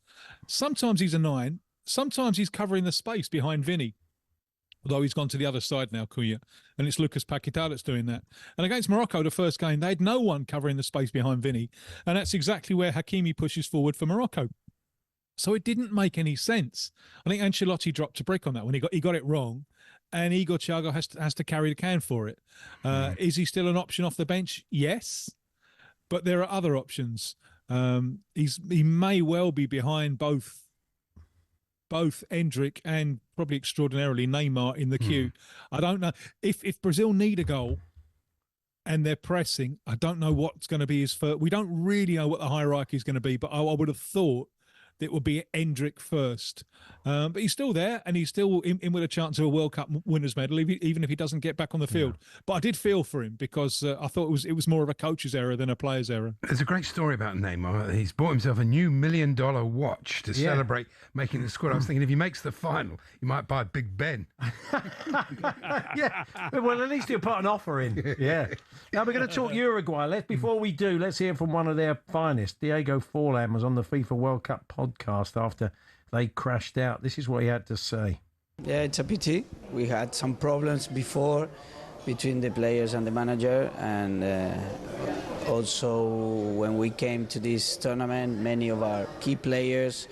Sometimes he's a 9. Sometimes he's covering the space behind Vinny. Although he's gone to the other side now, Cunha, and it's Lucas Paquetá that's doing that. And against Morocco, the first game, they had no one covering the space behind Vinny, and that's exactly where Hakimi pushes forward for Morocco. So it didn't make any sense. I think Ancelotti dropped a brick on that when he got it wrong, and Igor Thiago has to carry the can for it. Is he still an option off the bench? Yes, but there are other options. He may well be behind both Endrick and probably extraordinarily Neymar in the queue. I don't know. If Brazil need a goal and they're pressing, I don't know what's going to be his first. We don't really know what the hierarchy is going to be, but I would have thought it would be Endrick first. But he's still there, and he's still in with a chance of a World Cup winners' medal, even if he doesn't get back on the field. But I did feel for him because I thought it was more of a coach's error than a player's error. There's a great story about Neymar. He's bought himself a new $1 million watch to celebrate making the squad. I was thinking if he makes the final, he might buy Big Ben. Yeah. Well, at least he'll put an offer in. Yeah. Now we're going to talk Uruguay. Before we do, let's hear from one of their finest. Diego Forlan was on the FIFA World Cup podcast after they crashed out. This is what he had to say. Yeah, it's a pity. We had some problems before between the players and the manager, and also when we came to this tournament, many of our key players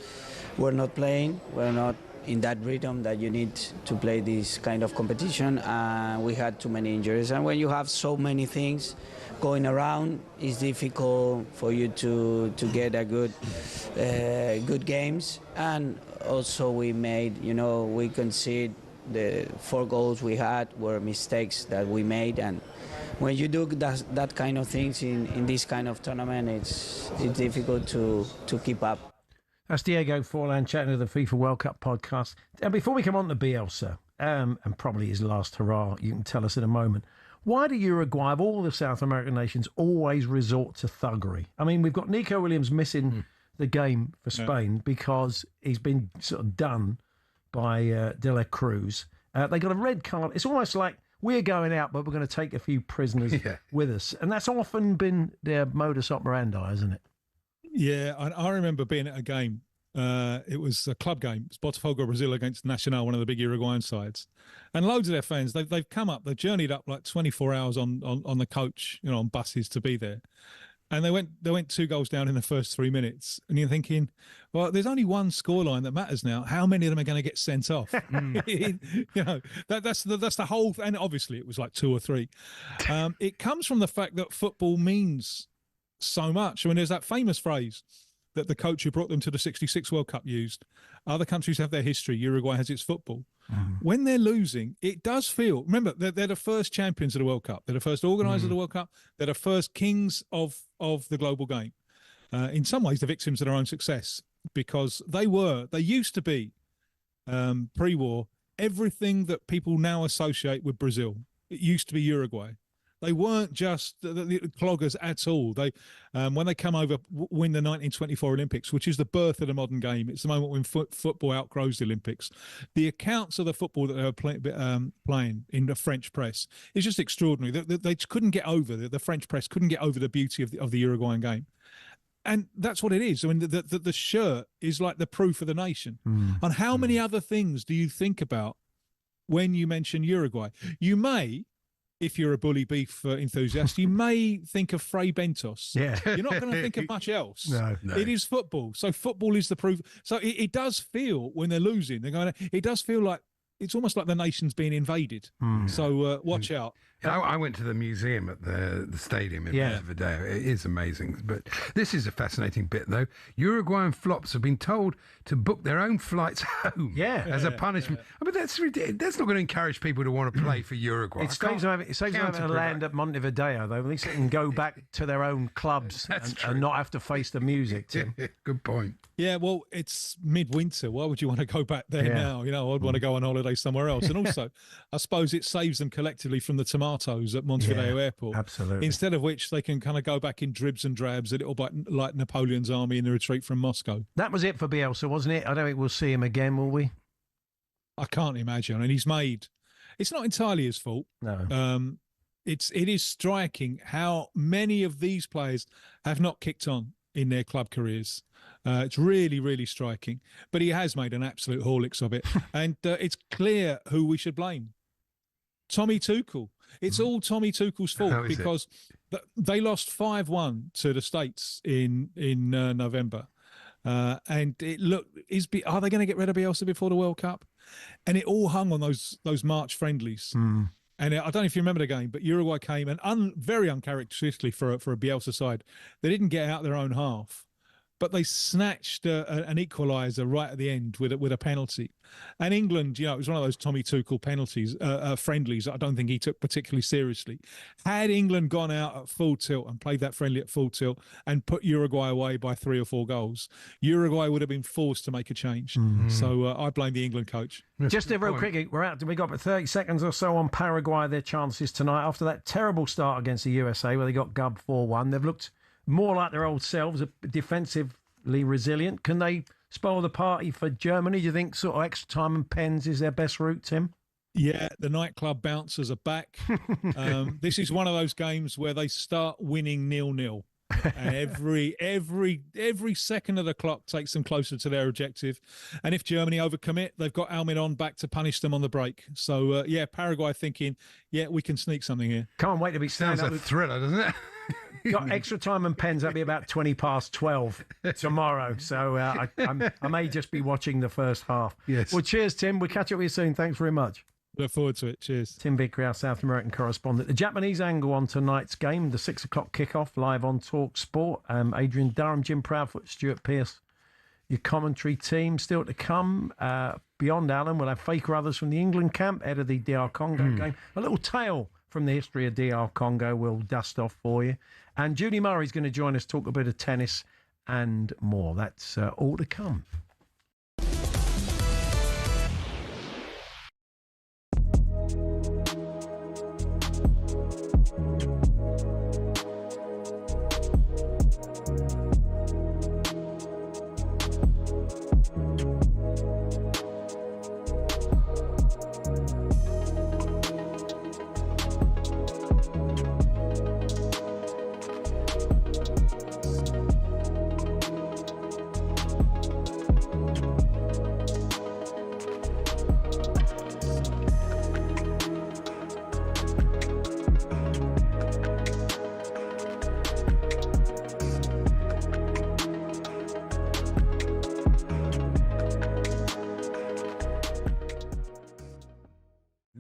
were not playing, were not in that rhythm that you need to play this kind of competition, and we had too many injuries. And when you have so many things going around, it's difficult for you to get a good games. And also we made, we conceded the 4 goals we had were mistakes that we made, and when you do that kind of things in this kind of tournament, it's difficult to keep up. That's Diego Forlan chatting to the FIFA World Cup podcast. And before we come on to Bielsa, and probably his last hurrah, you can tell us in a moment, why do Uruguay, of all the South American nations, always resort to thuggery? I mean, we've got Nico Williams missing the game for Spain because he's been sort of done by De La Cruz. They got a red card. It's almost like we're going out, but we're going to take a few prisoners with us. And that's often been their modus operandi, isn't it? Yeah, I remember being at a game. It was a club game. It's Botafogo Brazil against Nacional, one of the big Uruguayan sides. And loads of their fans, they've come up, they've journeyed up like 24 hours on the coach, on buses to be there. And they went 2 goals down in the first 3 minutes, and you're thinking, well, there's only one scoreline that matters now. How many of them are going to get sent off? That's the whole. And obviously, it was like 2 or 3. It comes from the fact that football means so much. I mean, there's that famous phrase that the coach who brought them to the '66 World Cup used. Other countries have their history. Uruguay has its football. When they're losing, it does feel. Remember, they're the first champions of the World Cup. They're the first organisers of the World Cup. They're the first kings of the global game. In some ways, the victims of their own success, because they used to be pre-war everything that people now associate with Brazil. It used to be Uruguay. They weren't just the cloggers at all. They, when they come over, win the 1924 Olympics, which is the birth of the modern game. It's the moment when football outgrows the Olympics. The accounts of the football that they were playing in the French press is just extraordinary. They couldn't get over, the French press couldn't get over the beauty of the Uruguayan game. And that's what it is. I mean, the shirt is like the proof of the nation. And how many other things do you think about when you mention Uruguay? You may, if you're a bully beef enthusiast, you may think of Frei Bentos. Yeah. You're not going to think of much else. No. It is football. So football is the proof. So it does feel, when they're losing, it does feel like it's almost like the nation's being invaded. So watch out. I went to the museum at the stadium in Montevideo. It is amazing. But this is a fascinating bit, though. Uruguayan flops have been told to book their own flights home as a punishment. But that's ridiculous. That's not going to encourage people to want to play for Uruguay. It saves them having to land at Montevideo, though. At least they can go back to their own clubs and not have to face the music, Tim. Good point. Yeah, well, it's midwinter. Why would you want to go back there now? I'd want to go on holiday somewhere else. And also, I suppose it saves them collectively from the tomatoes at Montevideo Airport. Absolutely. Instead of which, they can kind of go back in dribs and drabs, a little bit like Napoleon's army in the retreat from Moscow. That was it for Bielsa, wasn't it? I don't think we'll see him again, will we? I can't imagine. I mean, he's made... It's not entirely his fault. No. It is striking how many of these players have not kicked on in their club careers. It's really, really striking. But he has made an absolute Horlicks of it. And it's clear who we should blame. Tommy Tuchel. It's all Tommy Tuchel's fault because they lost 5-1 to the States in November. And are they going to get rid of Bielsa before the World Cup? And it all hung on those March friendlies. And I don't know if you remember the game, but Uruguay came and very uncharacteristically for a Bielsa side, they didn't get out their own half, but they snatched an equaliser right at the end with a penalty. And England, it was one of those Tommy Tuchel penalties, friendlies that I don't think he took particularly seriously. Had England gone out at full tilt and played that friendly at full tilt and put Uruguay away by 3 or 4 goals, Uruguay would have been forced to make a change. So I blame the England coach. Just a real quick, we're out. We got about 30 seconds or so on Paraguay, their chances tonight. After that terrible start against the USA where they got gubbed 4-1, they've looked more like their old selves, defensively resilient. Can they spoil the party for Germany? Do you think sort of extra time and pens is their best route, Tim? Yeah, the nightclub bouncers are back. This is one of those games where they start winning 0-0. And every second of the clock takes them closer to their objective. And if Germany overcommit, they've got Almiron back to punish them on the break. So, Paraguay thinking, we can sneak something here. Can't wait to be Sounds like a thriller, doesn't it? Got extra time and pens. That'll be about 12 tomorrow. So I may just be watching the first half. Yes. Well, cheers, Tim. We'll catch up with you soon. Thanks very much. Look forward to it. Cheers. Tim Vickery, our South American correspondent. The Japanese angle on tonight's game, the 6 o'clock kickoff live on talkSPORT. Adrian Durham, Jim Proudfoot, Stuart Pearce, your commentary team. Still to come. Beyond Alan, we'll have Faker Others from the England camp, ahead of the DR Congo game. A little tale from the history of DR Congo we'll dust off for you. And Judy Murray's going to join us, talk a bit of tennis and more. That's all to come.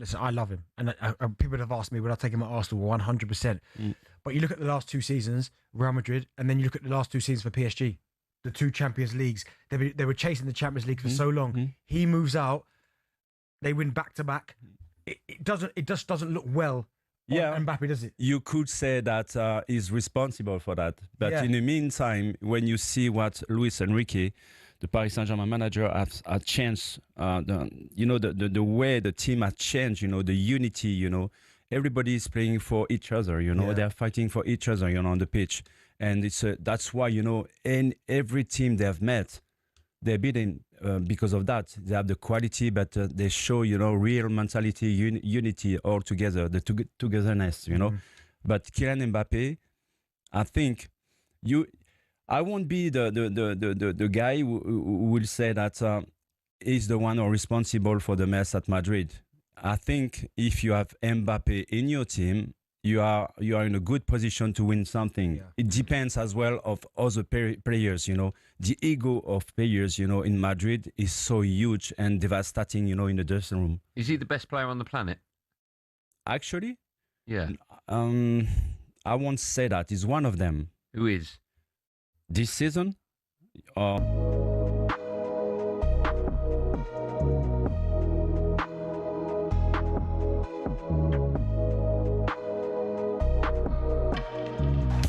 listen, I love him. And people have asked me, would I take him at Arsenal? 100%. But you look at the last 2 seasons, Real Madrid, and then you look at the last 2 seasons for PSG, the 2 Champions Leagues. They were chasing the Champions League for so long. He moves out, they win back-to-back. It just doesn't look well on Mbappe, does it? You could say that he's responsible for that. But in the meantime, when you see what Luis Enrique, the Paris Saint-Germain manager, has changed, the way the team has changed, the unity, everybody is playing for each other, they're fighting for each other, on the pitch. And that's why, in every team they have met, they're beating because of that. They have the quality, but they show, real mentality, unity all together, the togetherness, But Kylian Mbappe, I think I won't be the guy who will say that he's the one or responsible for the mess at Madrid. I think if you have Mbappe in your team, you are in a good position to win something. Yeah. It depends as well of other players, The ego of players, in Madrid is so huge and devastating, in the dressing room. Is he the best player on the planet? Actually? Yeah. I won't say that. He's one of them. Who is? This season?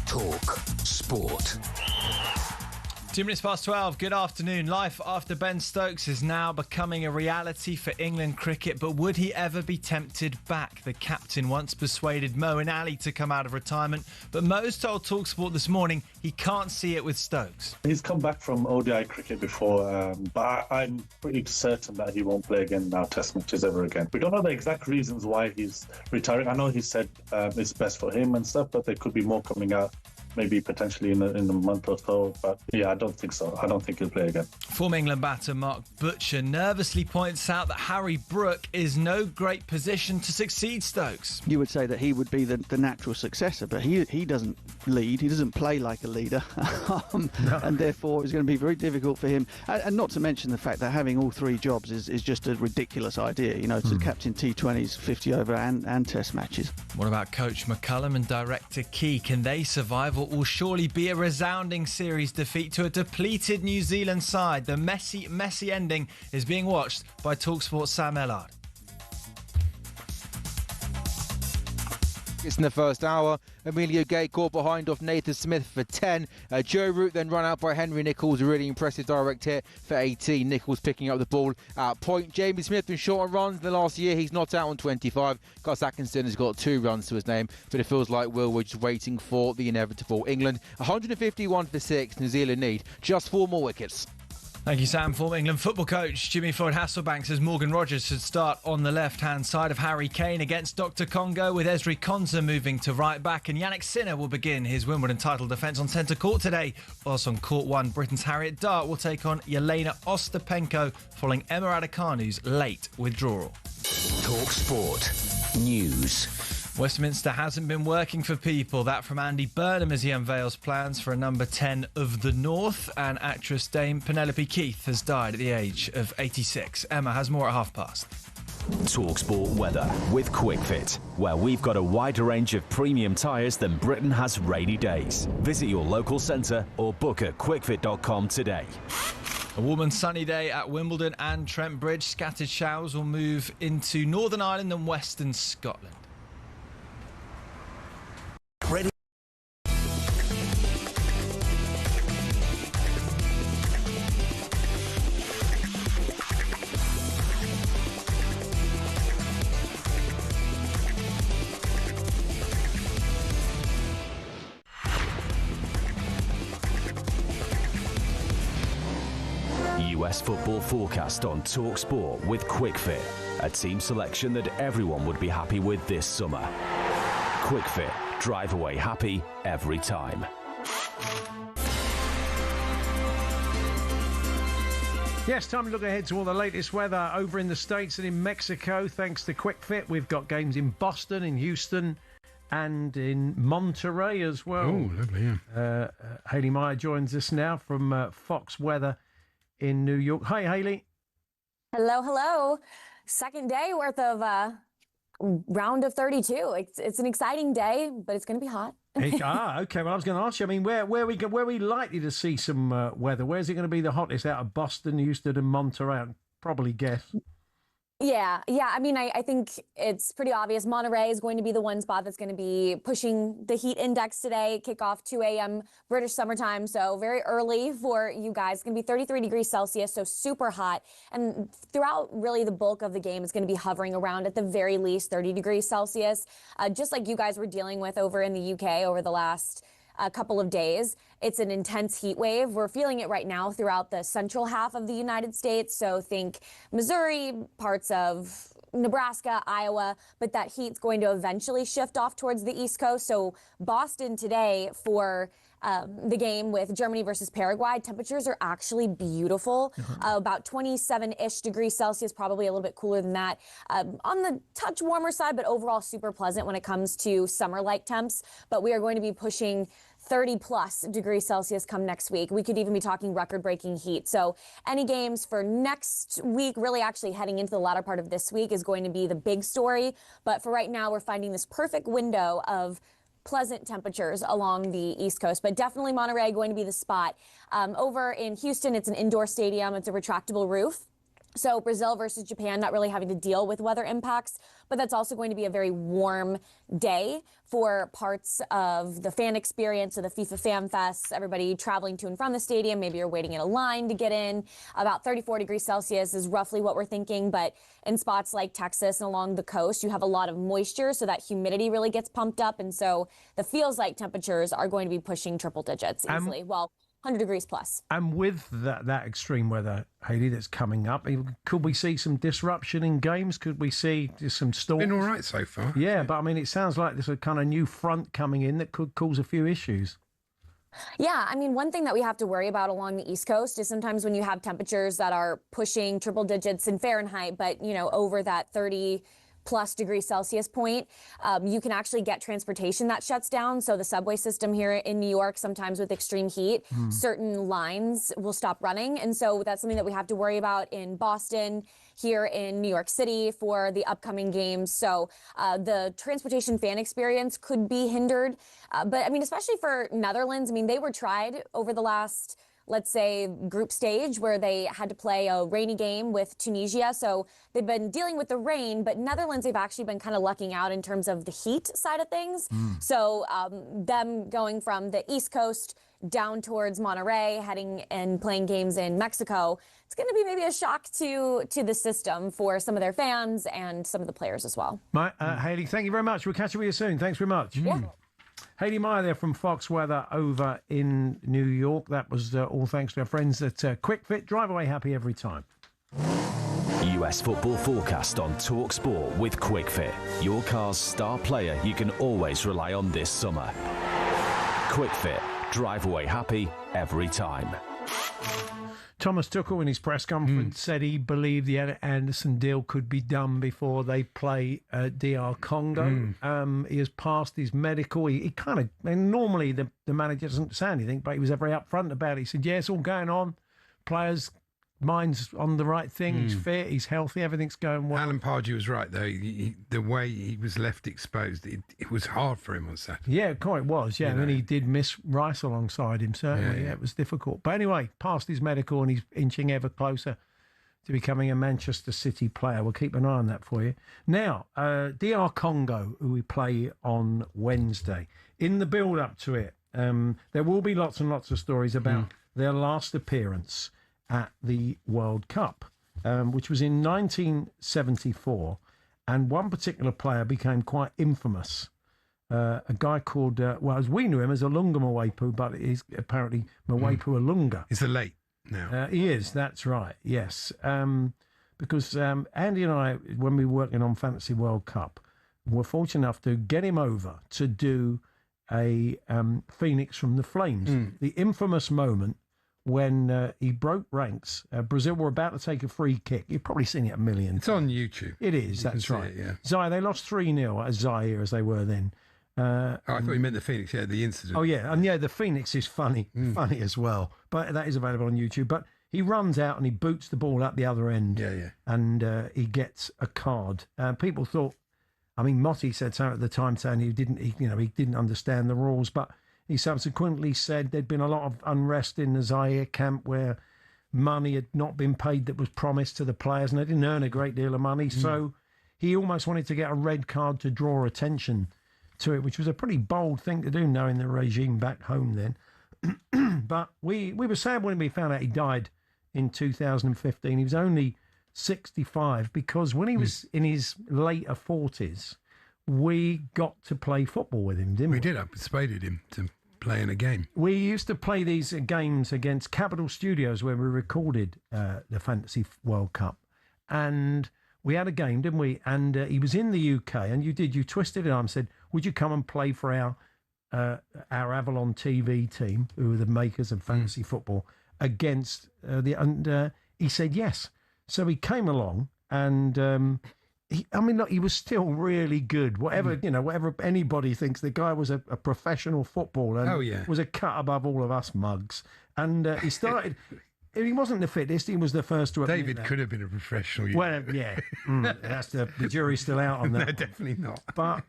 Talk Sport. 2 minutes past 12. Good afternoon. Life after Ben Stokes is now becoming a reality for England cricket, but would he ever be tempted back? The captain once persuaded Moeen Ali to come out of retirement, but Mo's told talkSPORT this morning he can't see it with Stokes. He's come back from ODI cricket before, but I'm pretty certain that he won't play again now, Test matches ever again. We don't know the exact reasons why he's retiring. I know he said it's best for him and stuff, but there could be more coming out. Maybe potentially in a month or so, but I don't think so. I don't think he'll play again. Former England batter Mark Butcher nervously points out that Harry Brook is no great position to succeed Stokes. You would say that he would be the natural successor, but he doesn't lead. He doesn't play like a leader, and therefore it's going to be very difficult for him. And not to mention the fact that having all 3 jobs is just a ridiculous idea. To captain T20s, 50 over and Test matches. What about Coach McCullum and Director Key? Can they survive what will surely be a resounding series defeat to a depleted New Zealand side? The messy ending is being watched by talkSPORT's Sam Ellard. It's in the first hour. Emilio Gay caught behind off Nathan Smith for 10. Joe Root then run out by Henry Nichols. A really impressive direct hit for 18. Nichols picking up the ball at point. Jamie Smith been short on runs in the last year. He's not out on 25. Gus Atkinson has got 2 runs to his name, but it feels like we're just waiting for the inevitable. England 151 for 6. New Zealand need just 4 more wickets. Thank you, Sam. Former England football coach Jimmy Floyd Hasselbank says Morgan Rogers should start on the left-hand side of Harry Kane against Dr. Congo, with Ezri Konsa moving to right back, and Yannick Sinner will begin his Wimbledon title defence on centre court today. Whilst on court 1, Britain's Harriet Dart will take on Yelena Ostapenko following Emma Raducanu's late withdrawal. Talk Sport News. Westminster hasn't been working for people. That from Andy Burnham as he unveils plans for a number 10 of the North. And actress Dame Penelope Keith has died at the age of 86. Emma has more at past. talkSPORT weather with QuickFit, where we've got a wider range of premium tyres than Britain has rainy days. Visit your local centre or book at quickfit.com today. A warm and sunny day at Wimbledon and Trent Bridge. Scattered showers will move into Northern Ireland and Western Scotland. Ready? US football forecast on talkSPORT with QuickFit, a team selection that everyone would be happy with this summer. QuickFit, drive away happy every time. Yes, time to look ahead to all the latest weather over in the States and in Mexico. Thanks to QuickFit, we've got games in Boston, in Houston, and in Monterey as well. Oh, lovely, yeah. Hayley Meyer joins us now from Fox Weather in New York. Hi, Hayley. Hello, hello. Second day worth of round of 32. It's an exciting day, but it's going to be hot. Okay. Well, I was going to ask you. I mean, where are we likely to see some weather? Where's it going to be the hottest? Out of Boston, Houston, and Monterey? I'd probably guess. Yeah. I mean, I think it's pretty obvious. Monterey is going to be the one spot that's going to be pushing the heat index today. Kickoff 2 a.m. British summertime, so very early for you guys. It's going to be 33 degrees Celsius, so super hot. And throughout really the bulk of the game, it's going to be hovering around at the very least 30 degrees Celsius, just like you guys were dealing with over in the UK over the last couple of days. It's an intense heat wave. We're feeling it right now throughout the central half of the United States. So think Missouri, parts of Nebraska, Iowa, but that heat's going to eventually shift off towards the East Coast. So Boston today for the game with Germany versus Paraguay, temperatures are actually beautiful, about 27-ish degrees Celsius, probably a little bit cooler than that. On the touch warmer side, but overall super pleasant when it comes to summer-like temps. But we are going to be pushing 30-plus degrees Celsius come next week. We could even be talking record-breaking heat. So any games for next week, really actually heading into the latter part of this week, is going to be the big story. But for right now, we're finding this perfect window of pleasant temperatures along the East Coast, but definitely Monterey going to be the spot. Over in Houston, it's an indoor stadium. It's a retractable roof. So Brazil versus Japan, not really having to deal with weather impacts, but that's also going to be a very warm day for parts of the fan experience, so the FIFA Fan Fest, everybody traveling to and from the stadium. Maybe you're waiting in a line to get in. About 34 degrees Celsius is roughly what we're thinking, but in spots like Texas and along the coast, you have a lot of moisture, so that humidity really gets pumped up, and so the feels like temperatures are going to be pushing triple digits easily. 100 degrees plus. And with that extreme weather, Hayley, that's coming up, could we see some disruption in games? Could we see just some storms? Been all right so far. Yeah, but I mean, it sounds like there's a kind of new front coming in that could cause a few issues. Yeah, I mean, one thing that we have to worry about along the East Coast is sometimes when you have temperatures that are pushing triple digits in Fahrenheit, but, over that 30-plus degrees Celsius point, you can actually get transportation that shuts down. So the subway system here in New York, sometimes with extreme heat, certain lines will stop running. And so that's something that we have to worry about in Boston, here in New York City for the upcoming games. So the transportation fan experience could be hindered. But I mean, especially for Netherlands, I mean, they were tried over the last, let's say, group stage where they had to play a rainy game with Tunisia. So they've been dealing with the rain, but Netherlands, they've actually been kind of lucking out in terms of the heat side of things. So them going from the East Coast down towards Monterey, heading and playing games in Mexico, it's going to be maybe a shock to the system for some of their fans and some of the players as well. Hayley, thank you very much. We'll catch up with you soon. Thanks very much. Yeah. Hayley Meyer there from Fox Weather over in New York. That was all thanks to our friends at Quick Fit. Drive away happy every time. US football forecast on talkSPORT with Quick Fit. Your car's star player you can always rely on this summer. Quick Fit. Drive away happy every time. Thomas Tuchel in his press conference said he believed the Anderson deal could be done before they play DR Congo. He has passed his medical. He kind of, and normally the manager doesn't say anything, but he was very upfront about it. He said, yeah, it's all going on. Players' mind's on the right thing. He's fit, he's healthy, everything's going well. Alan Pardew was right, though. The way he was left exposed, it was hard for him on Saturday. Yeah, quite was. Yeah, I mean, he did miss Rice alongside him, certainly. Yeah, it was difficult. But anyway, passed his medical and he's inching ever closer to becoming a Manchester City player. We'll keep an eye on that for you. Now, DR Congo, who we play on Wednesday. In the build-up to it, there will be lots and lots of stories about their last appearance at the World Cup, which was in 1974, and one particular player became quite infamous. A guy called, as we knew him as Alunga Mwepu, but he's apparently Mwepu Alunga. He's the late now. He is, that's right, yes. Because Andy and I, when we were working on Fantasy World Cup, were fortunate enough to get him over to do a Phoenix from the Flames, the infamous moment when he broke ranks. Brazil were about to take a free kick. You've probably seen it a million times. It's on YouTube. It is, that's right. Zaire, they lost 3-0 at Zaire as they were then. I thought you meant the Phoenix, the incident. Oh, yeah, and the Phoenix is funny as well. But that is available on YouTube. But he runs out and he boots the ball up the other end. Yeah. And he gets a card. People thought, I mean, Motti said so at the time, saying he didn't understand the rules, but he subsequently said there'd been a lot of unrest in the Zaire camp where money had not been paid that was promised to the players, and they didn't earn a great deal of money. So he almost wanted to get a red card to draw attention to it, which was a pretty bold thing to do, knowing the regime back home then. But we were sad when we found out he died in 2015. He was only 65, because when he was in his later 40s, we got to play football with him, didn't we? We did. I persuaded him to play in a game. We used to play these games against Capital Studios where we recorded the Fantasy World Cup. And we had a game, didn't we? And he was in the UK, and you twisted it arm and said, would you come and play for our Avalon TV team, who are the makers of fantasy football, against he said yes. So he came along, and he was still really good. Whatever anybody thinks, the guy was a professional footballer. And was a cut above all of us mugs. And he started. He wasn't the fittest. He was the first to admit David that. could have been a professional. Well, yeah, that's the jury's still out on that. No, definitely not. But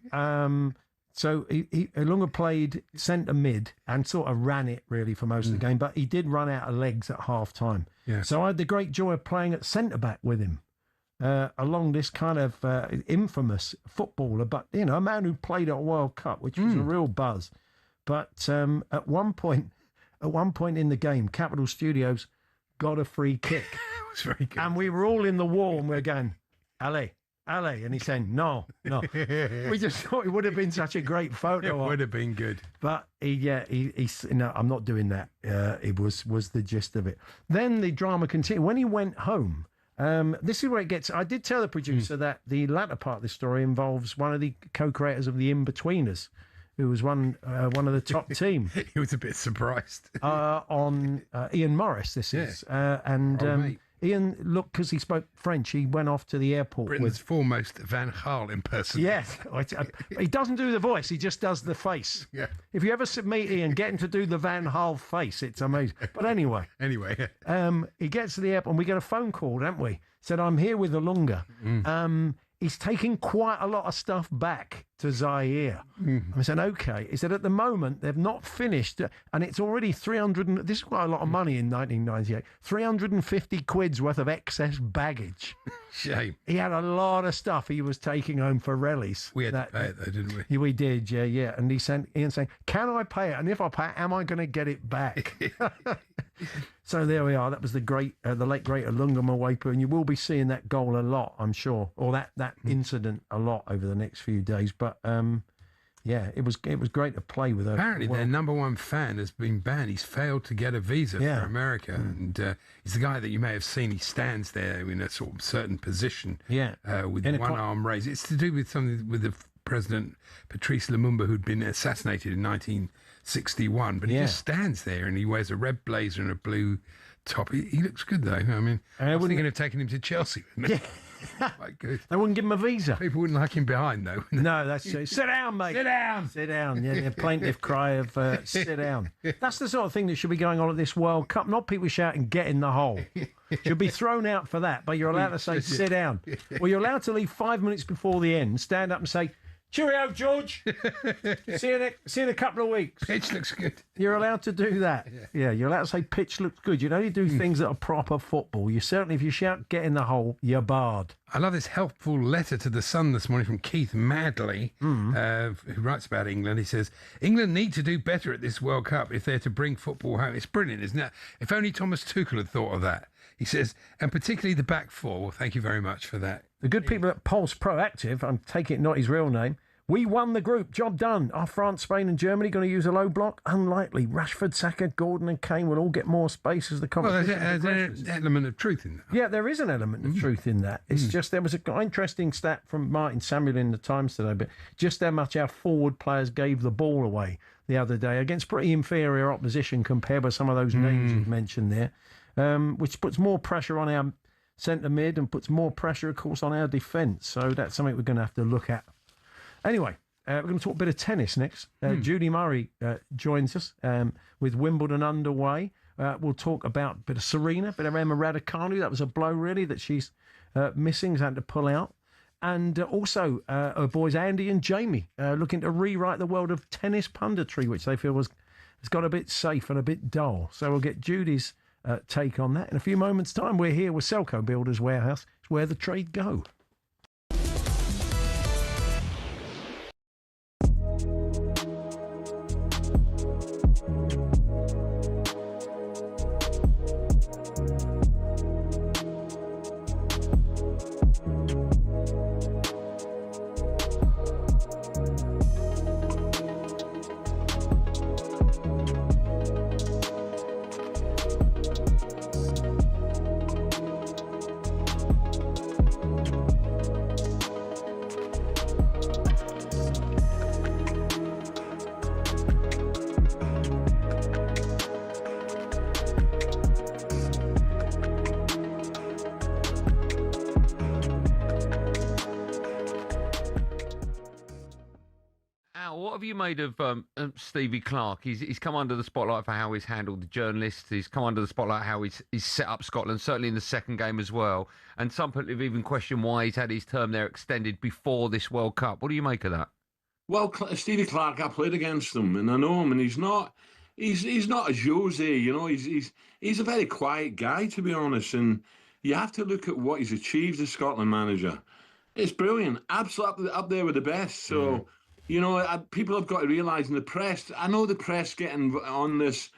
so he Ilunga played centre mid and sort of ran it really for most of the game. But he did run out of legs at half time. Yeah. So I had the great joy of playing at centre back with him. Along this kind of infamous footballer, but a man who played at a World Cup, which was a real buzz. But at one point in the game, Capital Studios got a free kick. It was very good. And we were all in the wall, and we were going, allez, and he's saying, no. We just thought it would have been such a great photo. It would have been good. But he's no, I'm not doing that. It was the gist of it. Then the drama continued. When he went home, this is where it gets. I did tell the producer that the latter part of the story involves one of the co-creators of The In-Betweeners, who was one of the top team. He was a bit surprised. On Ian Morris, this is. Ian, look, because he spoke French, he went off to the airport Britain's foremost Van Gaal impersonator. Yes. He doesn't do the voice, he just does the face. Yeah. If you ever meet Ian, get him to do the Van Gaal face. It's amazing. But anyway. He gets to the airport, and we get a phone call, don't we? Said, I'm here with Ilunga. He's taking quite a lot of stuff back to Zaire. I said, okay. He said, at the moment, they've not finished, and it's already 300, this is quite a lot of money in 1998, 350 quid's worth of excess baggage. Shame. He had a lot of stuff he was taking home for rallies. We had to pay it, though, didn't we? We did, yeah. And Ian saying, can I pay it? And if I pay it, am I going to get it back? So there we are. That was the late great Ilunga Mwepu, and you will be seeing that goal a lot, I'm sure, or that incident a lot over the next few days. But it was great to play with her. Apparently, their number one fan has been banned. He's failed to get a visa for America, and he's the guy that you may have seen. He stands there in a sort of certain position, with one arm raised. It's to do with something with the President Patrice Lumumba, who'd been assassinated in 1961. But he just stands there, and he wears a red blazer and a blue top. He looks good, though. I mean, I was thinking of taking him to Chelsea. Quite good. They wouldn't give him a visa. People wouldn't like him behind, though. No, that's true. Sit down, mate. Sit down. Sit down. Yeah, the plaintive cry of sit down. That's the sort of thing that should be going on at this World Cup. Not people shouting, get in the hole. Should be thrown out for that, but you're allowed to say, sit down. Well, you're allowed to leave 5 minutes before the end, stand up and say, cheerio, George. See you in a couple of weeks. Pitch looks good. You're allowed to do that. Yeah, you're allowed to say pitch looks good. You can only do things that are proper football. You certainly, if you shout get in the hole, you're barred. I love this helpful letter to the Sun this morning from Keith Madley, who writes about England. He says, England need to do better at this World Cup if they're to bring football home. It's brilliant, isn't it? If only Thomas Tuchel had thought of that. He says, and particularly the back four. Well, thank you very much for that. The good people at Pulse Proactive, I'm taking it not his real name, we won the group. Job done. Are France, Spain and Germany going to use a low block? Unlikely. Rashford, Saka, Gordon and Kane will all get more space as the competition there's an element of truth in that. Yeah, there is an element of truth in that. It's just there was an interesting stat from Martin Samuel in the Times today, but just how much our forward players gave the ball away the other day against pretty inferior opposition compared with some of those names you've mentioned there, which puts more pressure on our centre mid and puts more pressure, of course, on our defence. So that's something we're going to have to look at. Anyway, we're going to talk a bit of tennis next. Judy Murray joins us with Wimbledon underway. We'll talk about a bit of Serena, a bit of Emma Raducanu. That was a blow, really, that she's missing, has had to pull out. And also, our boys Andy and Jamie looking to rewrite the world of tennis punditry, which they feel has got a bit safe and a bit dull. So we'll get Judy's take on that in a few moments' time. We're here with Selco Builders Warehouse. It's where the trade go. What have you made of Stevie Clarke? He's come under the spotlight for how he's handled the journalists. He's come under the spotlight how he's set up Scotland, certainly in the second game as well. And some people have even questioned why he's had his term there extended before this World Cup. What do you make of that? Well, Stevie Clarke, I played against him, and I know him, and he's not a Jose, you know. He's a very quiet guy, to be honest. And you have to look at what he's achieved as Scotland manager. It's brilliant, absolutely up there with the best. So. You know, people have got to realise in the press, I know the press getting on this,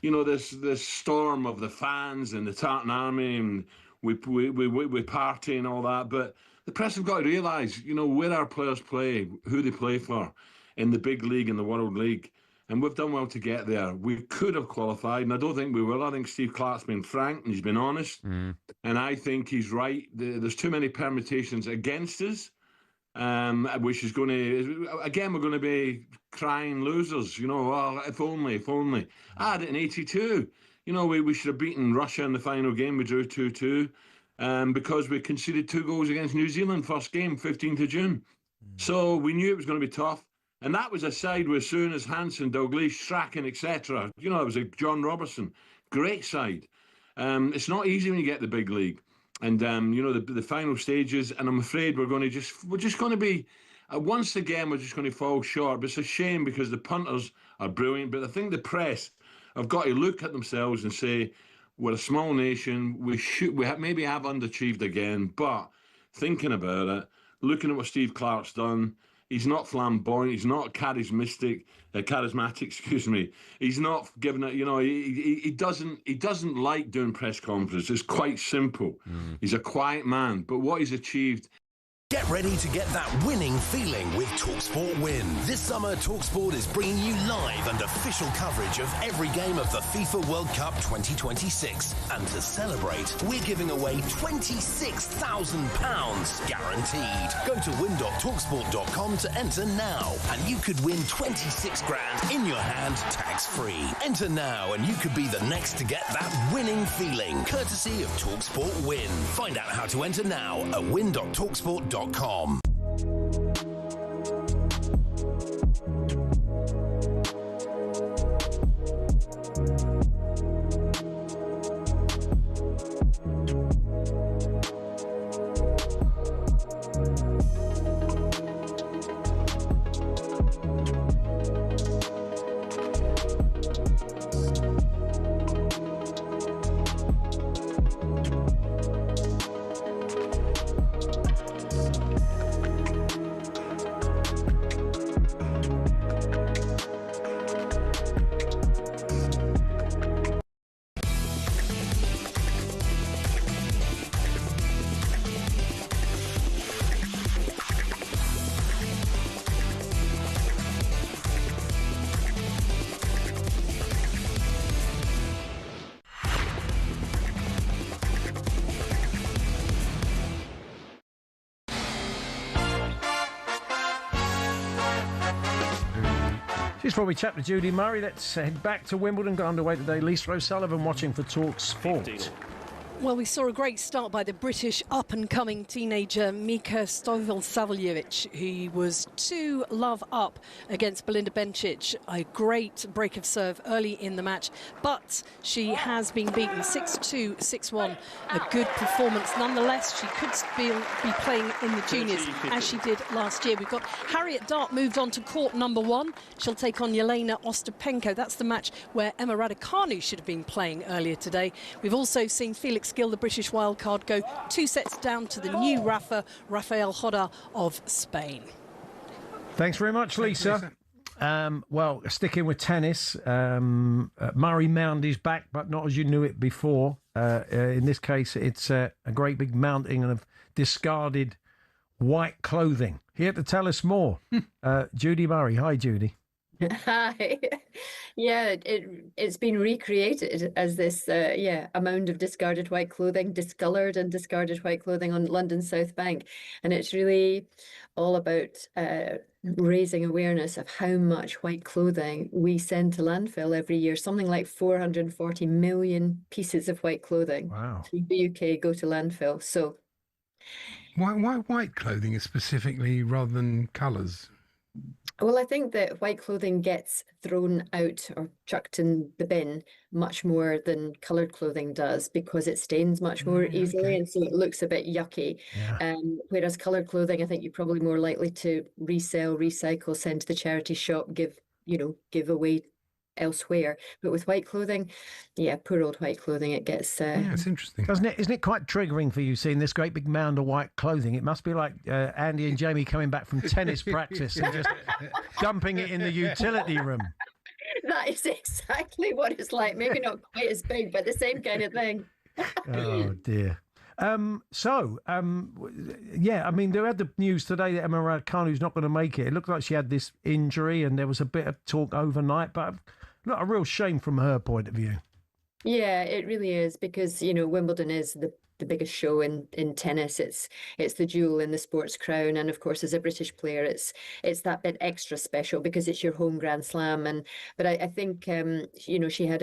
you know, this storm of the fans and the Tartan Army and we party and all that, but the press have got to realise, you know, where our players play, who they play for in the big league and the World League, and we've done well to get there. We could have qualified, and I don't think we will. I think Steve Clarke's been frank and he's been honest, and I think he's right. There's too many permutations against us. Which is going to, again, we're going to be crying losers, you know, oh, if only. I had it in 82. You know, we should have beaten Russia in the final game. We drew 2-2 because we conceded 2 goals against New Zealand first game, 15th of June. So we knew it was going to be tough. And that was a side with Souness, Hansen, Dalglish, Strachan, etc. You know, it was a John Robertson. Great side. It's not easy when you get the big league. And, you know, the final stages, and I'm afraid we're just going to be, once again, we're just going to fall short. But it's a shame because the punters are brilliant. But I think the press have got to look at themselves and say, we're a small nation, we maybe have underachieved again. But thinking about it, looking at what Steve Clarke's done, he's not flamboyant, he's not charismatic, excuse me. He's not giving it, you know, he doesn't like doing press conferences. It's quite simple. He's a quiet man, but what he's achieved. Get ready to get that winning feeling with talkSPORT Win. This summer, talkSPORT is bringing you live and official coverage of every game of the FIFA World Cup 2026. And to celebrate, we're giving away £26,000 guaranteed. Go to win.talksport.com to enter now, and you could win 26 grand in your hand, tax-free. Enter now, and you could be the next to get that winning feeling, courtesy of talkSPORT Win. Find out how to enter now at win.talksport.com. Just before we chat with Judy Murray, let's head back to Wimbledon. Got underway today. Lisa O'Sullivan watching for talkSPORT. Well, we saw a great start by the British up-and-coming teenager Mika Stojil-Savljevic, who was 2-love up against Belinda Bencic. A great break of serve early in the match, but she has been beaten 6-2, 6-1. A good performance. Nonetheless, she could still be playing in the juniors, as she did last year. We've got Harriet Dart moved on to court number 1. She'll take on Yelena Ostapenko. That's the match where Emma Raducanu should have been playing earlier today. We've also seen Felix Gill, the British wildcard, go 2 sets down to the new Rafael Joda of Spain. Thanks very much, Lisa. Well, sticking with tennis, Murray Mound is back, but not as you knew it before. In this case, it's a great big mounting of discarded white clothing. Here to tell us more, Judy Murray. Hi, Judy. Hi. Yeah, it's been recreated as this a mound of discarded white clothing, discoloured and discarded white clothing on London's South Bank. And it's really all about raising awareness of how much white clothing we send to landfill every year. Something like 440 million pieces of white clothing through the UK go to landfill. So why white clothing specifically rather than colours? Well, I think that white clothing gets thrown out or chucked in the bin much more than coloured clothing does, because it stains much more easily, and so it looks a bit yucky. Whereas coloured clothing, I think you're probably more likely to resell, recycle, send to the charity shop, give away elsewhere. But with white clothing, poor old white clothing, it gets it's interesting, doesn't it? Isn't it quite triggering for you seeing this great big mound of white clothing? It must be like Andy and Jamie coming back from tennis practice and just dumping it in the utility room. That is exactly what it's like. Maybe not quite as big, but the same kind of thing. Oh dear. I mean, they had the news today that Emma Raducanu's not going to make it. It looked like she had this injury, and there was a bit of talk overnight, but not a real shame from her point of view. Yeah, it really is, because Wimbledon is the biggest show in tennis. It's the jewel in the sports crown, and of course, as a British player, it's that bit extra special because it's your home Grand Slam. But I think she had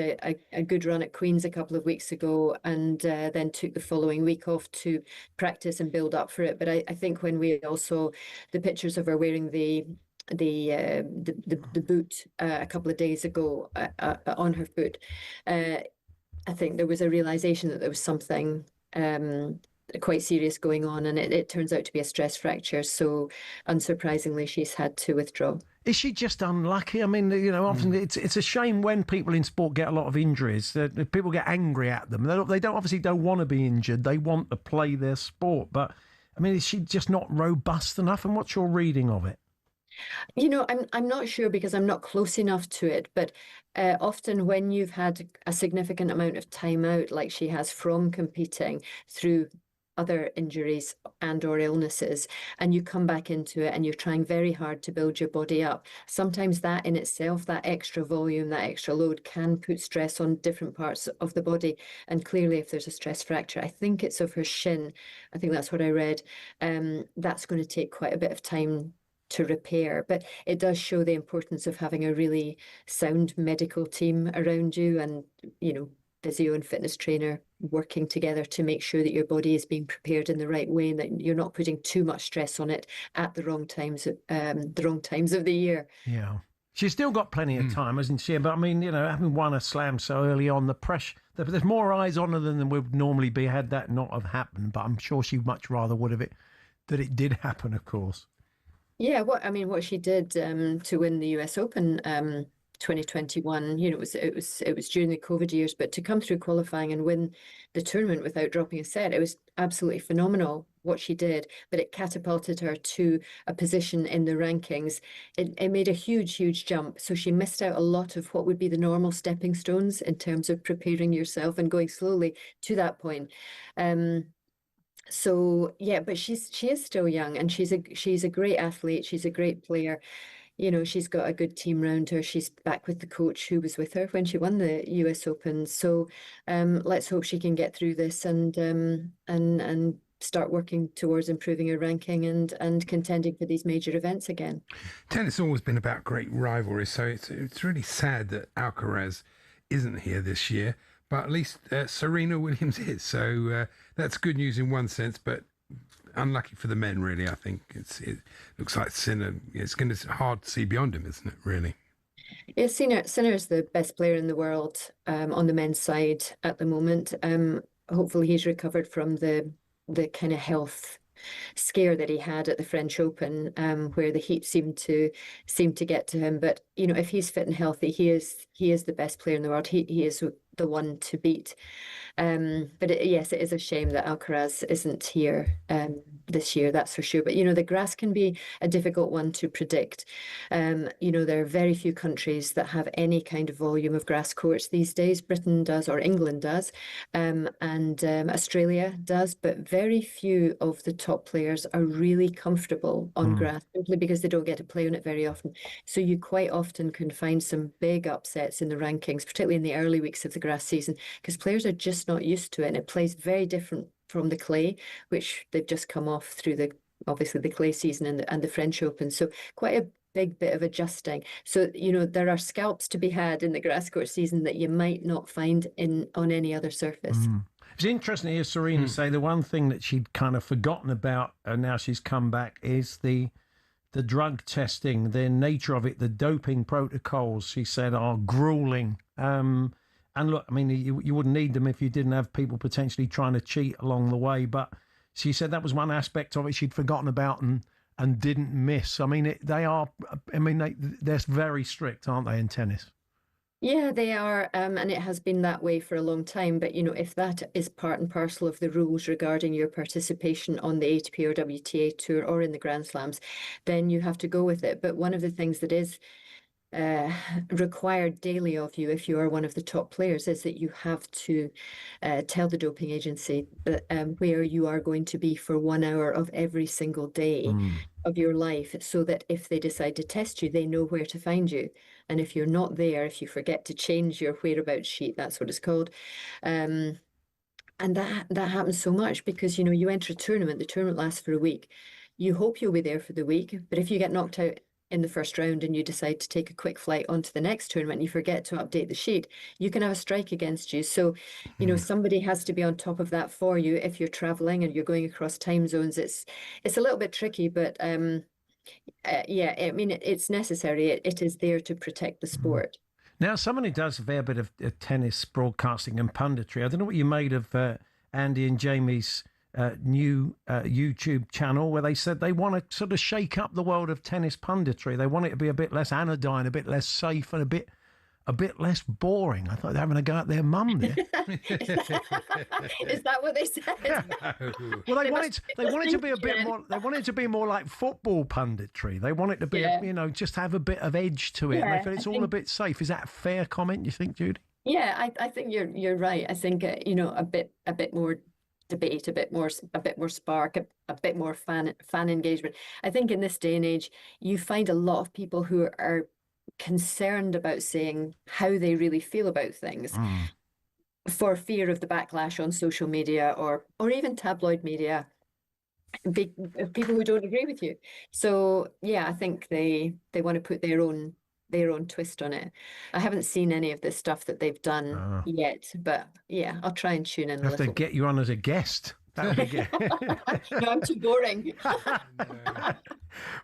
a good run at Queen's a couple of weeks ago, and then took the following week off to practice and build up for it. But I think when we all saw the pictures of her wearing the boot a couple of days ago on her foot, I think there was a realization that there was something quite serious going on, and it turns out to be a stress fracture. So unsurprisingly, she's had to withdraw. Is she just unlucky? I mean, often it's a shame when people in sport get a lot of injuries. People get angry at them. They don't want to be injured. They want to play their sport. But I mean, is she just not robust enough? And what's your reading of it? I'm not sure, because I'm not close enough to it, but often when you've had a significant amount of time out, like she has from competing through other injuries and or illnesses, and you come back into it and you're trying very hard to build your body up, sometimes that in itself, that extra volume, that extra load, can put stress on different parts of the body. And clearly, if there's a stress fracture, I think it's of her shin, I think that's what I read, that's going to take quite a bit of time to repair. But it does show the importance of having a really sound medical team around you, and physio and fitness trainer working together to make sure that your body is being prepared in the right way, and that you're not putting too much stress on it at the wrong times of the year. Yeah, she's still got plenty of time, hasn't she? But I mean, having won a slam so early on, the pressure, there's more eyes on her than there would normally be had that not have happened. But I'm sure she much rather would have that it did happen, of course. Yeah, what she did to win the US Open 2021, it was during the COVID years, but to come through qualifying and win the tournament without dropping a set, it was absolutely phenomenal what she did. But it catapulted her to a position in the rankings. It made a huge jump. So she missed out a lot of what would be the normal stepping stones in terms of preparing yourself and going slowly to that point. So yeah, but she is still young, and she's a great athlete. She's a great player. She's got a good team around her. She's back with the coach who was with her when she won the US Open. So let's hope she can get through this and start working towards improving her ranking and contending for these major events again. Tennis has always been about great rivalry, so it's really sad that Alcaraz isn't here this year. but at least Serena Williams is. So that's good news in one sense, but unlucky for the men, really. I think it looks like Sinner. It's hard to see beyond him, isn't it? Really. Yeah, Sinner is the best player in the world on the men's side at the moment. Hopefully, he's recovered from the kind of health scare that he had at the French Open, where the heat seemed to get to him. But if he's fit and healthy, he is the best player in the world. He is the one to beat. But yes, it is a shame that Alcaraz isn't here this year, that's for sure. But the grass can be a difficult one to predict. There are very few countries that have any kind of volume of grass courts these days. Britain does, or England does, and Australia does, but very few of the top players are really comfortable on grass, simply because they don't get to play on it very often. So you quite often can find some big upsets in the rankings, particularly in the early weeks of the grass season, because players are just not used to it, and it plays very different from the clay, which they've just come off through obviously the clay season and the French Open. So quite a big bit of adjusting. So there are scalps to be had in the grass court season that you might not find on any other surface. It's interesting to hear Serena say the one thing that she'd kind of forgotten about, and now she's come back, is the drug testing, the nature of it, the doping protocols. She said are grueling. And look, I mean, you wouldn't need them if you didn't have people potentially trying to cheat along the way. But she said that was one aspect of it she'd forgotten about and didn't miss. I mean, they're very strict, aren't they, in tennis? Yeah, they are, and it has been that way for a long time. But if that is part and parcel of the rules regarding your participation on the ATP or WTA tour or in the Grand Slams, then you have to go with it. But one of the things that is required daily of you, if you are one of the top players, is that you have to tell the doping agency that, where you are going to be for 1 hour of every single day of your life, so that if they decide to test you, they know where to find you. And if you're not there, if you forget to change your whereabouts sheet, that's what it's called. And that happens so much because you enter a tournament, the tournament lasts for a week. You hope you'll be there for the week, but if you get knocked out in the first round and you decide to take a quick flight onto the next tournament and you forget to update the sheet, you can have a strike against you. So, somebody has to be on top of that for you if you're traveling and you're going across time zones. It's a little bit tricky, but yeah, I mean, it's necessary. It is there to protect the sport. Now, someone who does a fair bit of tennis broadcasting and punditry, I don't know what you made of Andy and Jamie's new YouTube channel, where they said they want to sort of shake up the world of tennis punditry. They want it to be a bit less anodyne, a bit less safe, and a bit less boring. I thought they were having a go at their mum there. Is that what they said? Well, they want it to be a bit more. They want it to be more like football punditry. They want it to be, just have a bit of edge to it. Yeah, and they feel it's all a bit safe. Is that a fair comment, you think, Judy? Yeah, I think you're right. I think a bit more debate, a bit more spark, a bit more fan engagement. I think in this day and age, you find a lot of people who are concerned about saying how they really feel about things for fear of the backlash on social media or even tabloid media, people who don't agree with you. So yeah, I think they want to put their own twist on it. I haven't seen any of the stuff that they've done yet, but yeah, I'll try and tune in a have little. to get you on as a guest. That would be good. No, I'm too boring.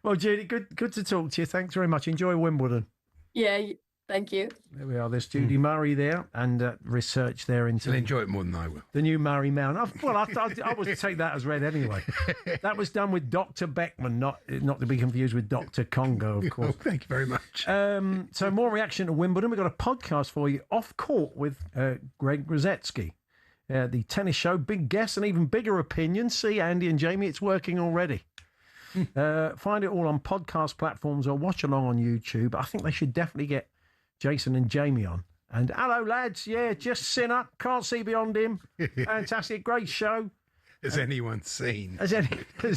Well, Judy, good to talk to you. Thanks very much. Enjoy Wimbledon. Yeah, thank you. There we are. There's Judy Murray there, and research there into. You'll enjoy it more than I will. The new Murray Mound. I would take that as read anyway. That was done with Dr. Beckman, not to be confused with Dr. Congo, of course. Oh, thank you very much. So more reaction to Wimbledon. We've got a podcast for you, Off Court, with Greg Rosetsky. The tennis show, big guests and even bigger opinions. See, Andy and Jamie, it's working already. Find it all on podcast platforms or watch along on YouTube. I think they should definitely get Jason and Jamie on. And hello, lads. Yeah, just Sinner. Can't see beyond him. Fantastic. Great show. Has anyone seen? Has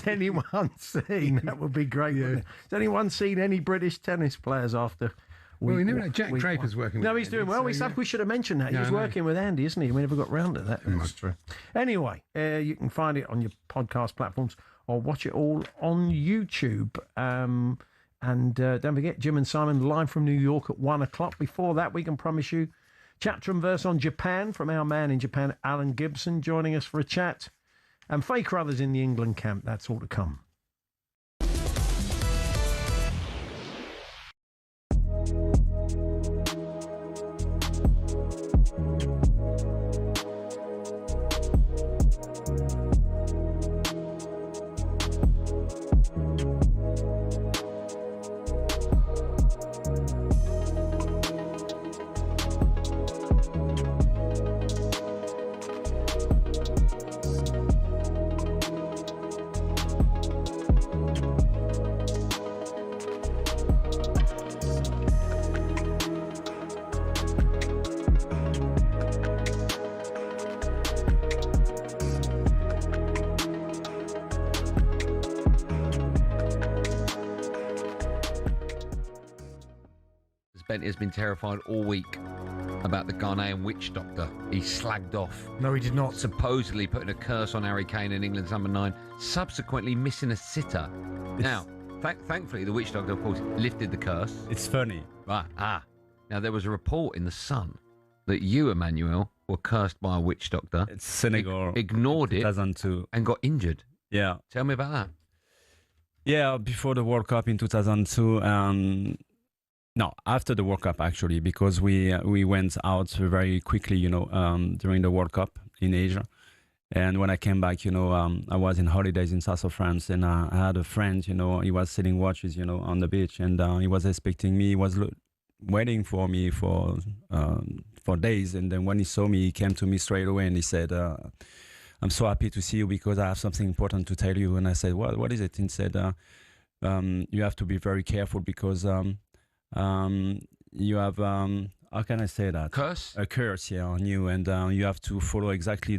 anyone seen? That would be great, wouldn't it? Has anyone seen any British tennis players after... Well, we never know. Jack Draper's working with No, he's doing well. We should have mentioned that. Yeah, He's working with Andy, isn't he? We never got round to that. That's true. Anyway, you can find it on your podcast platforms or watch it all on YouTube. And don't forget, Jim and Simon live from New York at 1 o'clock. Before that, we can promise you Chapter and verse on Japan from our man in Japan, Alan Gibson, joining us for a chat. And Faker others in the England camp. That's all to come. Bent has been terrified all week about the Ghanaian witch doctor. He slagged off. No, he did not. Supposedly putting a curse on Harry Kane and England's number 9, subsequently missing a sitter. Now, thankfully, the witch doctor, of course, lifted the curse. It's funny. Right. Now, there was a report in The Sun that you, Emmanuel, were cursed by a witch doctor. It's Senegal. Ignored it 2002. and got injured. Yeah. Tell me about that. Yeah, before the World Cup in 2002. No, after the World Cup, actually, because we went out very quickly, during the World Cup in Asia. And when I came back, I was in holidays in south of France, and I had a friend, he was selling watches, on the beach, and he was expecting me. He was waiting for me for days. And then when he saw me, he came to me straight away and he said, I'm so happy to see you because I have something important to tell you. And I said, what is it? And he said, you have to be very careful because you have, how can I say that? Curse? A curse, yeah, on you. And you have to follow exactly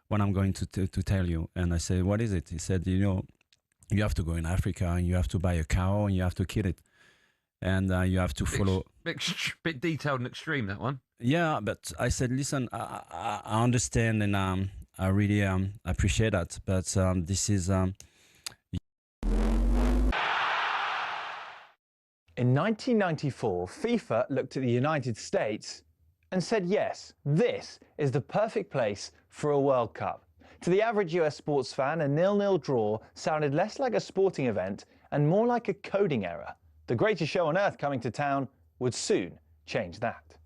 what I'm going to tell you. And I said, what is it? He said, you have to go in Africa and you have to buy a cow and you have to kill it. And you have to follow. Bit detailed and extreme, that one. Yeah, but I said, listen, I understand and I really appreciate that. But this is. In 1994, FIFA looked at the United States and said, yes, this is the perfect place for a World Cup. To the average US sports fan, a 0-0 draw sounded less like a sporting event and more like a coding error. The greatest show on earth coming to town would soon change that.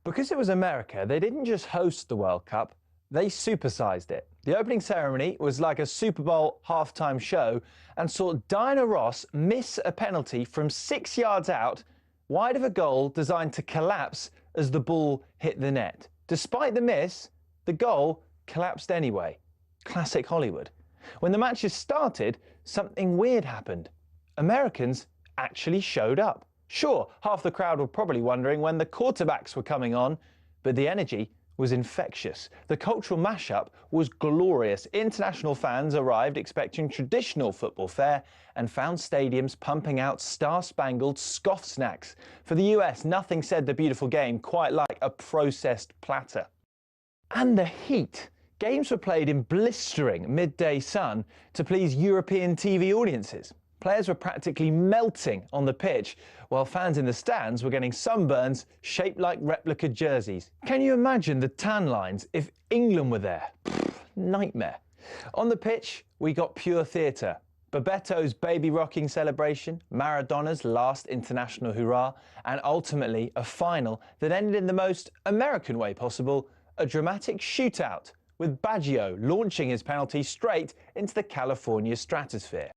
Because it was America, they didn't just host the World Cup, they supersized it. The opening ceremony was like a Super Bowl halftime show and saw Diana Ross miss a penalty from 6 yards out, wide of a goal designed to collapse as the ball hit the net. Despite the miss, the goal collapsed anyway. Classic Hollywood. When the matches started, something weird happened. Americans actually showed up. Sure, half the crowd were probably wondering when the quarterbacks were coming on, but the energy was infectious. The cultural mashup was glorious. International fans arrived expecting traditional football fare and found stadiums pumping out star-spangled scoff snacks. For the US, nothing said the beautiful game quite like a processed platter. And the heat. Games were played in blistering midday sun to please European TV audiences. Players were practically melting on the pitch, while fans in the stands were getting sunburns shaped like replica jerseys. Can you imagine the tan lines if England were there? Nightmare. On the pitch, we got pure theatre. Babetto's baby rocking celebration, Maradona's last international hurrah, and ultimately a final that ended in the most American way possible, a dramatic shootout, with Baggio launching his penalty straight into the California stratosphere.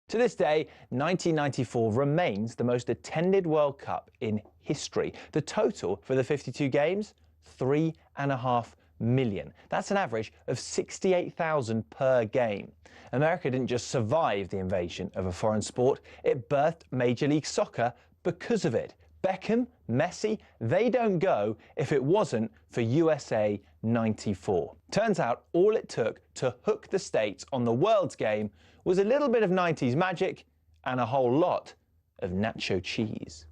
To this day, 1994 remains the most attended World Cup in history. The total for the 52 games, 3.5 million. That's an average of 68,000 per game. America didn't just survive the invasion of a foreign sport, it birthed Major League Soccer because of it. Beckham, Messi, they don't go if it wasn't for USA 94. Turns out all it took to hook the States on the world's game was a little bit of 90s magic and a whole lot of nacho cheese.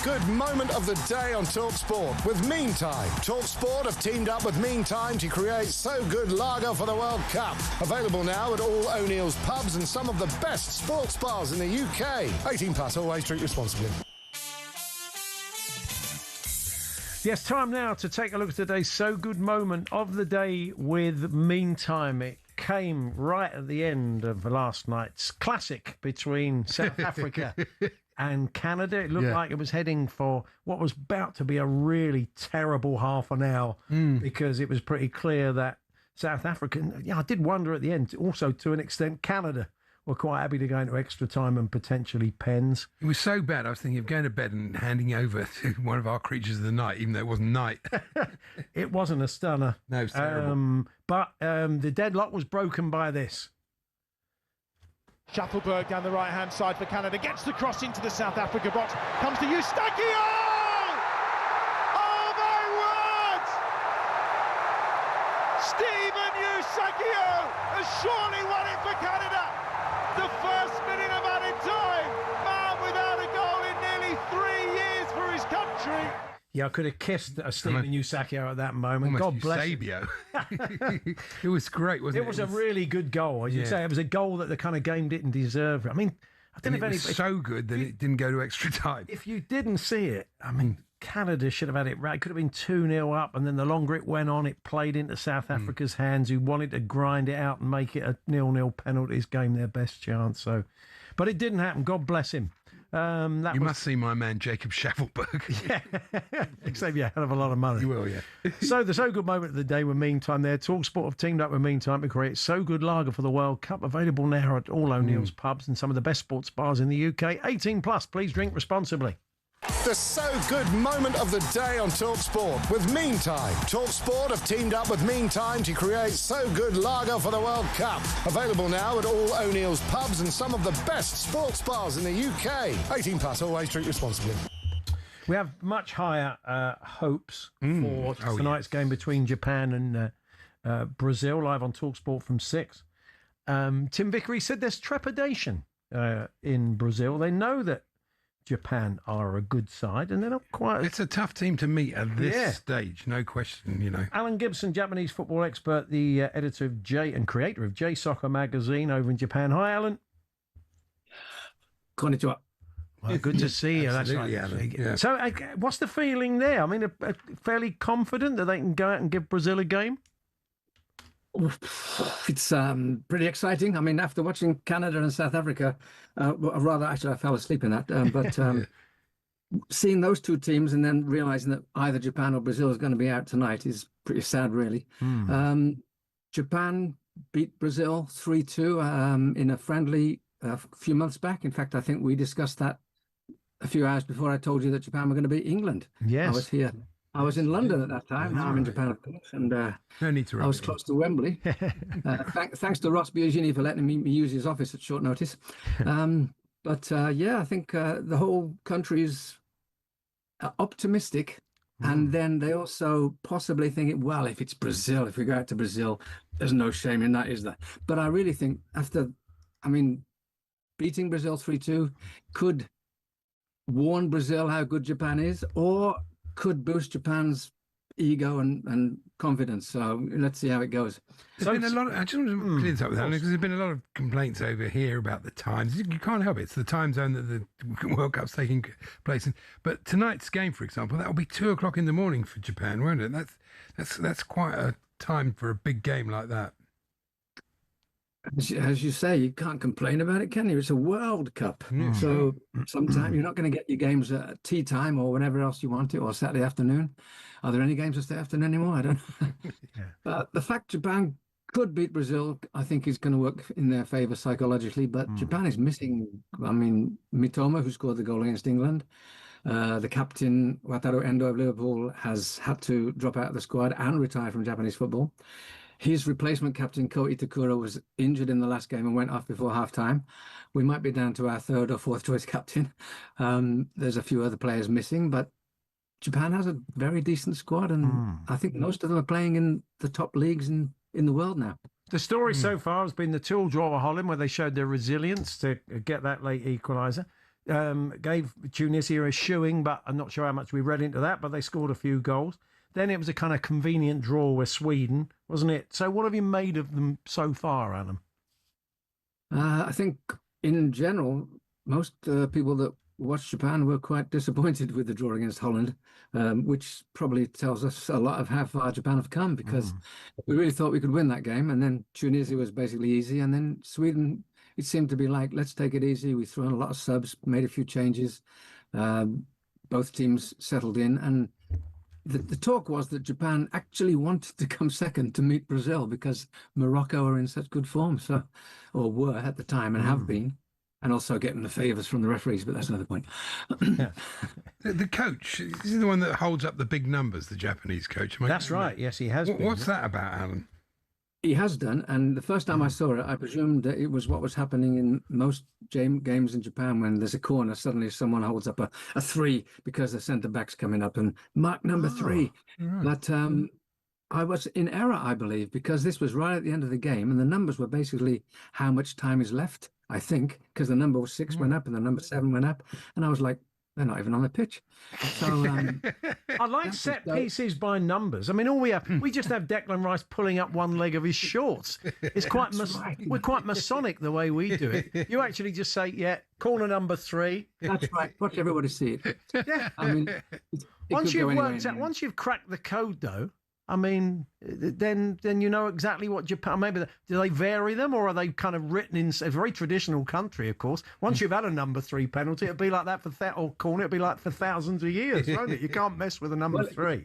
good moment of the day on talkSPORT with Meantime. talkSPORT have teamed up with Meantime to create So Good Lager for the World Cup. Available now at all O'Neill's pubs and some of the best sports bars in the UK. 18 plus, always drink responsibly. Yes, time now to take a look at today's So Good moment of the day with Meantime. It came right at the end of last night's classic between South Africa and Canada. It looked like it was heading for what was about to be a really terrible half an hour because it was pretty clear that South Africa, I did wonder at the end, also to an extent, Canada were quite happy to go into extra time and potentially pens. It was so bad, I was thinking of going to bed and handing over to one of our creatures of the night, even though it wasn't night. It wasn't a stunner. No, it was terrible. But the deadlock was broken by this. Shuttleberg down the right-hand side for Canada, gets the cross into the South Africa box, comes to Eustachio! Oh my word! Stephen Eustachio has surely won it for Canada! The first minute of added time, man without a goal in nearly 3 years for his country. Yeah, I could have kissed Stephen Eustachio at that moment. God bless him. It was great, wasn't it? It was a really good goal, as you say. It was a goal that the kind of game didn't deserve. I mean, I don't know if it was so good that it didn't go to extra time. If you didn't see it, I mean, Canada should have had it right. It could have been 2-0 up, and then the longer it went on, it played into South Africa's hands, who wanted to grind it out and make it a 0-0 penalties game, their best chance. So, but it didn't happen. God bless him. Must see my man Jacob Schavelberg. Yeah, save you a hell of a lot of money. You will, yeah. So the So Good moment of the day with Meantime there. talkSPORT have teamed up with Meantime to create So Good Lager for the World Cup. Available now at all O'Neill's pubs and some of the best sports bars in the UK. 18 plus, please drink responsibly. The So Good moment of the day on talkSPORT with Meantime. talkSPORT have teamed up with Meantime to create So Good Lager for the World Cup. Available now at all O'Neill's pubs and some of the best sports bars in the UK. 18 plus, always drink responsibly. We have much higher hopes for tonight's game between Japan and Brazil, live on talkSPORT from 6. Tim Vickery said there's trepidation in Brazil. They know that Japan are a good side, and they're not quite. It's a tough team to meet at this stage, no question. You know, Alan Gibson, Japanese football expert, the editor of J and creator of J Soccer magazine over in Japan. Hi, Alan. Konnichiwa. Well, good to see you. Absolutely, Alan. Yeah. So, what's the feeling there? I mean, fairly confident that they can go out and give Brazil a game. It's pretty exciting. I mean, after watching Canada and South Africa, actually, I fell asleep in that. But seeing those two teams and then realizing that either Japan or Brazil is going to be out tonight is pretty sad, really. Japan beat Brazil 3-2 in a friendly a few months back. In fact, I think we discussed that a few hours before I told you that Japan were going to beat England. Yes. I was here. I was in London at that time. Now I'm in Japan, of course, and no need to I was close to Wembley. Thanks to Ross Biagini for letting me use his office at short notice. I think the whole country is optimistic, and then they also possibly think, well, if it's Brazil, if we go out to Brazil, there's no shame in that, is there? But I really think beating Brazil 3-2 could warn Brazil how good Japan is, or could boost Japan's ego and confidence. So let's see how it goes. There's been a lot of, I just want to clear this up with that, because there's been a lot of complaints over here about the times. You can't help it. It's the time zone that the World Cup's taking place in. But tonight's game, for example, that'll be 2:00 in the morning for Japan, won't it? That's quite a time for a big game like that. As you say, you can't complain about it, can you? It's a World Cup. So sometimes you're not going to get your games at tea time or whenever else you want it, or Saturday afternoon. Are there any games at Saturday afternoon anymore? I don't know. But the fact Japan could beat Brazil, I think, is going to work in their favour psychologically. But Japan is missing, Mitoma, who scored the goal against England. The captain, Wataru Endo of Liverpool, has had to drop out of the squad and retire from Japanese football. His replacement captain, Ko Itakura, was injured in the last game and went off before half-time. We might be down to our third or fourth choice captain. There's a few other players missing, but Japan has a very decent squad, and I think most of them are playing in the top leagues in the world now. The story so far has been the 2-2 draw at Holland, where they showed their resilience to get that late equaliser. gave Tunisia a shoeing, but I'm not sure how much we read into that, but they scored a few goals. Then it was a kind of convenient draw with Sweden, wasn't it? So what have you made of them so far, Alan? I think in general, most people that watched Japan were quite disappointed with the draw against Holland, which probably tells us a lot of how far Japan have come, because we really thought we could win that game. And then Tunisia was basically easy. And then Sweden, it seemed to be like, let's take it easy. We threw in a lot of subs, made a few changes. Both teams settled in. And the talk was that Japan actually wanted to come second to meet Brazil because Morocco are in such good form, so, or were at the time and have been, and also getting the favours from the referees, but that's another point. The coach, is he the one that holds up the big numbers, the Japanese coach? That's right, yes, he has been. What's that about, Alan? He has done, and the first time I saw it, I presumed that it was what was happening in most games in Japan when there's a corner, suddenly someone holds up a 3 because the centre-back's coming up and mark number 3. Right. But I was in error, I believe, because this was right at the end of the game, and the numbers were basically how much time is left, I think, because the number 6 went up and the number 7 went up, and I was like, they're not even on the pitch. So I like set pieces by numbers. I mean, we just have Declan Rice pulling up one leg of his shorts. It's quite we're quite Masonic the way we do it. You actually just say, yeah, corner number 3. That's right. Watch everybody see it. Yeah. I mean, once you've cracked the code, though, I mean, then you know exactly what Japan. Maybe do they vary them, or are they kind of written in a very traditional country? Of course, once you've had a number 3 penalty, it'll be like that or corner. It'll be like for thousands of years, won't it? You can't mess with a number 3.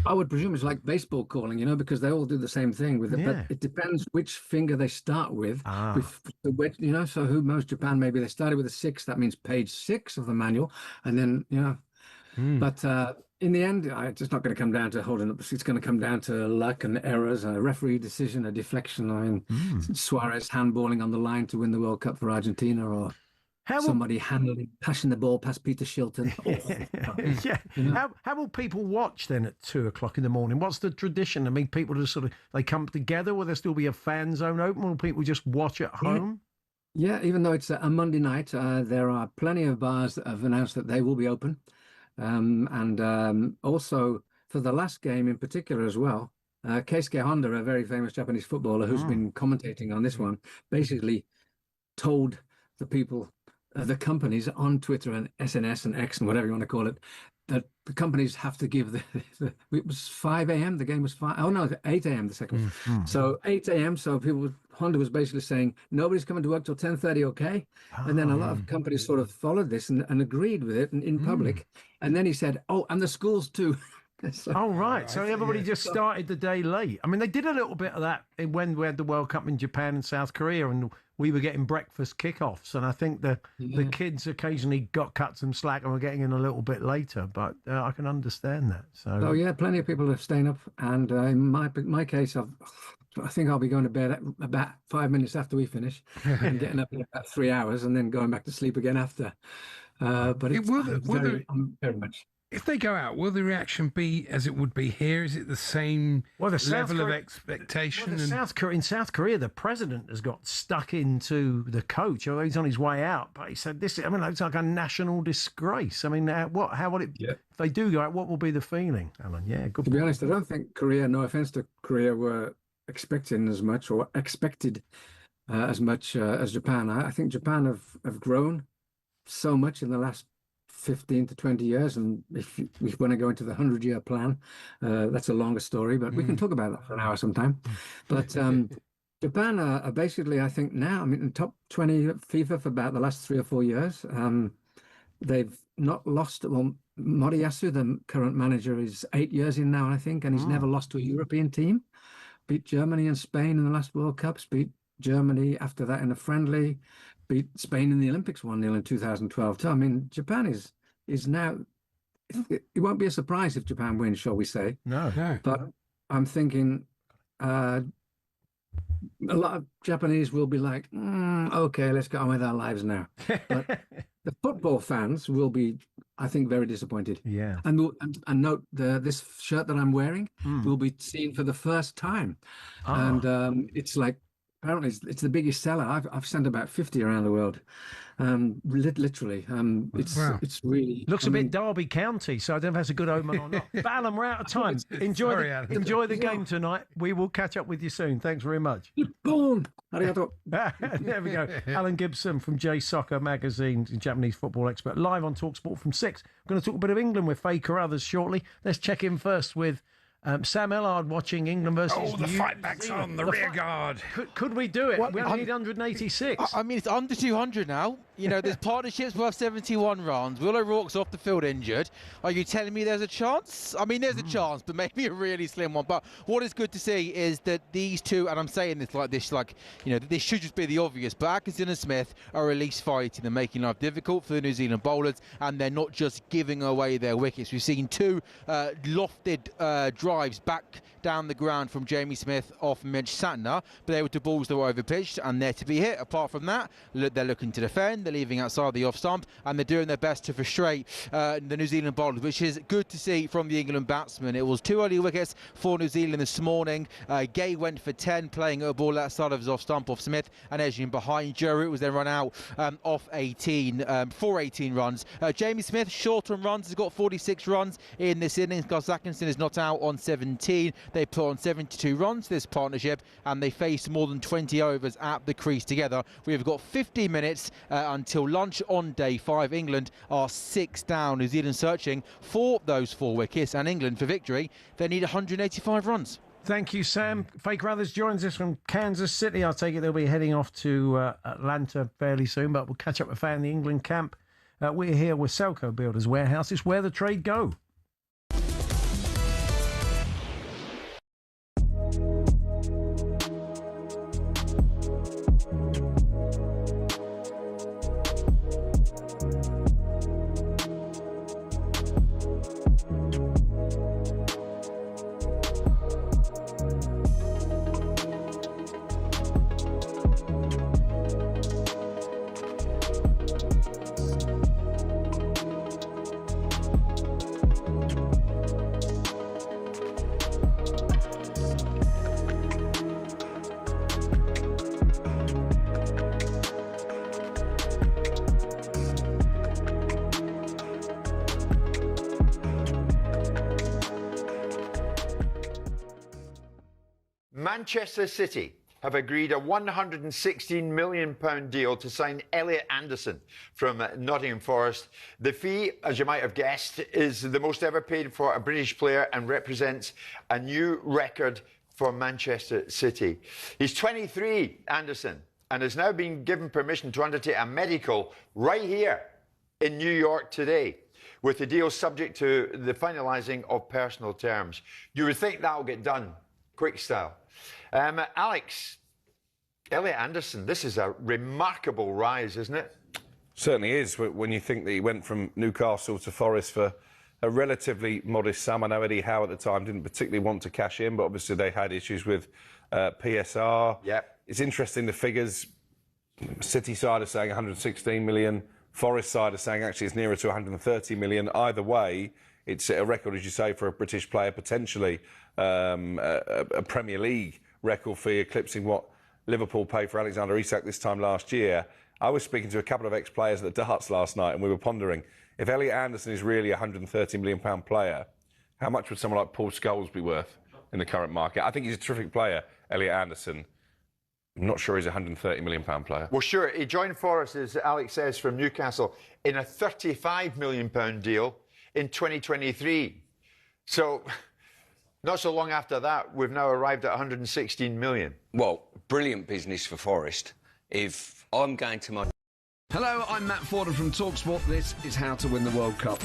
I would presume it's like baseball calling, because they all do the same thing with it. But it depends which finger they start with. So who knows Japan? Maybe they started with a 6. That means page 6 of the manual, and then But in the end, it's just not going to come down to holding up. It's going to come down to luck and errors, a referee decision, a deflection. I mean, Suarez handballing on the line to win the World Cup for Argentina, or somebody passing the ball past Peter Shilton. How will people watch then at 2:00 in the morning? What's the tradition? I mean, people just they come together. Will there still be a fan zone open? Will people just watch at home? Yeah, even though it's a Monday night, there are plenty of bars that have announced that they will be open. And also for the last game in particular as well, Keisuke Honda, a very famous Japanese footballer who's been commentating on this one, basically told the people, the companies on Twitter and SNS and X and whatever you want to call it, that the companies have to give it was 5 a.m. The game was 8 a.m. the second one. So 8 a.m. So Honda was basically saying nobody's coming to work till 10:30, okay? And then a lot of companies sort of followed this and agreed with it in public. And then he said, and the schools too. Right. So everybody just started the day late. I mean, they did a little bit of that when we had the World Cup in Japan and South Korea, and we were getting breakfast kickoffs. And I think the kids occasionally got cut some slack and were getting in a little bit later. But I can understand that. So yeah, plenty of people are staying up. And in my case, I think I'll be going to bed about 5 minutes after we finish and getting up in about 3 hours and then going back to sleep again after. But very much. If they go out, will the reaction be as it would be here? Is it the same level of expectation? In South Korea, the president has got stuck into the coach. Although he's on his way out, but he said this. I mean, it's like a national disgrace. I mean, how will it? Yeah. If they do go out, what will be the feeling, Alan? Yeah, good. To be honest, I don't think Korea. No offense to Korea, were expecting as much or expected as much as Japan. I think Japan have grown so much in the last 15 to 20 years, and if we want to go into the 100-year plan, that's a longer story, but we can talk about that for an hour sometime. But Japan are basically, I think now, I mean, in top 20 at FIFA for about the last 3 or 4 years. They've not lost. Well, Moriyasu, the current manager, is 8 years in now, I think, and he's never lost to a European team. Beat Germany and Spain in the last World Cups, beat Germany after that in a friendly, beat Spain in the Olympics 1-0 in 2012 too. I mean, Japan is now, it won't be a surprise if Japan wins, shall we say. No. But I'm thinking a lot of Japanese will be like, okay, let's get on with our lives now. But the football fans will be, I think, very disappointed. Yeah. And note, this shirt that I'm wearing will be seen for the first time. And it's like apparently it's the biggest seller. I've sent about 50 around the world. Literally, it's really looks a bit Derby County, so I don't know if that's a good omen or not. But Alan, we're out of time. Enjoy the game tonight. We will catch up with you soon. Thanks very much. Boom. Arigato. There we go. Alan Gibson from J Soccer Magazine, Japanese football expert, live on talkSPORT from 6. We're going to talk a bit of England with Faye Carruthers shortly. Let's check in first with Sam Ellard watching England versus the fight back's on, the rear guard. Could we do it? We only need 186. I mean, it's under 200 now. You know, there's partnerships worth 71 runs. Will O'Rourke's off the field injured. Are you telling me there's a chance? I mean, there's a chance, but maybe a really slim one. But what is good to see is that these two, and I'm saying this like this should just be the obvious, but Atkinson and Smith are at least fighting and making life difficult for the New Zealand bowlers, and they're not just giving away their wickets. We've seen two lofted drives back down the ground from Jamie Smith off Mitch Santner, but they were to balls that were over-pitched and they're to be hit. Apart from that, they're looking to defend, they're leaving outside the off-stump, and they're doing their best to frustrate the New Zealand bowlers, which is good to see from the England batsmen. It was 2 early wickets for New Zealand this morning. Gay went for 10, playing at a ball outside of his off-stump off Smith, and edging behind. Joe Root was then run out off 18 for 18 runs. Jamie Smith, short on runs, has got 46 runs in this innings. Gus Atkinson is not out on 17. They put on 72 runs, this partnership, and they faced more than 20 overs at the crease together. We've got 50 minutes until lunch on day 5. England are 6 down. New Zealand searching for those 4 wickets, and England for victory, they need 185 runs. Thank you, Sam. Faye Carruthers joins us from Kansas City. I'll take it they'll be heading off to Atlanta fairly soon, but we'll catch up with Faye in the England camp. We're here with Selco Builders Warehouse. It's where the trade go. Manchester City have agreed a £116 million deal to sign Elliot Anderson from Nottingham Forest. The fee, as you might have guessed, is the most ever paid for a British player and represents a new record for Manchester City. He's 23, Anderson, and has now been given permission to undertake a medical right here in New York today, with the deal subject to the finalising of personal terms. You would think that will get done quick style. Alex, Elliot Anderson, this is a remarkable rise, isn't it? Certainly is, when you think that he went from Newcastle to Forest for a relatively modest sum. I know Eddie Howe at the time didn't particularly want to cash in, but obviously they had issues with PSR. Yep. It's interesting, the figures. City side are saying 116 million. Forest side are saying actually it's nearer to 130 million. Either way, it's a record, as you say, for a British player, potentially a Premier League record fee, eclipsing what Liverpool paid for Alexander Isak this time last year. I was speaking to a couple of ex-players at the darts last night, and we were pondering, if Elliot Anderson is really a £130 million player, how much would someone like Paul Scholes be worth in the current market? I think he's a terrific player, Elliot Anderson. I'm not sure he's a £130 million player. Well, sure. He joined Forest, as Alex says, from Newcastle in a £35 million deal in 2023. So, not so long after that, we've now arrived at 116 million. Well, brilliant business for Forest. If I'm going to my... Hello, I'm Matt Forden from talkSPORT. This is How to Win the World Cup.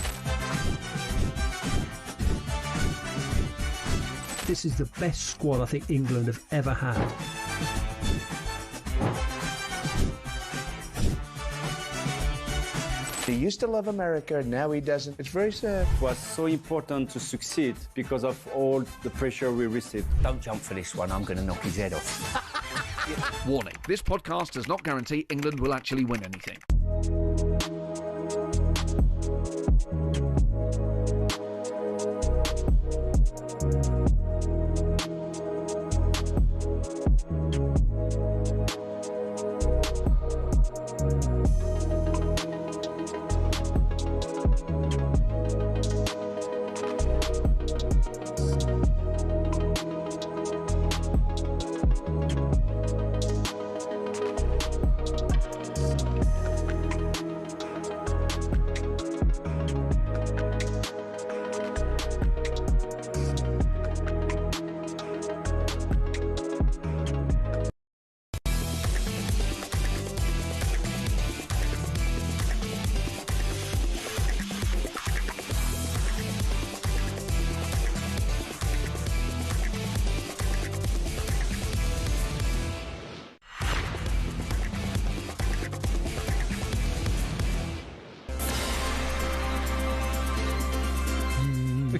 This is the best squad I think England have ever had. He used to love America, now he doesn't. It's very sad. It was so important to succeed because of all the pressure we received. Don't jump for this one, I'm going to knock his head off. Warning, this podcast does not guarantee England will actually win anything.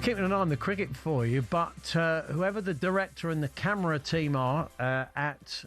We're keeping an eye on the cricket for you, but whoever the director and the camera team are at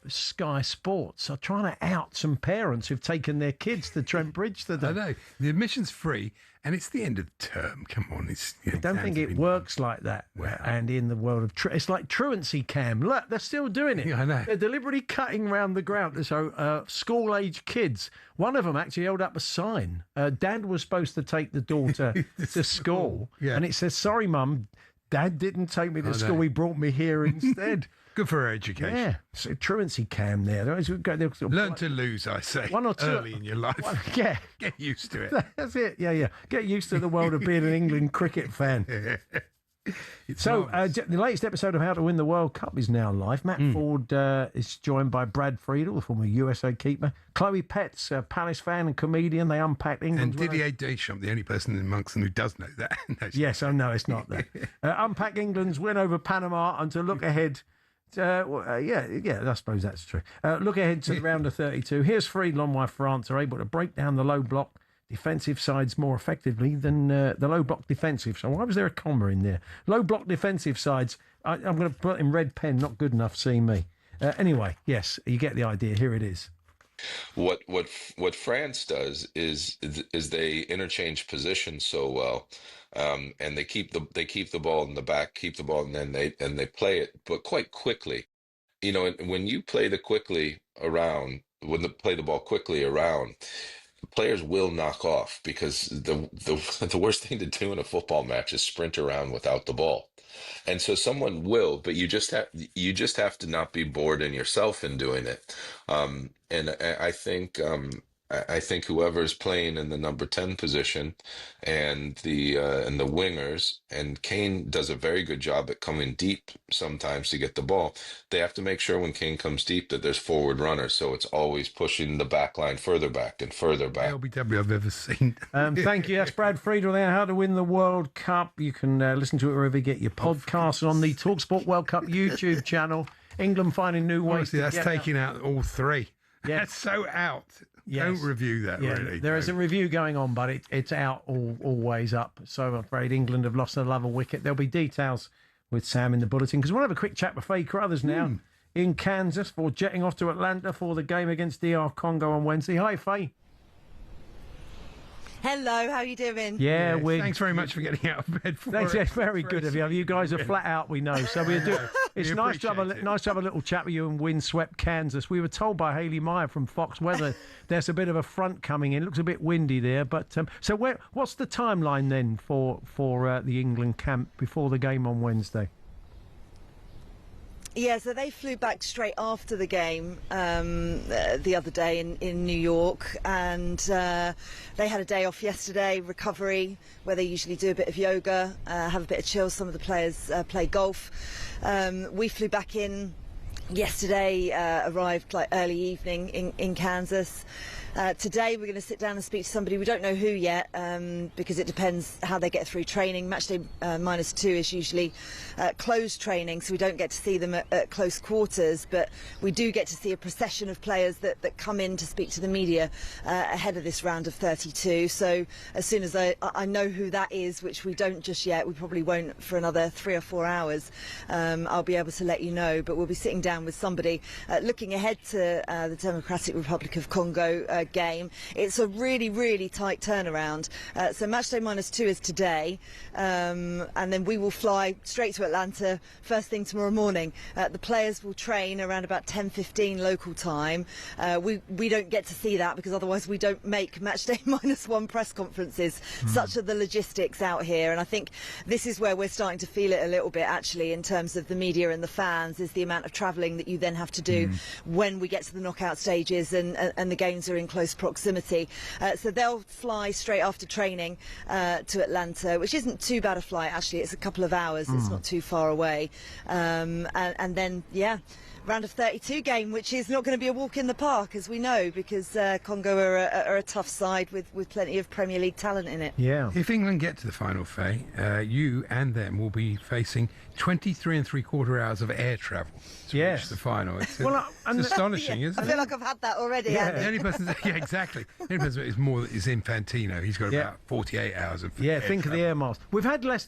Sky Sports are trying to out some parents who've taken their kids to Trent Bridge today. I know. The admission's free, and it's the end of the term. Come on. I don't think it works like that, Andy, in the world of... it's like truancy cam. Look, they're still doing it. Yeah, I know. They're deliberately cutting round the ground. So school-age kids, one of them actually held up a sign. Dad was supposed to take the daughter to school, and it says, sorry, Mum, Dad didn't take me to school. He brought me here instead. Good for her education. Yeah, so truancy cam there. Learn to lose, I say, one or two early in your life. Yeah. Get used to it. That's it, yeah. Get used to the world of being an England cricket fan. So, the latest episode of How to Win the World Cup is now live. Matt Ford is joined by Brad Friedel, the former USA keeper. Chloe Petts, a Palace fan and comedian. They unpacked England. And Didier Deschamps, the only person amongst them who does know that. Yes, I know it's not that. Unpack England's win over Panama and to look ahead. I suppose that's true. Look ahead to the round of 32. Here's Friedel on why France are able to break down the low block defensive sides more effectively than the low block defensive. So why was there a comma in there? Low block defensive sides. I'm going to put in red pen. Not good enough. See me. Anyway, yes, you get the idea. Here it is. What France does is they interchange positions so well, and they keep the ball in the back, keep the ball, and then they play it, but quite quickly. You know, when you play the ball quickly around, players will knock off because the worst thing to do in a football match is sprint around without the ball. And so someone will, but you just have to not be bored in yourself in doing it. And I think whoever is playing in the number 10 position and the wingers, and Kane does a very good job at coming deep sometimes to get the ball. They have to make sure when Kane comes deep that there's forward runners, so it's always pushing the back line further back and further back. LBW I've ever seen. Thank you. That's Brad Friedel there. How to Win the World Cup. You can listen to it wherever you get your podcasts and on the talkSPORT World Cup YouTube channel. England finding new ways. Honestly, that's taking out all three. Yeah. That's so out. Yes. Don't review that, really. There is a review going on, but it's out always up. So I'm afraid England have lost another wicket. There'll be details with Sam in the bulletin, because we'll have a quick chat with Faye Carruthers now in Kansas for jetting off to Atlanta for the game against DR Congo on Wednesday. Hi, Faye. Hello, how are you doing? Yeah, thanks very much for getting out of bed for Thanks, it. very good of you. You guys are flat out, we know. So we do. It's nice to have a little chat with you in windswept Kansas. We were told by Hayley Meyer from Fox Weather there's a bit of a front coming in. It looks a bit windy there, but so what's the timeline then for the England camp before the game on Wednesday? Yeah, so they flew back straight after the game the other day in New York, and they had a day off yesterday, recovery, where they usually do a bit of yoga, have a bit of chill. Some of the players play golf. We flew back in yesterday, arrived like early evening in Kansas. Today we're going to sit down and speak to somebody. We don't know who yet, because it depends how they get through training. Matchday -2 is usually closed training, so we don't get to see them at close quarters, but we do get to see a procession of players that come in to speak to the media ahead of this round of 32. So as soon as I know who that is, which we don't just yet, we probably won't for another 3 or 4 hours, I'll be able to let you know. But we'll be sitting down with somebody looking ahead to the Democratic Republic of Congo game. It's a really tight turnaround. So matchday -2 is today, and then we will fly straight to Atlanta first thing tomorrow morning. The players will train around about 10:15 local time. We don't get to see that because otherwise we don't make matchday -1 press conferences. Such are the logistics out here, and I think this is where we're starting to feel it a little bit actually in terms of the media and the fans, is the amount of travelling that you then have to do when we get to the knockout stages and the games are in close proximity. So they'll fly straight after training to Atlanta, which isn't too bad a flight actually. It's a couple of hours. It's not too far away. And then round of 32 game, which is not going to be a walk in the park, as we know, because Congo are a tough side with plenty of Premier League talent in it. Yeah. If England get to the final, Faye, you and them will be facing 23 and 3/4 hours of air travel to reach the final. It's, it's astonishing, isn't I it? feel like I've had that already. Yeah, Andy. the only person, exactly. The only person is Infantino. He's got about 48 hours of air think travel. of the air miles. We've had less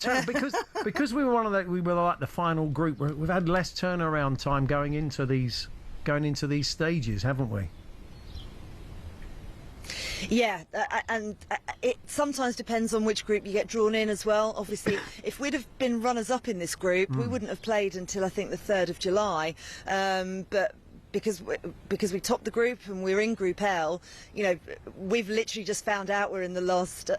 because we were like the final group. We've had less turnaround time going into these stages, haven't we? Yeah, and it sometimes depends on which group you get drawn in as well. Obviously, if we'd have been runners-up in this group, we wouldn't have played until I think the 3rd of July. But because we topped the group and we're in Group L, we've literally just found out we're in the last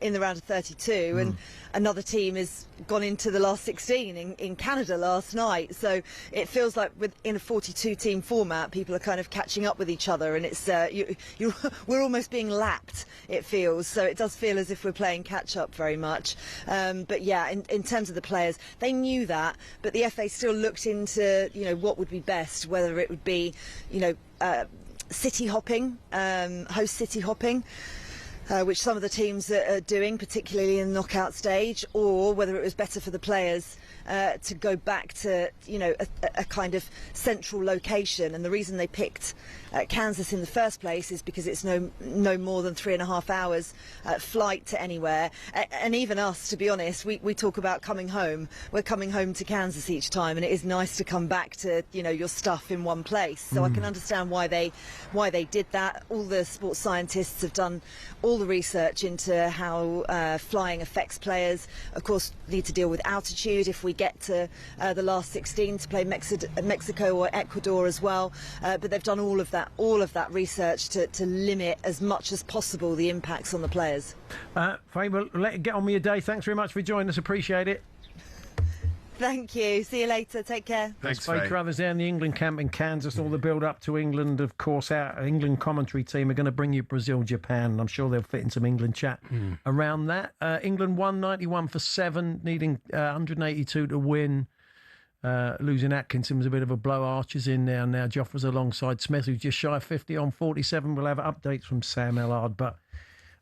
in the round of 32, and another team has gone into the last 16 in Canada last night. So it feels like in a 42-team format, people are kind of catching up with each other, and it's we're almost being lapped. It feels so. It does feel as if we're playing catch-up very much. But yeah, in terms of the players, they knew that, but the FA still looked into what would be best, whether it would be city hopping, host city hopping, which some of the teams are doing, particularly in the knockout stage, or whether it was better for the players to go back to a kind of central location. And the reason they picked Kansas in the first place is because it's no more than 3.5 hours flight to anywhere. And even us, to be honest, we talk about coming home. We're coming home to Kansas each time, and it is nice to come back to your stuff in one place. So I can understand why they did that. All the sports scientists have done all the research into how flying affects players. Of course, need to deal with altitude if we get to the last 16 to play Mexico or Ecuador as well. But they've done all of that research to limit as much as possible the impacts on the players. Faye, well, get on with your day. Thanks very much for joining us. Appreciate it. Thank you. See you later. Take care. Thanks, Faye Carruthers there in the England camp in Kansas. All the build-up to England, of course. Our England commentary team are going to bring you Brazil, Japan, and I'm sure they'll fit in some England chat around that. England won 91 for 7, needing 182 to win. Losing Atkinson was a bit of a blow. Archer's in there now. Joffre's alongside Smith, who's just shy of 50 on 47. We'll have updates from Sam Ellard, but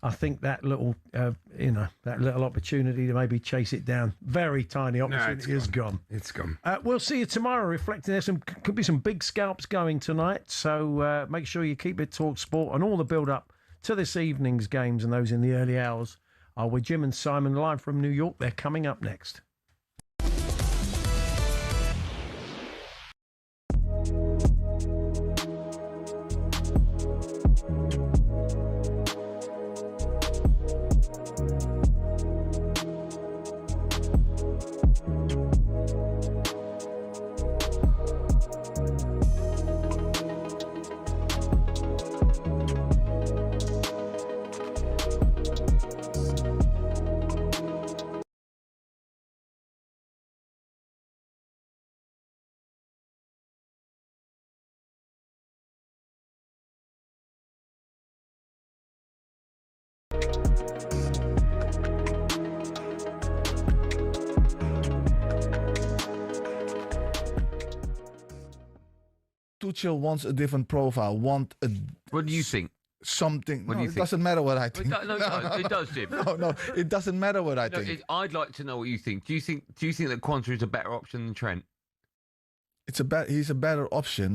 I think that little, opportunity to maybe chase it down, very tiny opportunity, is gone. It's gone. We'll see you tomorrow. Reflecting, could be some big scalps going tonight. So make sure you keep it talkSPORT, and all the build-up to this evening's games and those in the early hours are with Jim and Simon live from New York. They're coming up next. Tuchel wants a different profile. What do you think? Something. What do you It think? doesn't matter what I think. No, it does, Jim. No, it doesn't matter what I think. I'd like to know what you think. Do you think that Quanta is a better option than Trent? He's a better option.